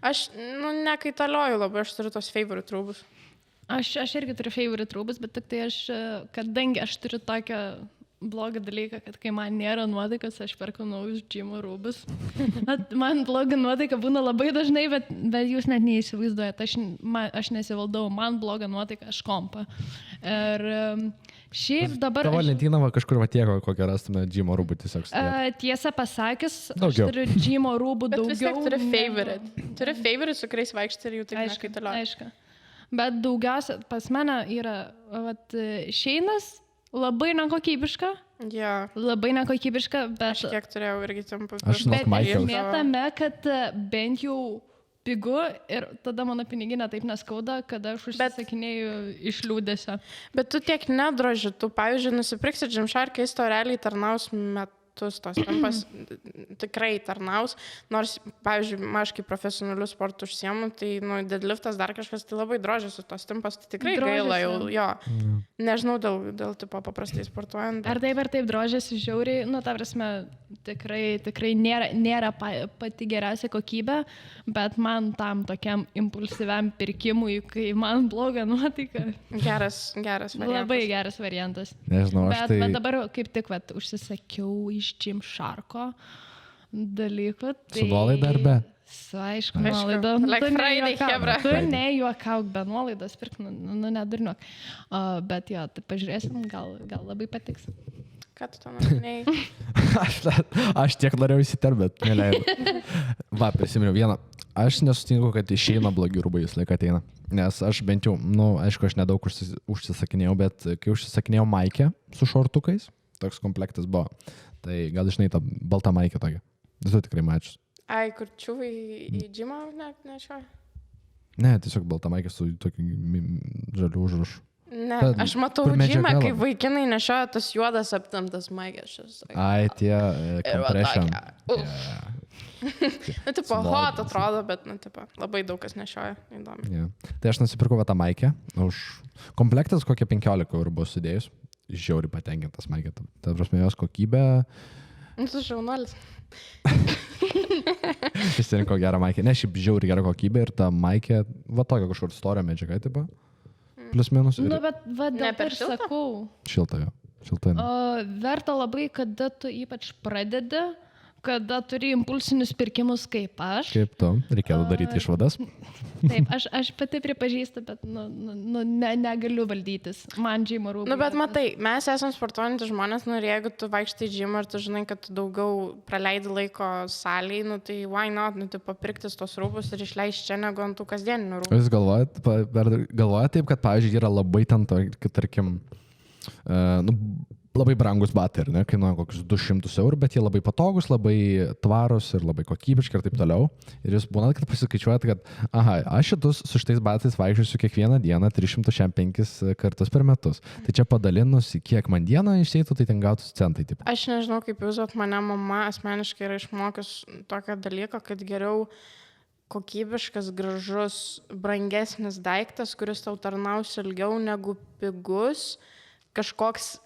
Aš, nu, nekaitalioju labai, aš turiu tos favorite rūbus. Aš irgi turiu favorite rūbus, bet tik tai aš, kadangi aš turiu tokią blogą dalyką, kad kai man nėra nuotaikos, aš perku naujus džimo rūbus. Man bloga nuotaika būna labai dažnai, bet jūs net neįsivaizduojate, aš nesivaldau, man bloga nuotaika, aš kompa. Ir šiaip dabar... Tavo lentyną va kažkur va tiek, kokią rastume džimo rūbų tiesiog. Tiesą pasakius, Daugiau. aš turiu džimo rūbų Bet daugiau. vis tiek turi favorite. Turi favorite, su kuriais vaikšti ir jų taip nekaitalioju. Aišku. Bet daugiausia pas mane yra Šeinas, labai nekokybiška. Jo. Labai nekokybiška, bet... Aš kiek turėjau irgi timpų. Aš žinok, Bet Michael. esmė tame, kad bent jau pigu ir tada mano piniginė taip neskauda, kad aš užsisakinėjau iš liūdėsio. Bet tu tiek nedroži, tu, pavyzdžiui, nusipirksi Gymsharką, jis to realiai tarnaus metus, tos tempas tikrai tarnaus, nors, pavyzdžiui, aš kaip profesionaliu sportu užsiemu, tai, nu, deadliftas dar kažkas, tai labai drožiasi tos tempas, tai tikrai gaila jau, jo. Nežinau, dėl tipo paprastai sportuojant. Ar taip drožiasi žiauriai, nu, ta prasme, tikrai nėra pati geriausia kokybė, bet man tam tokiam impulsyviam pirkimui, kai man bloga nuotaika. Geras variantas. Labai geras variantas. Nežinau, aš tai... Bet dabar kaip tik užsisakiau iš Gymsharko dalykų. Su nuolaida ar be? Aišku, nuolaida. Like Friday, chebra. Tu nejuokauk, be nuolaidos pirk, nu nedurniuok. Bet jo, tai pažiūrėsim, gal labai patiks. Ką tu ten norėjai? Aš tiek norėjau įsiterpti, bet neleidau. Va, prisiminiau vieną. Aš nesutinku, kad išeina blogi rūbai, jis laik ateina. Nes aš bent jau, nu, aišku, aš nedaug užsisakinėjau, bet kai užsisakinėjau maikę su šortukais, toks komplektas buvo. Tai gal žinai tą baltą maikę tokią. Visų tikrai mačius. Ai, kur čiuvai į džimą nešioji? Ne, tiesiog baltą maikę su tokiu žaliu užrašu. Ne, Ta, aš matau kur medžiaga džimą, kai labai. vaikinai nešioja tas juodas aptamtas maikės. Ai, tie compression. Nu, tipo, hot atrodo, bet, nu, tipo, labai daug kas nešioja. Įdomi. Yeah. Tai aš nusipirkau va tą maikę. Už komplektas kokie 15 eurų buvo sudėjus. Žiauriai patenkintas maikė. Ta prasme, jos kokybė. Nu, tu šaunuolis. Išsirinko gerą maikę. Ne, šiaip žiauriai gerą kokybę ir ta maikė, va tokia kažkur storė medžiaga, tipo. plus minus. Nu, bet va, Ne dėl to per ir šilta? sakau. Šilta jo. Šilta. Verta labai, kada tu ypač pradedi, kada turi impulsinius pirkimus kaip aš. Kaip tu? Reikėtų daryti išvadas. Taip, aš pati pripažįstu, bet negaliu valdytis. Man džimo rūpi. Nu, bet matai, mes esame sportuojantys žmonės, nu ir jeigu tu vaikštai džimą ir tu žinai, kad tu daugiau praleidi laiko salėje, nu tai why not, nu tai papirktis tos rūbus ir išleisti čia negu ant tų kasdieninių rūbų. Jūs galvojate taip, kad, pavyzdžiui, yra labai ten, tarkim, labai brangus batai, ne, kainuoja kokius 200 eurų, bet jie labai patogus, labai tvarus ir labai kokybiški ir taip toliau. Ir jūs būnat, kad pasiskaičiuojat, kad, aš šitus su šitais batais vaikščiosiu kiekvieną dieną 365 kartus per metus. Tai čia padalinus, kiek man dieną išeitų, tai ten gautus centai. Taip. Aš nežinau, kaip jūs, bet mane mama asmeniškai yra išmokius tokio dalyko, kad geriau kokybiškas, gražus, brangesnis daiktas, kuris tau tarnaus ilgiau negu pigus, kažkoks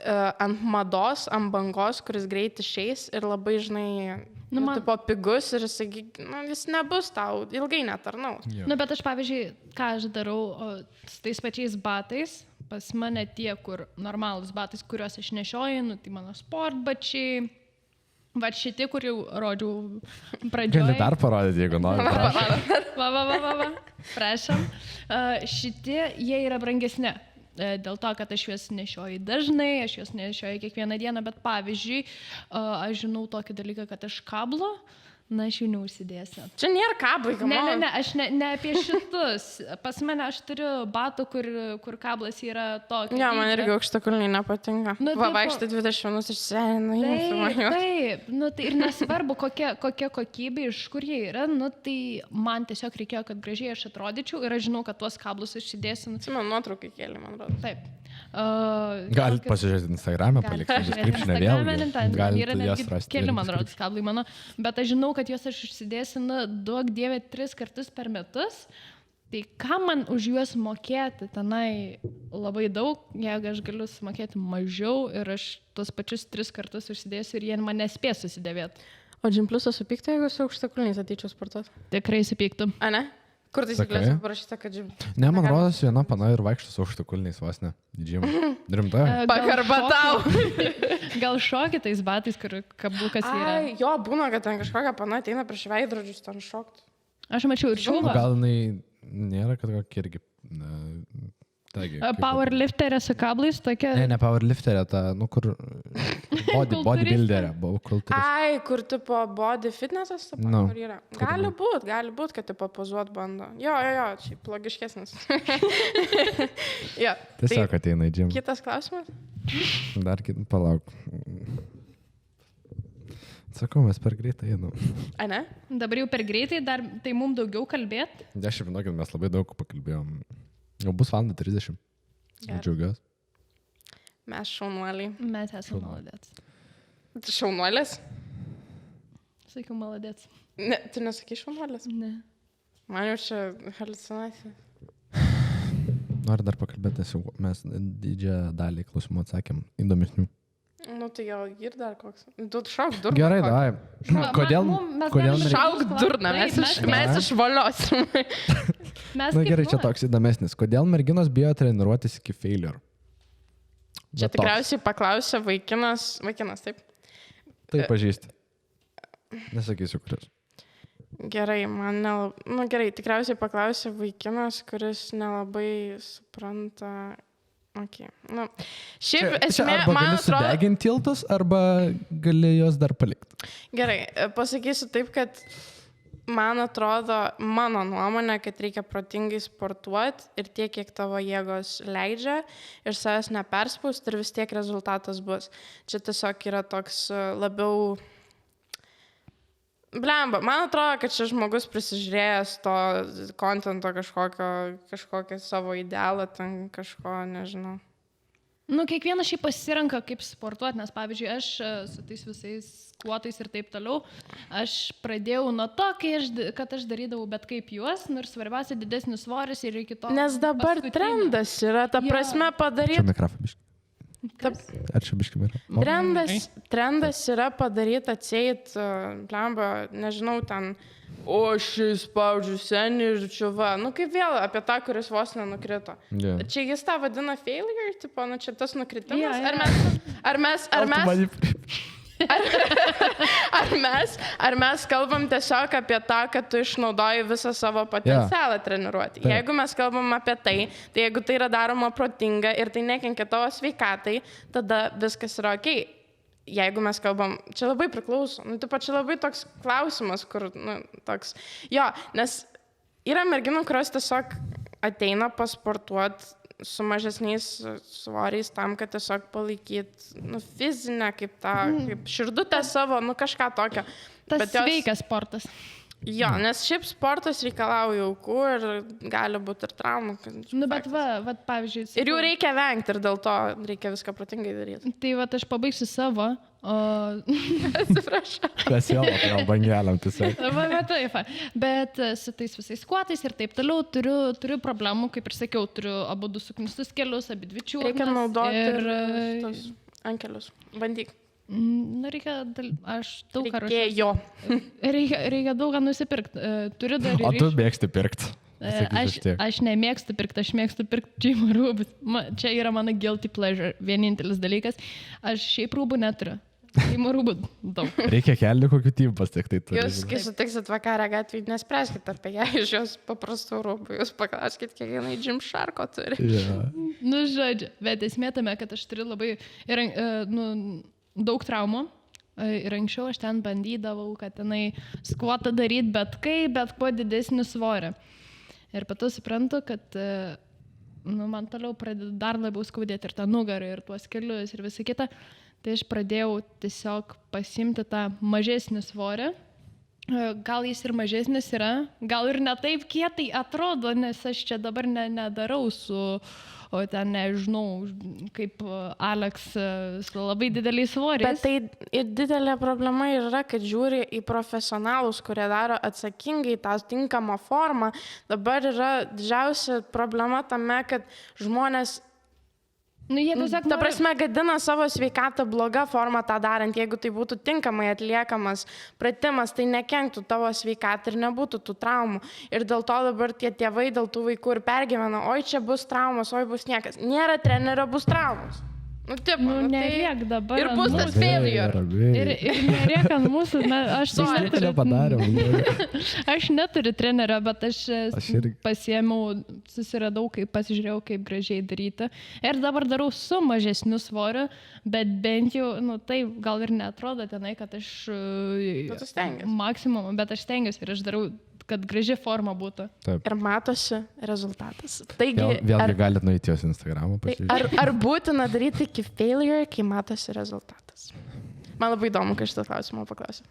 ant mados, ant bangos, kuris greit išeis ir labai, žinai, tipo pigus ir jis nebus tau, ilgai netarnaus. Nu, bet aš, pavyzdžiui, ką aš darau su tais pačiais batais, pas mane tie, kur normalus batais, kuriuos aš nešioju, nu, tai mano sportbačiai, va šitie, kur jau rodžiau pradžioje. Gali dar parodyti, jeigu nori. Va. Prašom. Šitie, jie yra brangesni. Dėl to, kad aš juos nešioju dažnai, aš juos nešioju kiekvieną dieną, bet pavyzdžiui, aš žinau tokį dalyką, kad aš kablo, na, aš jų neužsidėsiu. Čia nėra kablai, kam? Ne, aš ne apie šitus. Pas mane aš turiu batų, kur kablas yra tokio. Ne, man irgi aukštakulniai nepatinka. Nu, va, vaikštai 20 minus išsėnai. Taip, nu, tai ir nesvarbu, kokia kokybė, iš kur jie yra, nu, tai man tiesiog reikėjo, kad gražiai aš atrodyčiau ir aš žinau, kad tuos kablus išsidėsiu. Man nuotraukai kėlė, man rodo. Taip. Galite pasižiūrėti Instagram'e, palikti description'e vėl. Galite jas rasti. Keli, man rodos, kablai mano. Bet aš žinau, kad juos aš išsidėsiu, duok dievė, 3 kartus per metus. Tai ką man už juos mokėti? Tenai labai daug, jeigu aš galiu sumokėti mažiau ir aš tuos pačius 3 kartus užsidėsiu ir jie man nespės susidėvėti. O Gym Plus'as supyktų, jeigu su aukštakulniais ateičiau sportuoti? Tikrai supyktų. A, ne? Kur taisyklėse parašyta, kad Gym? Ne, man rodos, viena pana ir vaikšto su aukštakulniais vos ne. Gym. Rimtai? Pakarbatau. Gal šoki tais batais, kur kabukas yra? Ai, jo, būna, kad ten kažkokia pana ateina prieš veidrodžius ten šokti. Aš mačiau ir šiulą. Gal jinai nėra, kad kokia irgi... Powerlifterė su kablais tokia... Ne powerlifterė, ta, nu kur... Bodybuilderė. Ai, kur tipo body fitnessas, No. kur yra. Gali būt, kad tipo pozuot bando. Jo, šiaip logiškesnis. Jo. Tiesiog ateina į gym. Kitas klausimas? Dar palauk. Sakau, mes per greitai einam. A, ne? Dabar jau per greitai, dar tai mums daugiau kalbėti. Aš žinokit, mes labai daug pakalbėjom. Jau bus 1:30. Džiaugiuosi. Mes šaunuoliai. Mes esame maladėts. Šaunuolės? Sakiau maladėts. Ne, tu nesakai šaunuolės? Ne. Man jau čia haliucinacija. Noriu dar pakalbėti, nes jau mes didžiąją dalį klausimų atsakėm įdomesnių. Nu tai jau ir dar koks. Tu šauk durną. Gerai, davai. Kodėl? Šauk durną, mes išvaliosim. Na gerai, čia toks įdomesnis. Kodėl merginos bijo treniruotis iki failure? Čia tikriausiai paklausė vaikinas, taip? Tai pažįsti. Nesakysiu, kuris. Gerai, gerai, tikriausiai paklausė vaikinas, kuris nelabai supranta. Okay. Nu, šiaip esmė, arba man gali atrodo... sudeginti tiltus, arba gali juos dar palikti. Gerai, pasakysiu taip, kad man atrodo, mano nuomonė, kad reikia protingai sportuoti ir tiek, kiek tavo jėgos leidžia ir savęs neperspausti ir vis tiek rezultatas bus. Čia tiesiog yra toks labiau... Blemba, man atrodo, kad čia žmogus prisižiūrėjęs to kontento kažkokio savo idealą, ten kažko, nežinau. Nu, kiekvienas šiaip pasirenka, kaip sportuoti, nes pavyzdžiui, aš su tais visais kuotais ir taip toliau, aš pradėjau nuo to, kad aš darydavau bet kaip juos, ir svarbiausia didesnis svoris ir iki to... Nes dabar trendas yra, ta prasme padaryti... Čia mikrofonas. Ar čia biškim yra? Trendas yra padaryti atseit, blemba, nežinau, ten, o šis spaudžiu senį ir čia va, nu kaip vėl apie tą, kuris vos nenukrito. Yeah. Čia jis tą vadina failure, tipo, nu čia tas nukritimas. Jo. Ar mes kalbam tiesiog apie tą, kad tu išnaudoji visą savo potencialą treniruoti. Taip. Jeigu mes kalbam apie tai jeigu tai yra daroma protinga ir tai nekenkia tavo sveikatai, tada viskas yra okei. Jeigu mes kalbam, čia labai priklauso, nu, taip pat čia labai toks klausimas, kur, nu, toks, jo, nes yra merginų, kurios tiesiog ateina pasportuoti su mažesniais svoriais tam, kad tiesiog palaikyt, nu, fizinę, kaip tą, kaip širdutę savo, nu, kažką tokio. Tas Bet jos- sveikas sportas. Jo, nes šiaip sportas reikalauja aukų ir gali būti ir traumų. Nu, bet va, pavyzdžiui. Ir jų reikia vengti ir dėl to reikia viską protingai daryti. Tai va, aš pabaigsiu savo. Atsiprašau. Kas jo, gal bangeliam tiesiog. Taip, bet su tais visais skuotais ir taip toliau turiu problemų, kaip ir sakiau, turiu abu du suknistus kelius, abi dvi čiūrnas. Reikia naudoti ir tos ankelius. Bandyk. reikia, aš daug ką ruošiu. Reikėjo. Reikia daug ką nusipirkti. Turiu dar O tu mėgsti pirkti. Aš nemėgstu pirkti, aš mėgstu pirkti džimo rūbus. Čia yra mano guilty pleasure, vienintelis dalykas. Aš šiaip rūbų neturiu. Džimo rūbų daug. Reikia kelnių kokių typų pasiekti. Jūs, kai sutiksit vakarą gatvį, nespręskit apie ją iš jos paprastų rūbų. Jūs paklauskit, kiek jinai Gymsharko turi. Yeah. Nu, žodžiu, bet esmė tame, kad aš turiu labai daug traumų. Ir anksčiau aš ten bandydavau, kad tenai skvotą daryti bet kuo didesnį svorį. Ir pato suprantu, kad man toliau pradeda dar labiau skaudėti ir tą nugarą, ir tuos kelius, ir visą kitą. Tai aš pradėjau tiesiog pasimti tą mažesnį svorį. Gal jis ir mažesnis yra, gal ir ne taip kietai atrodo, nes aš čia dabar nedarau o ten nežinau, kaip Alex su labai dideliais svoriais. Bet tai ir didelė problema yra, kad žiūri į profesionalus, kurie daro atsakingai tą tinkamą formą. Dabar yra didžiausia problema tame, kad žmonės Jie tiesiog ta prasme, gadina savo sveikatą blogą formą tą darant. Jeigu tai būtų tinkamai atliekamas pratimas, tai nekenktų tavo sveikatą ir nebūtų tų traumų. Ir dėl to dabar tie tėvai dėl tų vaikų ir pergyvena, oi čia bus traumos, oi bus niekas. Nėra trenerio, bus traumos. Neriek dabar. Ir bus tas failure. Ir neriek ant mūsų. Aš neturiu trenerio, bet aš pasiėmiau, susiradau, pasižiūrėjau, kaip gražiai daryti. Ir dabar darau su mažesniu svoriu, bet bent jau, tai gal ir neatrodo tenai, kad aš maksimumą, bet aš stengiuosi ir aš darau, kad graži forma būtų. Taip. Ir matosi rezultatas. Taigi, vėlgi galite nueiti jos Instagramą. Ar būtina daryti iki failure, kai matosi rezultatas? Man labai įdomu, kai šitą klausimą paklausiu.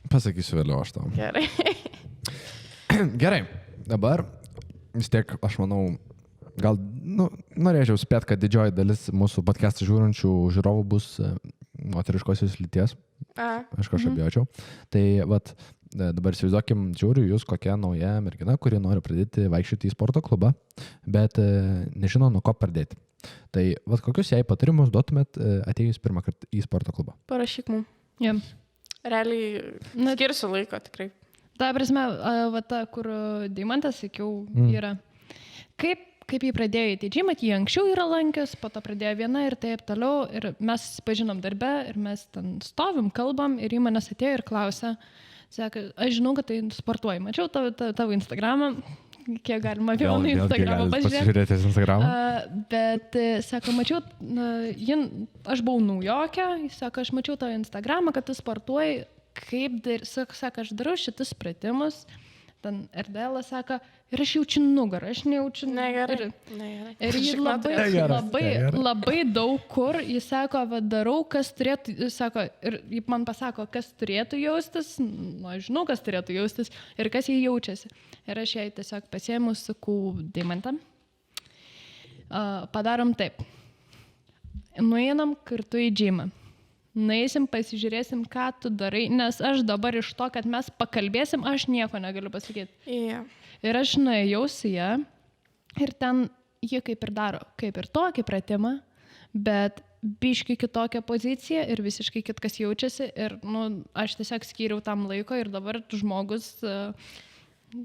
Pasakysiu vėliau aš tau. Gerai. Gerai. Dabar vis tiek, aš manau, gal norėčiau spėti, kad didžioji dalis mūsų podcast'ą žiūrinčių žiūrovų bus moteriškosios lyties. Aš kažkaip bijočiau. Tai vat, dabar įsivaizduokim, žiūriu jūs kokia nauja mergina, kuri nori pradėti vaikščioti į sporto klubą, bet nežino, nuo ko pradėti. Tai vat, kokius jai patarimus duotumėt atėjus pirmą kartą į sporto klubą? Parašyk mums. Yeah. Realiai skirsiu laiko tikrai. Ta prasme, ta, kur Deimantas, sakiau, yra. Kaip jį pradėjo į džimą, jį anksčiau yra lankęs, po to pradėjo viena ir taip toliau. Ir mes pažinom darbe ir mes ten stovim, kalbam ir į manęs atėjo ir klausė. Sako, aš žinau, kad tai sportuoji. Mačiau tavo Instagramą, kiek galima vieną Instagramą pasižiūrėti Instagramą. Bet, sako, mačiau, aš buvau Naujokė, sako, aš mačiau tavo Instagramą, kad tu sportuoji, sako, aš darau šitus pratimus. Ten RDL sako, ir aš jaučiu nugarą, aš nejaučiu. Negerai. Ir jis labai daug kur, jis sako, darau, kas turėtų, jis sako, ir jis man pasako, kas turėtų jaustis, aš žinau, kas turėtų jaustis ir kas jį jaučiasi. Ir aš jai tiesiog pasiėmiau, sakau, Deimantą, padarom taip, nueinam kartu į džimą. Nueisim, pasižiūrėsim, ką tu darai, nes aš dabar iš to, kad mes pakalbėsim, aš nieko negaliu pasakyti. Yeah. Ir aš nuėjau su ją ir ten jie kaip ir daro, kaip ir tokį pratimą, bet biškai kitokią poziciją ir visiškai kitkas jaučiasi ir, aš tiesiog skyriau tam laiko ir dabar žmogus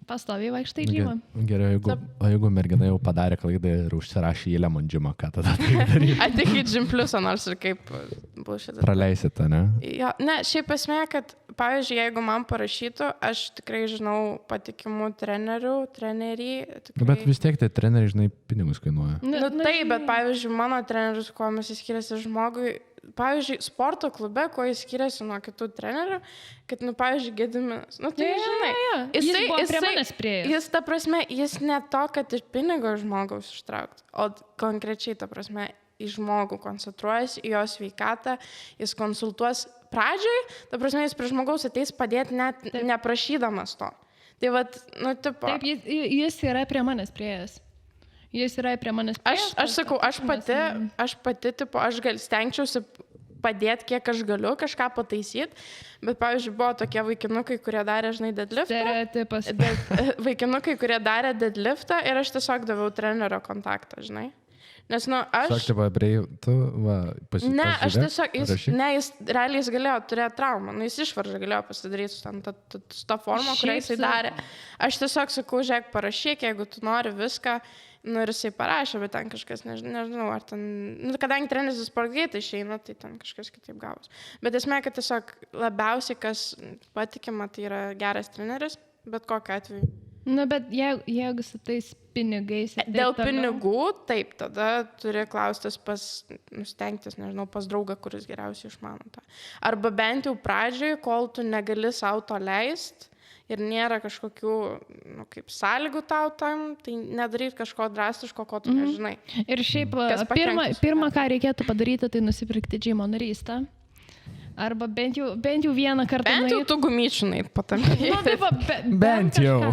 pastoviai vaikštai į gymą. Gerai, jeigu mergina jau padarė klaidą ir užsirašė į Lemon Gymą, ką tada tai daryti? Atik į Gym Plusą, nors ir kaip bus šitą. Praleisite, ne? Jo, ne, šiaip esmė, kad, pavyzdžiui, jeigu man parašytų, aš tikrai žinau patikimų trenerį. Tikrai... Bet vis tiek tie treneriai, žinai, pinigus kainuoja. Taip, bet, pavyzdžiui, mano trenerius, kuo mes skiriasi žmogui, pavyzdžiui, sporto klube, kuo jis skiriasi nuo kitų trenerių, kad, pavyzdžiui, Gediminas. Tai žinai, jis buvo prie manęs priėjęs. Jis, ta prasme, jis ne to, kad iš pinigo žmogaus ištraukti, o konkrečiai, ta prasme, į žmogų koncentruojasi, į jo sveikatą, jis konsultuos pradžioj, ta prasme, jis prie žmogaus ateis padėti net neprašydamas to. Tai vat, tipo... Taip, jis yra prie manęs priėjęs. Jis yra prie manęs priėjęs. Aš sakau, aš pati, tipo, aš stengčiausi padėti, kiek aš galiu, kažką pataisyti, bet, pavyzdžiui, buvo tokie vaikinukai, kurie darė, žinai, deadliftą. Stereotipas. Vaikinukai, kurie darė deadliftą ir aš tiesiog daviau trenerio kontaktą, žinai. Nes, aš... Sakti, tu, pasidaryti. Ne, aš tiesiog, jis realiai galėjo turėti traumą, jis išvaržą galėjo pasidaryti su tą formą, kurią jisai darė. Aš tiesiog sakau, žiūrėk, parašyk, jeigu tu nori viską, ir jisai parašė, bet ten kažkas, nežinau, ar ten, kadangi treneris sportgreitai išeina, tai ten kažkas kitaip gavos. Bet esmė, kad tiesiog labiausiai, kas patikima, tai yra geras treneris, bet kokiu atveju. Bet jeigu su tais pinigais... Dėl pinigų, taip, tada turi klaustis nustengtis, nežinau, pas draugą, kuris geriausiai išmano tą. Arba bent jau pradžioj, kol tu negali sau to leist ir nėra kažkokių, kaip sąlygų tau tam, tai nedaryt kažko drastiško, ko tu nežinai. Ir šiaip, pirmą, ką reikėtų padaryti, tai nusipirkti džimo narystę. Arba bent jau vieną kartą. Bent jau tu gumyčių nait patampyti. Bent jau.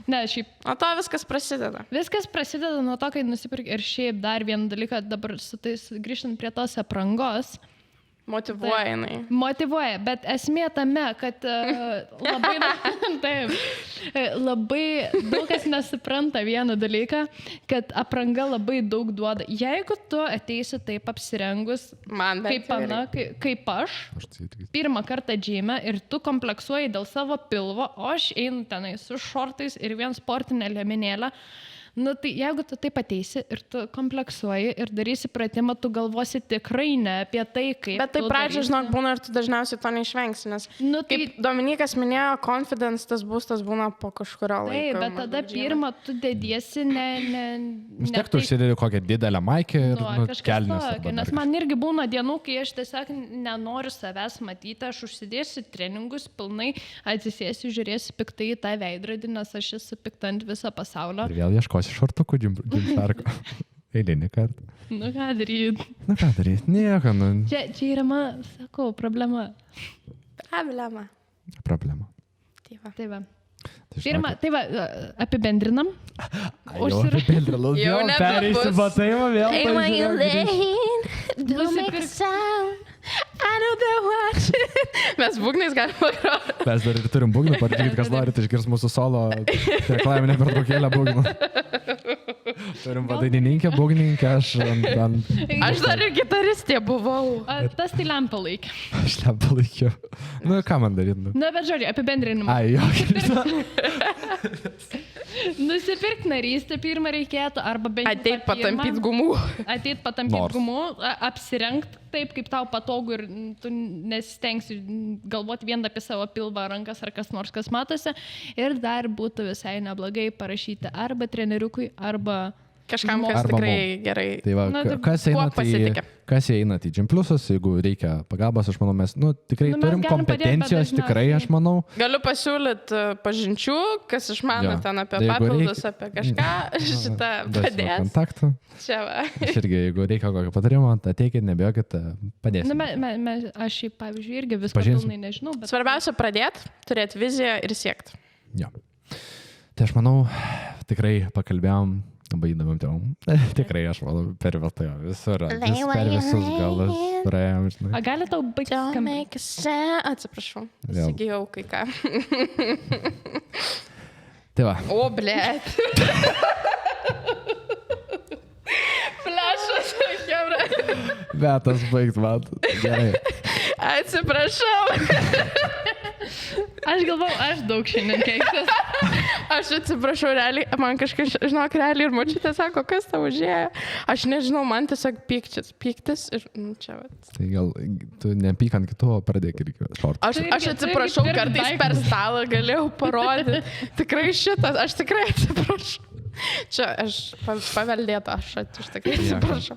Ne, šiaip. Nuo to viskas prasideda. Viskas prasideda nuo to, kai nusipirki. Ir šiaip dar vieną dalyką, dabar su tais grįžtant prie tos aprangos. Motyvuoja jinai. Motyvuoja, bet esmė tame, kad labai daug kas nesupranta vieną dalyką, kad apranga labai daug duoda. Jeigu tu ateisi taip apsirengus, kaip aš, pirmą kartą džime ir tu kompleksuoji dėl savo pilvo, o aš einu tenai su šortais ir vien sportinė liemenėlė, tai jeigu tu taip ateisi ir tu kompleksuoji ir darysi pratimą, tu galvosi tikrai ne apie tai, kaip... Bet tai pradžia, žinok, būna ir tu dažniausiai to neišvengsi, nes kaip Dominikas minėjo, confidence tas būstas būna po kažkurio laiko. Taip, bet tada pirmą tu dediesi Vis tiek tu užsidedi kokią didelę maikę ir kelnes. Nes man irgi būna dienų, kai aš tiesiog nenoriu savęs matyti, aš užsidėsiu treningus pilnai, atsisėsiu, žiūrėsiu piktai į tą veidrodį, nes aš esu pikta ant viso pasaulio. Ir vėl ieškosi šortukų džimsarko. Eilinį kartą. Ką daryt? Nieko, Čia yra man, sakau, problema. Problema. Tai va. Pirma, apibendrinam. Apibendrinam. Jau pereisi batavimą vėl. Hey, when you late, don't make a sound. I know they're watching. Mes būgnais galime pagroti. Mes dar ir turim būgnų, patikėt, kas norit išgirs mūsų solo reklaminę pertraukėlę būgnų. Turim dainininkę, būgnininkę, aš dar ir gitaristė buvau. Tas tai lempą laikė. Aš lempą laikiau. Ką man daryti? Bet žodžiu, apibendrinimą. Nusipirkti narystę pirmą reikėtų, arba bent jau ateit patampyti gumų. Ateit patampyti gumų, apsirengti taip, kaip tau patogu ir tu nesistengsi galvoti vien apie savo pilvą, rankas ar kas nors, kas matosi. Ir dar būtų visai neblogai parašyti arba treneriukui, arba kažkam, kas tikrai gerai. Tai va, kas einat į Gym Plusas, jeigu reikia pagalbos, aš manau, mes tikrai turim kompetencijos, tikrai, aš manau. Galiu pasiūlyti pažinčių, kas išmano ten apie papildus, apie kažką, šitą padės. Kontaktų. Čia va. Aš irgi, jeigu reikia kokio patarimo, ateikit, nebijokit, padėsim. Aš šiaip, pavyzdžiui, irgi viską pilnai nežinau. Svarbiausia pradėti, turėti viziją ir siekti. Jo. Tai aš manau, tikrai pakalbėjom. Labai įdomiam temam. Tikrai, aš manau, per visur. Per visus galus praėjom, žinai. Gali tau baigti skambėti? Atsiprašau. Įsigijau kai ką. Tai va. O, blėt. Flešas, kebra. Metas baigt, man. Gerai. Atsiprašau. Aš galvau, aš daug šiandien keistas. Aš atsiprašau, realiai, man kažkas, žinok, realiai ir močiutė sako, kas tau užėjo. Aš nežinau, man tiesiog pyktis ir čia vat. Tai gal tu nepyk ant kitų, o pradėk irgi šortą. Aš atsiprašau, kartais per stalą galėjau parodyti. Tikrai šitas, aš tikrai atsiprašau. Čia aš paveldėta, aš tikrai atsiprašau.